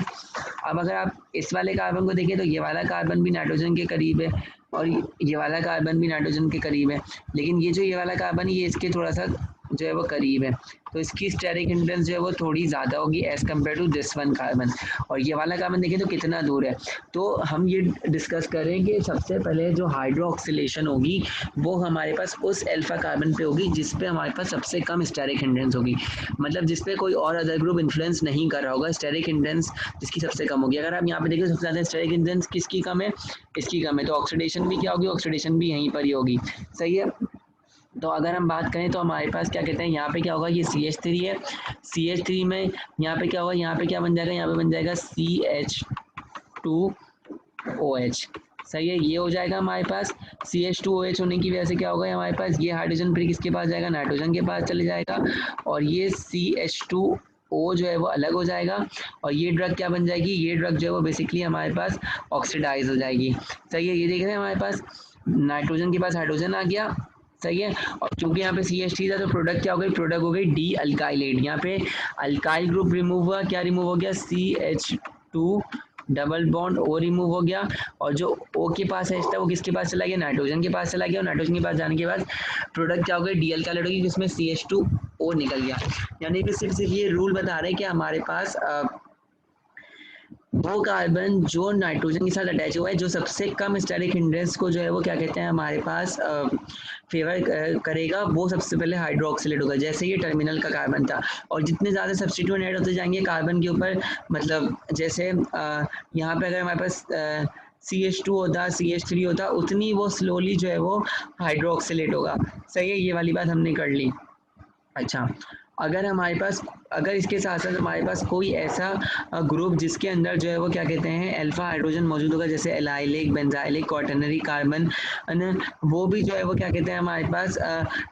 अब अगर आप इस वाले कार्बन को देखें तो ये वाला कार्बन भी नाइट्रोजन के करीब है और ये वाला कार्बन भी नाइट्रोजन के करीब है, लेकिन ये जो ये वाला कार्बन है ये इसके थोड़ा सा जो है वो करीब है, तो इसकी स्टेरिक हिंड्रेंस जो है वो थोड़ी ज़्यादा होगी as compare to this one carbon. और ये वाला कार्बन देखें तो कितना दूर है। तो हम ये डिस्कस करें कि सबसे पहले जो हाइड्रो ऑक्सीलेशन होगी वो हमारे पास उस अल्फा कार्बन पे होगी जिस पे हमारे पास सबसे कम स्टेरिक हिंड्रेंस होगी, मतलब जिस पे कोई और अदर ग्रुप इन्फ्लुएंस नहीं कर रहा होगा, स्टेरिक हिंड्रेंस जिसकी सबसे कम होगी। अगर आप यहाँ पे देखिए सबसे ज़्यादा स्टेरिक हिंड्रेंस किसकी कम है, इसकी कम है, तो ऑक्सीडेशन भी क्या होगी, ऑक्सीडेशन भी यहीं पर ही होगी, सही है। तो अगर हम बात करें तो हमारे पास क्या कहते हैं, यहाँ पे क्या होगा, ये CH3 है, CH3 में यहाँ पे क्या होगा, यहाँ पे क्या बन जाएगा, यहाँ पे बन जाएगा CH2OH, सही है। ये हो जाएगा हमारे पास CH2OH होने की वजह से क्या होगा हमारे पास, ये हाइड्रोजन फिर किसके पास जाएगा, नाइट्रोजन के पास चले जाएगा, और ये CH2O जो है वो अलग हो जाएगा, और ये ड्रग क्या बन जाएगी, ये ड्रग जो है वो बेसिकली हमारे पास ऑक्सीडाइज हो जाएगी, सही है। ये देख रहे हैं हमारे पास नाइट्रोजन के पास हाइड्रोजन आ गया, सही है। और चूंकि यहाँ पे CH3 था तो प्रोडक्ट क्या हो गई, प्रोडक्ट हो गई डी अल्काइलेट, यहाँ पे अल्काइल ग्रुप रिमूव हुआ, क्या रिमूव हो गया, CH2 double bond O remove हो गया, और जो O के पास है वो किसके पास चला गया, नाइट्रोजन के पास चला गया, और नाइट्रोजन के पास जाने के बाद प्रोडक्ट क्या हो गया, डी अल्काइलेट होगी, जिसमें CH2O निकल गया। यानी कि सिर्फ ये रूल बता रहे हैं कि हमारे पास वो कार्बन जो नाइट्रोजन के साथ अटैच हुआ है, जो सबसे कम स्टेरिक हिंड्रेंस को जो है वो क्या कहते हैं हमारे पास फेवर करेगा, वो सबसे पहले हाइड्रोक्सिलेट होगा, जैसे ये टर्मिनल का कार्बन था। और जितने ज़्यादा सब्स्टिट्यूएंट ऐड होते जाएंगे कार्बन के ऊपर, मतलब जैसे यहाँ पे अगर हमारे पास CH2 होता, CH3 होता, उतनी वो स्लोली जो है वो हाइड्रोक्सिलेट होगा, सही है। ये वाली बात हमने कर ली। अच्छा, अगर हमारे पास, अगर इसके साथ साथ हमारे पास कोई ऐसा ग्रुप जिसके अंदर जो है वो क्या कहते हैं अल्फा हाइड्रोजन मौजूद होगा, जैसे एलाइलिक, बेंजाइलिक, क्वाटर्नरी कार्बन, वो भी जो है वो क्या कहते हैं हमारे पास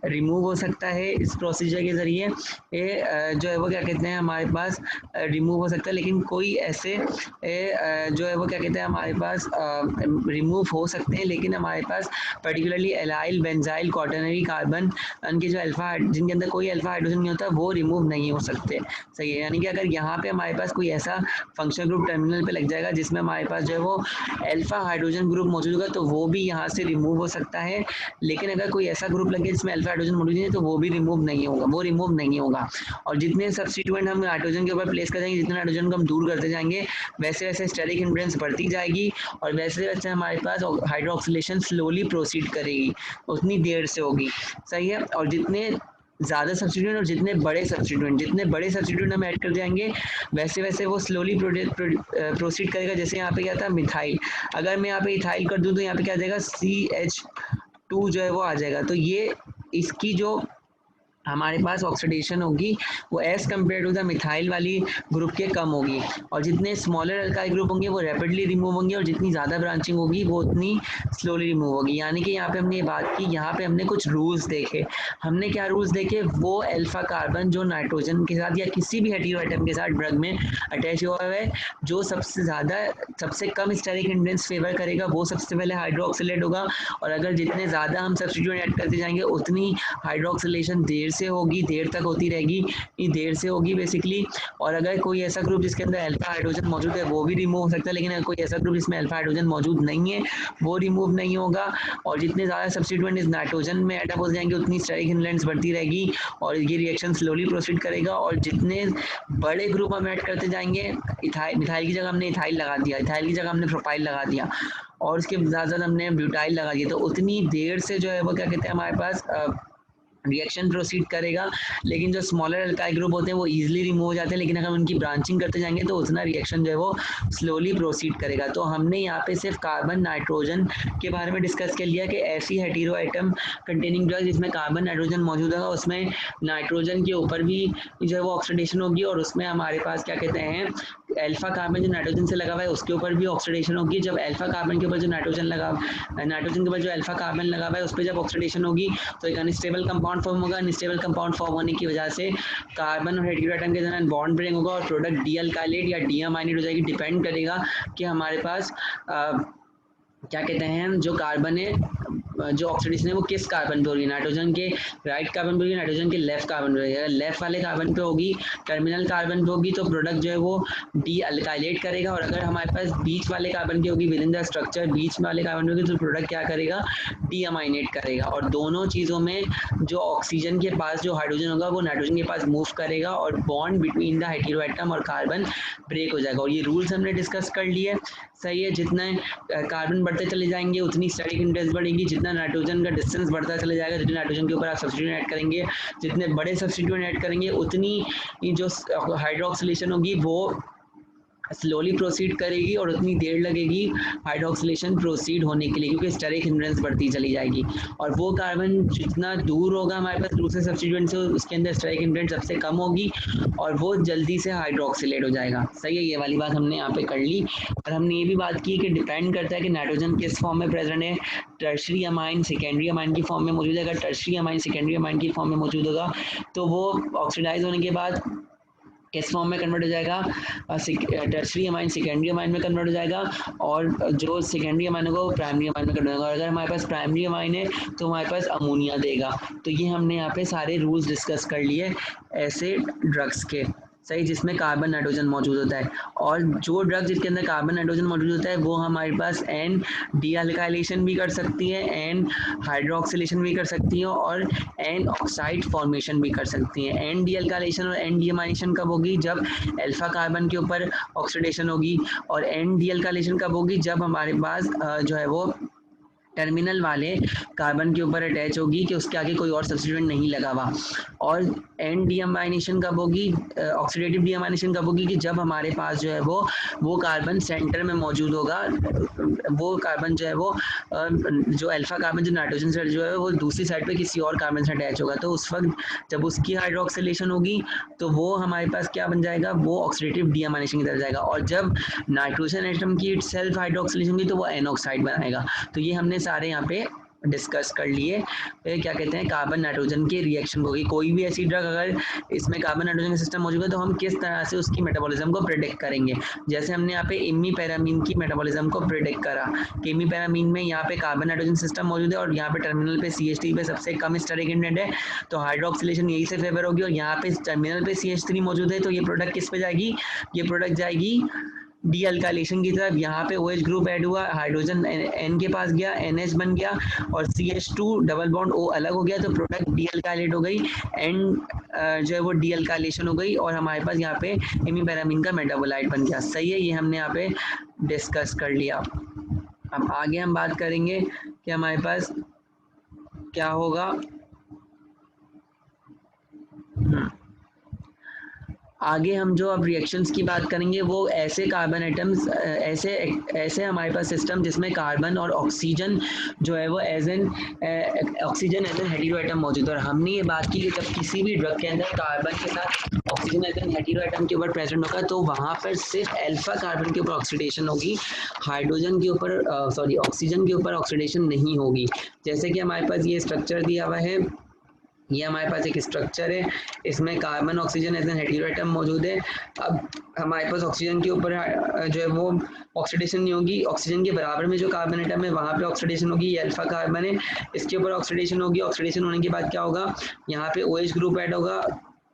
रिमूव हो सकता है इस प्रोसीजर के ज़रिए, जो है वो क्या कहते हैं हमारे पास रिमूव हो सकता है। लेकिन कोई ऐसे जो है वो क्या कहते हैं हमारे पास रिमूव हो सकते हैं, लेकिन हमारे पास particularly allyl, benzyl, quaternary carbon उनके जो अल्फा, जिनके अंदर कोई अल्फा हाइड्रोजन नहीं होता, वो रिमूव नहीं हो सकते, सही है। यानी कि अगर यहाँ पे हमारे पास कोई ऐसा फंक्शनल ग्रुप टर्मिनल पे लग जाएगा जिसमें हमारे पास जो है वो अल्फा हाइड्रोजन ग्रुप मौजूद होगा, तो वो भी यहाँ से रिमूव हो सकता है। लेकिन अगर कोई ऐसा ग्रुप लगे जिसमें अल्फा हाइड्रोजन मौजूद नहीं है तो वो भी रिमूव नहीं होगा, वो रिमूव नहीं होगा। और जितने सब्स्टिट्यूएंट हम नाइट्रोजन के ऊपर प्लेस कर जाएंगे, जितने नाइट्रोजन को हम दूर करते जाएंगे, वैसे वैसे स्टेरिक हिंड्रेंस बढ़ती जाएगी, और वैसे वैसे हमारे पास हाइड्रोक्सिलेशन स्लोली प्रोसीड करेगी, उतनी देर से होगी, सही है। और जितने ज़्यादा सब्स्टिट्यूएंट और जितने बड़े सब्स्टिट्यूएंट हम ऐड कर जाएंगे, वैसे वैसे वो स्लोली प्रोसीड करेगा। जैसे यहाँ पे क्या था मिथाइल, अगर मैं यहाँ पे इथाइल कर दूँ तो यहाँ पे क्या आ जाएगा, CH2 जो है वो आ जाएगा। तो ये इसकी जो हमारे पास ऑक्सीडेशन होगी वो as compare to the methyl वाली ग्रुप के कम होगी, और जितने स्मॉलर अल्काइल ग्रुप होंगे वो रैपिडली रिमूव होंगे, और जितनी ज़्यादा ब्रांचिंग होगी वो उतनी स्लोली रिमूव होगी। यानी कि यहाँ पे हमने ये बात की, यहाँ पे हमने कुछ रूल्स देखे। हमने क्या रूल्स देखे, वो अल्फा कार्बन जो नाइट्रोजन के साथ या किसी भी हेटेरो एटम के साथ ड्रग में अटैच हुआ है, जो सबसे ज़्यादा सबसे कम स्टेरिक हिंड्रेंस फेवर करेगा, वो सबसे पहले हाइड्रोक्सिलेट होगा। और अगर जितने ज़्यादा हम सब्स्टिट्यूएंट ऐड करते जाएंगे उतनी हाइड्रोक्सिलेशन देर से होगी, देर तक होती रहेगी, ये देर से होगी बेसिकली। और अगर कोई ऐसा ग्रुप जिसके अंदर अल्फा हाइड्रोजन मौजूद है वो भी रिमूव हो सकता है, लेकिन अगर कोई ऐसा ग्रुप जिसमें अल्फा हाइड्रोजन मौजूद नहीं है वो रिमूव नहीं होगा। और जितने ज़्यादा सब्स्टिट्यूएंट इस नाइट्रोजन में एडअप हो जाएंगे उतनी स्टेरिक हिंड्रेंस बढ़ती रहेगी, और ये रिएक्शन स्लोली प्रोसीड करेगा। और जितने बड़े ग्रुप हम ऐड करते जाएंगे, मिथाइल की जगह हमने इथाइल लगा दिया, इथाइल की जगह हमने प्रोपाइल लगा दिया, और उसके ज़्यादा हमने ब्यूटाइल लगा दिया, तो उतनी देर से जो है वो क्या कहते हैं हमारे पास रिएक्शन प्रोसीड करेगा। लेकिन जो स्मॉलर अल्काइल ग्रुप होते हैं वो इजीली रिमूव हो जाते हैं, लेकिन अगर उनकी ब्रांचिंग करते जाएंगे तो उतना रिएक्शन जो है वो स्लोली प्रोसीड करेगा। तो हमने यहाँ पे सिर्फ कार्बन नाइट्रोजन के बारे में डिस्कस कर लिया कि ऐसी हेटेरो एटम कंटेनिंग ड्रग जिसमें कार्बन नाइट्रोजन मौजूद होगा, उसमें नाइट्रोजन के ऊपर भी जो है वो ऑक्सीडेशन होगी, और उसमें हमारे पास क्या कहते हैं अल्फा कार्बन जो नाइट्रोजन से लगा हुआ है उसके ऊपर भी ऑक्सीडेशन होगी। जब अल्फा कार्बन के ऊपर जो नाइट्रोजन के ऊपर जो अल्फा कार्बन लगा हुआ है उस पर जब ऑक्सीडेशन होगी तो एक अनस्टेबल कंपाउंड फॉर्म होगा। अनस्टेबल कंपाउंड फॉर्म होने की वजह से कार्बन और हेटेरो एटम के दरमियान बॉन्ड ब्रेक होगा और प्रोडक्ट डी अल्काइलेट या डी अमाइनेट हो जाएगी। डिपेंड करेगा कि हमारे पास क्या कहते हैं जो कार्बन है जो ऑक्सीडेशन है वो किस कार्बन पे होगी, नाइट्रोजन के राइट कार्बन पे होगी, नाइट्रोजन के लेफ्ट कार्बन पे होगी। अगर लेफ्ट वाले कार्बन पे होगी, टर्मिनल कार्बन पे होगी, तो प्रोडक्ट जो है वो डी अल्काइलेट करेगा। और अगर हमारे पास बीच वाले कार्बन की होगी, विद इन द स्ट्रक्चर बीच वाले कार्बन पे होगी, तो प्रोडक्ट क्या करेगा, डी अमाइनेट करेगा। और दोनों चीज़ों में जो ऑक्सीजन के पास जो हाइड्रोजन होगा वो नाइट्रोजन के पास मूव करेगा और बॉन्ड बिटवीन द हेटेरोएटम और कार्बन ब्रेक हो जाएगा। और ये रूल्स हमने डिस्कस कर लिए, सही है। जितना कार्बन बढ़ते चले जाएंगे उतनी स्टैटिक हिंड्रेंस बढ़ेगी, जितना नाइट्रोजन का डिस्टेंस बढ़ता चले जाएगा, जितने नाइट्रोजन के ऊपर आप सब्स्टिट्यूएंट ऐड करेंगे, जितने बड़े सब्स्टिट्यूएंट ऐड करेंगे, उतनी जो हाइड्रोक्सिलेशन होगी वो स्लोली प्रोसीड करेगी और उतनी देर लगेगी हाइड्रोक्सिलेशन प्रोसीड होने के लिए, क्योंकि स्टेरिक हिंड्रेंस बढ़ती चली जाएगी। और वो कार्बन जितना दूर होगा हमारे पास दूसरे सब्स्टिट्यूएंट से, उसके अंदर स्टेरिक हिंड्रेंस सबसे कम होगी और वो जल्दी से हाइड्रोक्सिलेट हो जाएगा। सही है, ये वाली बात हमने यहाँ पे कर ली। और हमने ये भी बात की कि डिपेंड करता है कि नाइट्रोजन किस फॉर्म में प्रेजेंट है, टर्शरी अमाइन सेकेंडरी अमाइन की फॉर्म में मौजूद है। अगर टर्शरी अमाइन सेकेंडरी अमाइन की फॉर्म में मौजूद होगा तो वो ऑक्सीडाइज होने के बाद किस फॉर्म में कन्वर्ट हो जाएगा, टर्शरी अमाइन सेकेंडरी अमाइन में कन्वर्ट हो जाएगा, और जो सेकेंडरी अमाइन होगा वो प्राइमरी अमाइन में कन्वर्ट होगा। और अगर हमारे पास प्राइमरी अमाइन है तो हमारे पास अमोनिया देगा। तो ये हमने यहाँ पे सारे रूल्स डिस्कस कर लिए ऐसे ड्रग्स के, सही, जिसमें कार्बन नाइट्रोजन मौजूद होता है। और जो ड्रग जिसके अंदर कार्बन नाइट्रोजन मौजूद होता है वो हमारे पास एन डी अल्काइलेशन भी कर सकती है, एन हाइड्रोक्सिलेशन भी कर सकती है, और एन ऑक्साइड फॉर्मेशन भी कर सकती है। एन डी अल्काइलेशन और एन डी अमाइनेशन कब होगी, जब अल्फा कार्बन के ऊपर ऑक्सीडेशन होगी। और एन डी अल्काइलेशन कब होगी, जब हमारे पास जो है वो टर्मिनल वाले कार्बन के ऊपर अटैच होगी कि उसके आगे कोई और सब्स्टिट्यूएंट नहीं लगा हुआ। और एन डीअमाइनेशन कब होगी, ऑक्सीडेटिव डीअमाइनेशन कब होगी, कि जब हमारे पास जो है वो कार्बन सेंटर में मौजूद होगा। वो कार्बन जो है वो जो अल्फा कार्बन जो नाइट्रोजन से जो है वो दूसरी साइड पे किसी और कार्बन से अटैच होगा, तो उस वक्त जब उसकी हाइड्रोक्सिलेशन होगी तो वो हमारे पास क्या बन जाएगा, वो ऑक्सीडेटिव डीअमाइनेशन की तरफ जाएगा। और जब नाइट्रोजन एटम की सेल्फ हाइड्रोक्सिलेशन होगी तो वो एन ऑक्साइड बनाएगा। तो ये हमने सारे यहाँ पे डिस्कस कर लिए। क्या कहते हैं, कार्बन नाइट्रोजन के रिएक्शन होगी। कोई भी ऐसी ड्रग अगर इसमें कार्बन नाइट्रोजन का सिस्टम मौजूद है तो हम किस तरह से उसकी मेटाबॉलिज्म को प्रेडिक्ट करेंगे। जैसे हमने यहाँ पे इमीपैरामीन की मेटाबॉलिज्म को प्रेडिक्ट करा कि इमीपैरामीन में यहाँ पे कार्बन नाइट्रोजन सिस्टम मौजूद है और यहाँ पे टर्मिनल पे CH3 पे सबसे कम स्टेरिक हिंड्रेंस है, तो हाइड्रोक्सिलेशन यही से फेवर होगी। और यहाँ पे टर्मिनल पे CH3 मौजूद है, तो ये प्रोडक्ट किस पे जाएगी, ये प्रोडक्ट जाएगी डी अल्काइलेशन की तरफ। यहाँ पे OH ग्रुप ऐड हुआ, हाइड्रोजन N के पास गया, NH बन गया और CH2 डबल बॉन्ड O अलग हो गया, तो प्रोडक्ट डी अल्काइलेट हो गई, N जो है वो डी अल्काइलेशन हो गई और हमारे पास यहाँ पे इमीपैरामीन का मेटाबोलाइट बन गया। सही है, ये हमने यहाँ पे डिस्कस कर लिया। अब आगे हम बात करेंगे कि हमारे पास क्या होगा। आगे हम जो अब रिएक्शंस की बात करेंगे वो ऐसे कार्बन एटम्स ऐसे हमारे पास सिस्टम जिसमें कार्बन और ऑक्सीजन जो है वो as an oxygen as an heteroatom मौजूद है। और हमने ये बात की कि जब किसी भी ड्रग के अंदर कार्बन के साथ oxygen as an heteroatom के ऊपर प्रेजेंट होगा तो वहाँ पर सिर्फ अल्फा कार्बन के ऊपर ऑक्सीडेशन होगी, हाइड्रोजन के ऊपर ऑक्सीजन के ऊपर ऑक्सीडेशन नहीं होगी। जैसे कि हमारे पास ये स्ट्रक्चर दिया हुआ है, ये हमारे पास एक स्ट्रक्चर है, इसमें carbon oxygen as an heteroatom मौजूद है। अब हमारे पास ऑक्सीजन के ऊपर जो है वो ऑक्सीडेशन नहीं होगी, ऑक्सीजन के बराबर में जो कार्बन एटम है वहाँ पे ऑक्सीडेशन होगी, ये अल्फा कार्बन है, इसके ऊपर ऑक्सीडेशन होगी। ऑक्सीडेशन होने के बाद क्या होगा, यहाँ पे OH ग्रुप ऐड होगा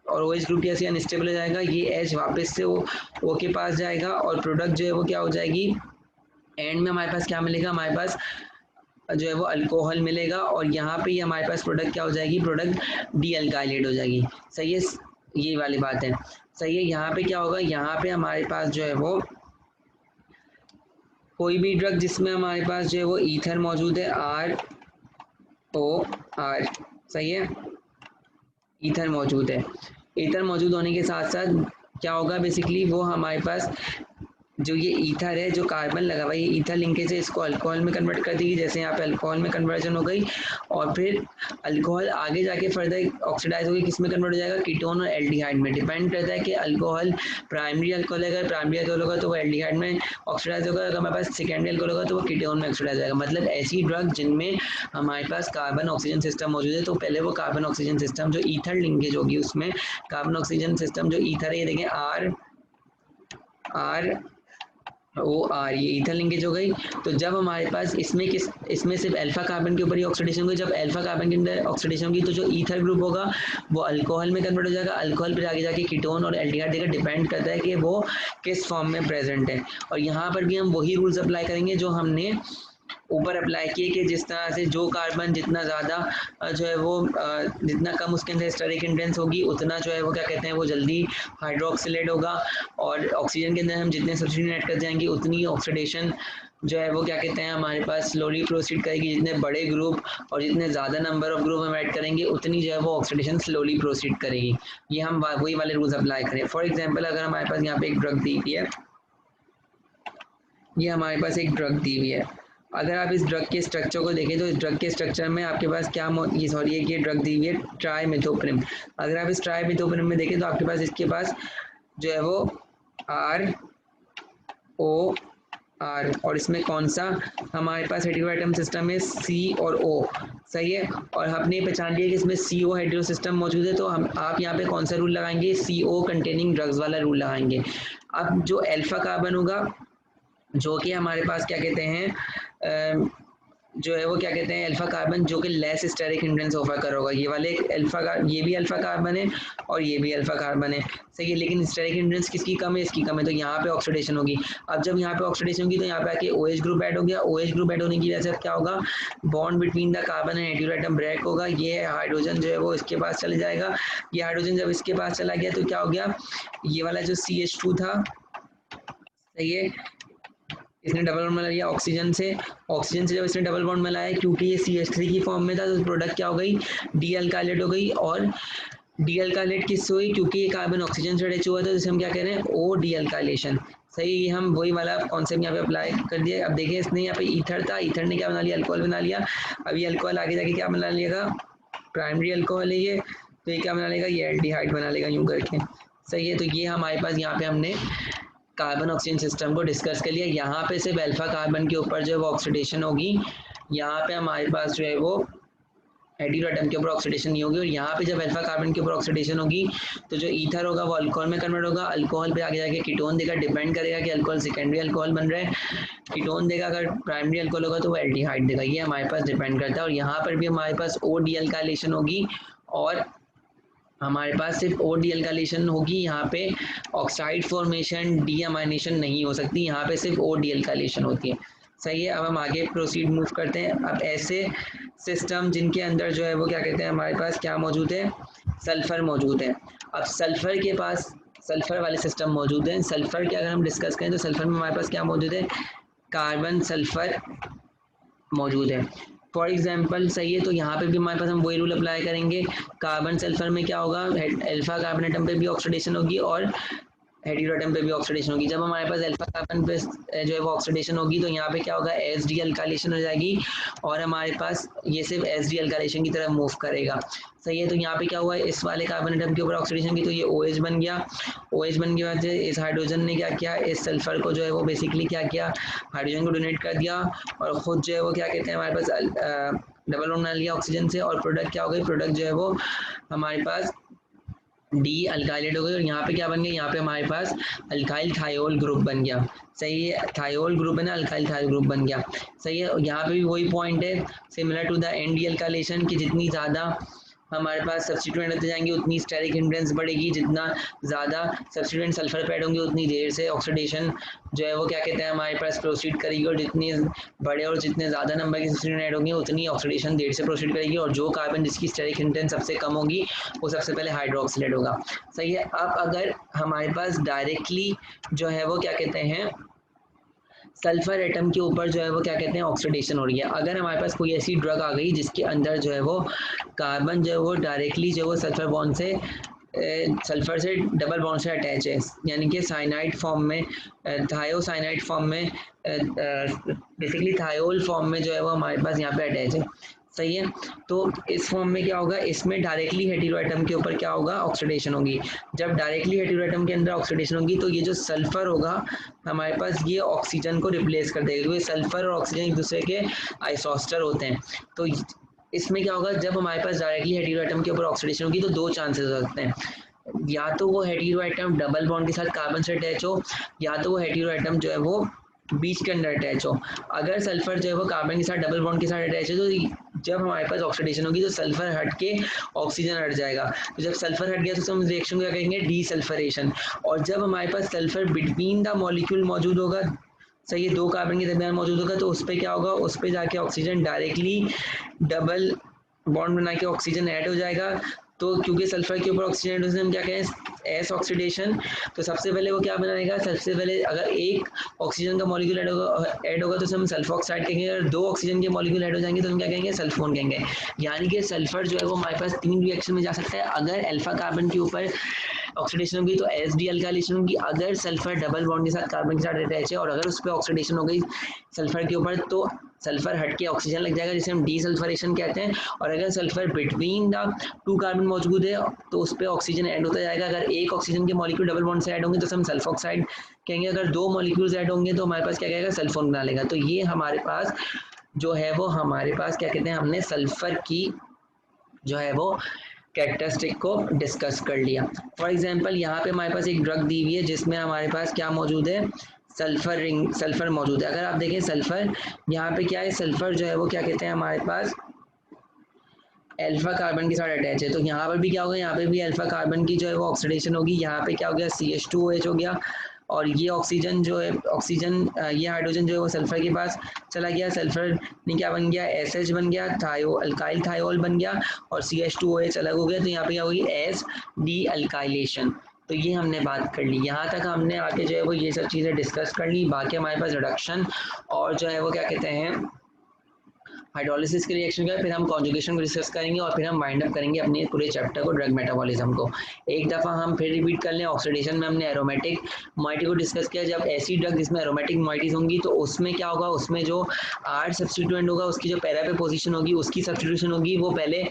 और OH ग्रुप कैसे अनस्टेबल हो जाएगा, ये H वापस से O के पास जाएगा और प्रोडक्ट जो है वो क्या हो जाएगी, एंड में हमारे पास क्या मिलेगा, हमारे पास जो है वो अल्कोहल मिलेगा और यहाँ पे ही हमारे पास प्रोडक्ट क्या हो जाएगी, प्रोडक्ट डी अल्काइलेट हो जाएगी। सही है, ये वाली बात है। सही है, यहाँ पे क्या होगा, यहाँ पे हमारे पास जो है वो कोई भी ड्रग जिसमें हमारे पास जो है वो ईथर मौजूद है, ROR, सही है, ईथर मौजूद है। ईथर मौजूद होने के साथ साथ क्या होगा, बेसिकली वो हमारे पास जो ये ईथर है, जो कार्बन लगा हुआ है, ये ईथर लिंकेज है, इसको अल्कोहल में कन्वर्ट कर देगी। जैसे यहाँ पे अल्कोहल में कन्वर्जन हो गई और फिर अल्कोहल आगे जाके फर्दर ऑक्सीडाइज होगी, किस में कन्वर्ट हो जाएगा, कीटोन और एल्डिहाइड में। डिपेंड करता है कि अल्कोहल प्राइमरी अल्कोहल है, अगर प्राइमरी अल्कोहल होगा तो वो एल्डिहाइड में ऑक्सीडाइज होगा, अगर हमारे पास सेकेंडरी अल्कोहल होगा तो वो कीटोन में ऑक्सीडाइज हो जाएगा। मतलब ऐसी ड्रग जिनमें हमारे पास कार्बन ऑक्सीजन सिस्टम मौजूद है तो पहले वो कार्बन ऑक्सीजन सिस्टम जो ईथर लिंकेज होगी उसमें कार्बन ऑक्सीजन सिस्टम जो ईथर है, ये देखें R OR, ये ईथर लिंकेज हो गई। तो जब हमारे पास इसमें सिर्फ अल्फा कार्बन के ऊपर ही ऑक्सीडेशन होगी, जब अल्फा कार्बन के अंदर ऑक्सीडेशन होगी तो जो ईथर ग्रुप होगा वो अल्कोहल में कन्वर्ट हो जाएगा, अल्कोहल फिर आगे जाके कीटोन और एल्डिहाइड देगा, डिपेंड करता है कि वो किस फॉर्म में प्रेजेंट है। और यहाँ पर भी हम वही रूल्स अप्लाई करेंगे जो हमने ऊपर अप्लाई किए कि जिस तरह से जो कार्बन जितना ज़्यादा जो है वो जितना कम उसके अंदर स्टेरिक इंटेंस होगी उतना जो है वो क्या कहते हैं वो जल्दी हाइड्रोक्सिलेट होगा, और ऑक्सीजन के अंदर हम जितने सब्स्टिट्यूएंट ऐड कर जाएंगे उतनी ऑक्सीडेशन जो है वो क्या कहते हैं हमारे पास स्लोली प्रोसीड करेगी। जितने बड़े ग्रुप और जितने ज़्यादा नंबर ऑफ ग्रुप हम ऐड करेंगे उतनी जो है वो ऑक्सीडेशन स्लोली प्रोसीड करेगी। ये हम वही वाले रूल्स अप्लाई करें। फॉर एग्जाम्पल अगर हमारे पास यहाँ पे एक ड्रग दी हुई है, ये हमारे पास एक ड्रग दी हुई है, अगर आप इस ड्रग के स्ट्रक्चर को देखें तो इस ड्रग के स्ट्रक्चर में आपके पास क्या ये सॉरी है कि ड्रग दी हुई है ट्राइमेथोप्रिम। अगर आप इस ट्राइमेथोप्रिम में देखें तो आपके पास इसके पास जो है वो ROR, और इसमें कौन सा हमारे पास हेटेरो एटम सिस्टम है C और O, सही है। और हमने पहचान लिया कि इसमें CO हेटेरो सिस्टम मौजूद है, तो हम आप यहाँ पे कौन सा रूल लगाएंगे, CO कंटेनिंग ड्रग्स वाला रूल लगाएंगे। अब जो अल्फा कार्बन होगा जो कि हमारे पास क्या कहते हैं जो है वो क्या कहते हैं अल्फा कार्बन जो कि लेस स्टेरिक हिंड्रेंस ऑफर कर होगा, ये वाले ये भी अल्फा कार्बन है और ये भी अल्फा कार्बन है, सही है। लेकिन स्टेरिक हिंड्रेंस किसकी कम है, इसकी कम है, तो यहाँ पे ऑक्सीडेशन होगी। अब जब यहाँ पे ऑक्सीडेशन होगी तो यहाँ पे आके OH ग्रुप ऐड हो गया, OH ग्रुप ऐड होने की वजह से क्या होगा, bond between the carbon and heteroatom break होगा, ये हाइड्रोजन जो है वो इसके पास चले जाएगा। ये हाइड्रोजन जब इसके पास चला गया तो क्या हो गया, ये वाला जो CH2 था, सही है, इसने डबल बॉन्ड मिला लिया ऑक्सीजन से जब इसने डबल बॉन्ड मिलाया क्योंकि ये CH3 की फॉर्म में था तो प्रोडक्ट क्या हो गई, डी अल्काइलेट हो गई। और डी अल्काइलेट किससे हुई, क्योंकि ये कार्बन ऑक्सीजन से अटैच हुआ था, जिसे हम क्या कह रहे हैं O डी अल्काइलेशन, सही। ये हम वही वाला कॉन्सेप्ट यहाँ पे अप्लाई कर दिया। अब देखिए इसने यहाँ पे ईथर था, ईथर ने क्या बना लिया, अल्कोहल बना लिया। अब ये अल्कोहल आगे जाके क्या बना लेगा, प्राइमरी अल्कोहल है ये, तो ये क्या बना लेगा, ये एल्डिहाइड बना लेगा यूँ करके, सही है। तो ये हमारे पास यहाँ पे हमने कार्बन ऑक्सीजन सिस्टम को डिस्कस कर लिया। यहाँ पे सिर्फ अल्फा कार्बन के ऊपर जो है वो ऑक्सीडेशन होगी, यहाँ पे हमारे पास जो है वो हेटेरो एटम के ऊपर ऑक्सीडेशन नहीं होगी। और यहाँ पे जब अल्फा कार्बन के ऊपर ऑक्सीडेशन होगी तो जो ईथर होगा वो अल्कोहल में कन्वर्ट होगा, अल्कोहल पे आगे जाके कीटोन देगा, डिपेंड करेगा कि अल्कोहल सेकेंडरी अल्कोहल बन रहा है, कीटोन देगा, अगर प्राइमरी अल्कोहल होगा तो वो एल्डिहाइड देगा, ये हमारे पास डिपेंड करता है। और यहाँ पर भी हमारे पास O डी अल्काइलेशन होगी और हमारे पास सिर्फ O डी अल्काइलेशन होगी, यहाँ पे ऑक्साइड फॉर्मेशन डी अमाइनेशन नहीं हो सकती, यहाँ पे सिर्फ O डी अल्काइलेशन होती है, सही है। अब हम आगे प्रोसीड मूव करते हैं। अब ऐसे सिस्टम जिनके अंदर जो है वो क्या कहते हैं हमारे पास क्या मौजूद है, सल्फर मौजूद है। अब सल्फर के पास सल्फर वाले सिस्टम मौजूद हैं। सल्फर के अगर हम डिस्कस करें तो सल्फर में हमारे पास क्या मौजूद है, कार्बन सल्फर मौजूद है। फॉर एग्जाम्पल, सही है, तो यहाँ पे भी हमारे पास हम वही रूल अप्लाई करेंगे। कार्बन सल्फर में क्या होगा, अल्फा कार्बन एटम पे भी ऑक्सीडेशन होगी और हेटेरो एटम पे भी ऑक्सीडेशन होगी। जब हमारे पास अल्फा कार्बन पे जो है वो ऑक्सीडेशन होगी तो यहाँ पे क्या होगा, एस डी अल्काइलेशन हो जाएगी और हमारे पास ये सिर्फ एस डी अल्काइलेशन की तरफ मूव करेगा, सही है। तो यहाँ पे क्या हुआ, इस वाले कार्बन एटम के ऊपर ऑक्सीडेशन की तो ये OH बन गया, OH बन के बाद इस हाइड्रोजन ने क्या किया, इस सल्फर को जो है वो बेसिकली क्या किया, हाइड्रोजन को डोनेट कर दिया और खुद जो है वो क्या कहते हैं हमारे पास डबल बॉन्ड बना लिया ऑक्सीजन से। और प्रोडक्ट क्या हो गई, प्रोडक्ट जो है वो हमारे पास डी अल्काइलेट हो गई। और यहाँ पे क्या बन गया, यहाँ पे हमारे पास अल्काइल थायोल ग्रुप बन गया, सही है, थायोल ग्रुप है ना, अल्काइल थायोल ग्रुप बन गया, सही है। यहाँ पे भी वही पॉइंट है, similar to the N dealkylation की जितनी ज़्यादा हमारे पास सब्स्टिट्यूएंट होते जाएंगे उतनी स्टेरिक हिंड्रेंस बढ़ेगी, जितना ज़्यादा सब्स्टिट्यूएंट सल्फर पे ऐड होंगे उतनी देर से ऑक्सीडेशन जो है वो क्या कहते हैं हमारे पास प्रोसीड करेगी, और जितने बड़े और जितने ज़्यादा नंबर के सब्स्टिट्यूएंट ऐड होंगे उतनी ऑक्सीडेशन देर से प्रोसीड करेगी, और जो कार्बन जिसकी स्टेरिक हिंड्रेंस सबसे कम होगी वो सबसे पहले हाइड्रोक्सिलेट होगा, सही है। अब अगर हमारे पास डायरेक्टली जो है वो क्या कहते हैं सल्फर एटम के ऊपर जो है वो क्या कहते हैं ऑक्सीडेशन हो रही है, अगर हमारे पास कोई ऐसी ड्रग आ गई जिसके अंदर जो है वो कार्बन जो है वो डायरेक्टली जो है वो सल्फर बॉन्ड से सल्फर से डबल बॉन्ड से अटैच है, यानी कि साइनाइड फॉर्म में थायोसाइनाइड फॉर्म में बेसिकली थायोल फॉर्म में जो है वो हमारे पास यहाँ पे अटैच है, सही है। तो इस फॉर्म में क्या होगा, इसमें डायरेक्टली हेटेरो एटम के ऊपर क्या होगा ऑक्सीडेशन होगी। जब डायरेक्टली हेटेरो एटम के अंदर ऑक्सीडेशन होगी तो ये जो सल्फर होगा हमारे पास ये ऑक्सीजन को रिप्लेस कर देगा, क्योंकि सल्फर और ऑक्सीजन एक दूसरे के आइसोस्टर होते हैं। तो इसमें क्या होगा, जब हमारे पास डायरेक्टली हेटेरो एटम के ऊपर ऑक्सीडेशन होगी तो दो चांसेस हो सकते हैं, या तो वो हेटेरो एटम डबल बॉन्ड के साथ कार्बन से अटैच हो, या तो वो हेटेरो एटम जो है वो बीच के अंदर अटैच हो। अगर सल्फर जो है वो कार्बन के साथ डबल बॉन्ड के साथ अटैच है तो जब हमारे पास ऑक्सीडेशन होगी तो सल्फर हट के ऑक्सीजन हट जाएगा। तो जब सल्फर हट गया तो हम रिएक्शन को क्या कहेंगे, डीसल्फरेशन। और जब हमारे पास सल्फर बिटवीन द मॉलिक्यूल मौजूद होगा, सही है, दो कार्बन के दरमियान मौजूद होगा, तो उस पर क्या होगा, उस पर जाके ऑक्सीजन डायरेक्टली डबल बॉन्ड बना के ऑक्सीजन ऐड हो जाएगा। तो क्योंकि सल्फर के ऊपर ऑक्सीजन ऐड हम क्या कहें, एस ऑक्सीडेशन। तो सबसे पहले वो क्या बनाएगा, सबसे पहले अगर एक ऑक्सीजन का मॉलिक्यूल ऐड होगा तो हम सल्फोक्साइड कहेंगे, अगर दो ऑक्सीजन के मॉलिक्यूल ऐड हो जाएंगे तो हम क्या कहेंगे, सल्फोन कहेंगे। यानी कि सल्फर जो है वो हमारे पास 3 रिएक्शन में जा सकता है। अगर अल्फा कार्बन के ऊपर ऑक्सीडेशन होगी तो एस डी अल्काइलेशन होगी। अगर सल्फर डबल बॉन्ड के साथ कार्बन के साथ अटैच है और अगर उस पर ऑक्सीडेशन हो गई सल्फर के ऊपर तो सल्फर हट के ऑक्सीजन लग जाएगा, जिसे हम डीसल्फरेशन कहते हैं। और अगर सल्फर बिटवीन द 2 कार्बन मौजूद है तो उस पर ऑक्सीजन ऐड होता जाएगा। अगर एक ऑक्सीजन के मॉलिक्यूल डबल बॉन्ड से ऐड होंगे तो हम सल्फोक्साइड कहेंगे। अगर 2 मॉलिक्यूल्स ऐड होंगे तो हमारे पास क्या कहेगा, सल्फोन बना लेगा। तो ये हमारे पास जो है वो हमारे पास क्या कहते हैं, हमने सल्फर की जो है वो कैरेक्टरिस्टिक को डिस्कस कर लिया। फॉर एग्जांपल यहाँ पे हमारे पास एक ड्रग दी हुई है जिसमें हमारे पास क्या मौजूद है, सल्फर मौजूद है। अगर आप देखें सल्फर यहाँ पे क्या है, सल्फर जो है वो क्या कहते हैं हमारे पास अल्फा कार्बन के साथ अटैच है। तो यहाँ पर भी क्या होगा, यहाँ पे भी अल्फा कार्बन की जो है वो ऑक्सीडेशन होगी। यहाँ पे क्या हो गया, CH2OH हो गया और ये ऑक्सीजन जो है ये हाइड्रोजन जो है वो सल्फर के पास चला गया। सल्फर ने क्या बन गया, SH बन गया, अल्काइल थायोल बन गया और CH2OH अलग हो गया। तो यहाँ पे क्या होगी, एस डी अल्काइलेशन। तो ये हमने बात कर ली, यहाँ तक हमने आके जो है वो ये सब चीज़ें डिस्कस कर ली। बाकी हमारे पास रिडक्शन और जो है वो क्या कहते हैं हाइड्रोलिसिस के रिएक्शन का, फिर हम कॉन्जुगेशन को डिस्कस करेंगे और फिर हम वाइंड अप करेंगे अपने पूरे चैप्टर को, ड्रग मेटाबॉलिज्म को। एक दफ़ा हम फिर रिपीट कर लें, ऑक्सीडेशन में हमने एरोमेटिक मॉइटी को डिस्कस किया। जब ऐसी ड्रग जिसमें एरोमेटिक मॉइटीज होंगी तो उसमें क्या होगा, उसमें जो आर सब्सटीट्यूएंट होगा उसकी जो पैरा पे पोजीशन होगी उसकी सब्सटीट्यूशन होगी, वो पहले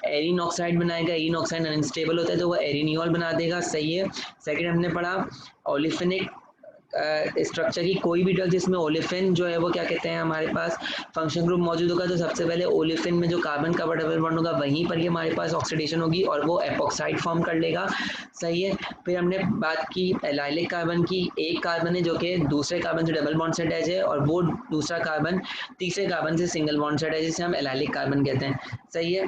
एरिन ऑक्साइड बनाएगा। एरिन ऑक्साइड अनस्टेबल होता है तो वो एरिनियोल बना देगा, सही है। सेकेंड हमने पढ़ा ओलिफेनिक स्ट्रक्चर की कोई भी ड्रग जिसमें ओलिफिन जो है वो क्या कहते हैं हमारे पास फंक्शन ग्रुप मौजूद होगा, तो सबसे पहले ओलिफिन में जो कार्बन का डबल बॉन्ड होगा वहीं पर ये हमारे पास ऑक्सीडेशन होगी और वो एपॉक्साइड फॉर्म कर लेगा, सही है। फिर हमने बात की एलाइलिक कार्बन की, एक कार्बन है जो कि दूसरे कार्बन से डबल बॉन्ड से अटैच है और वो दूसरा कार्बन तीसरे कार्बन से सिंगल बॉन्ड से अटैच है, जिसे हम एलाइलिक कार्बन कहते हैं, सही है।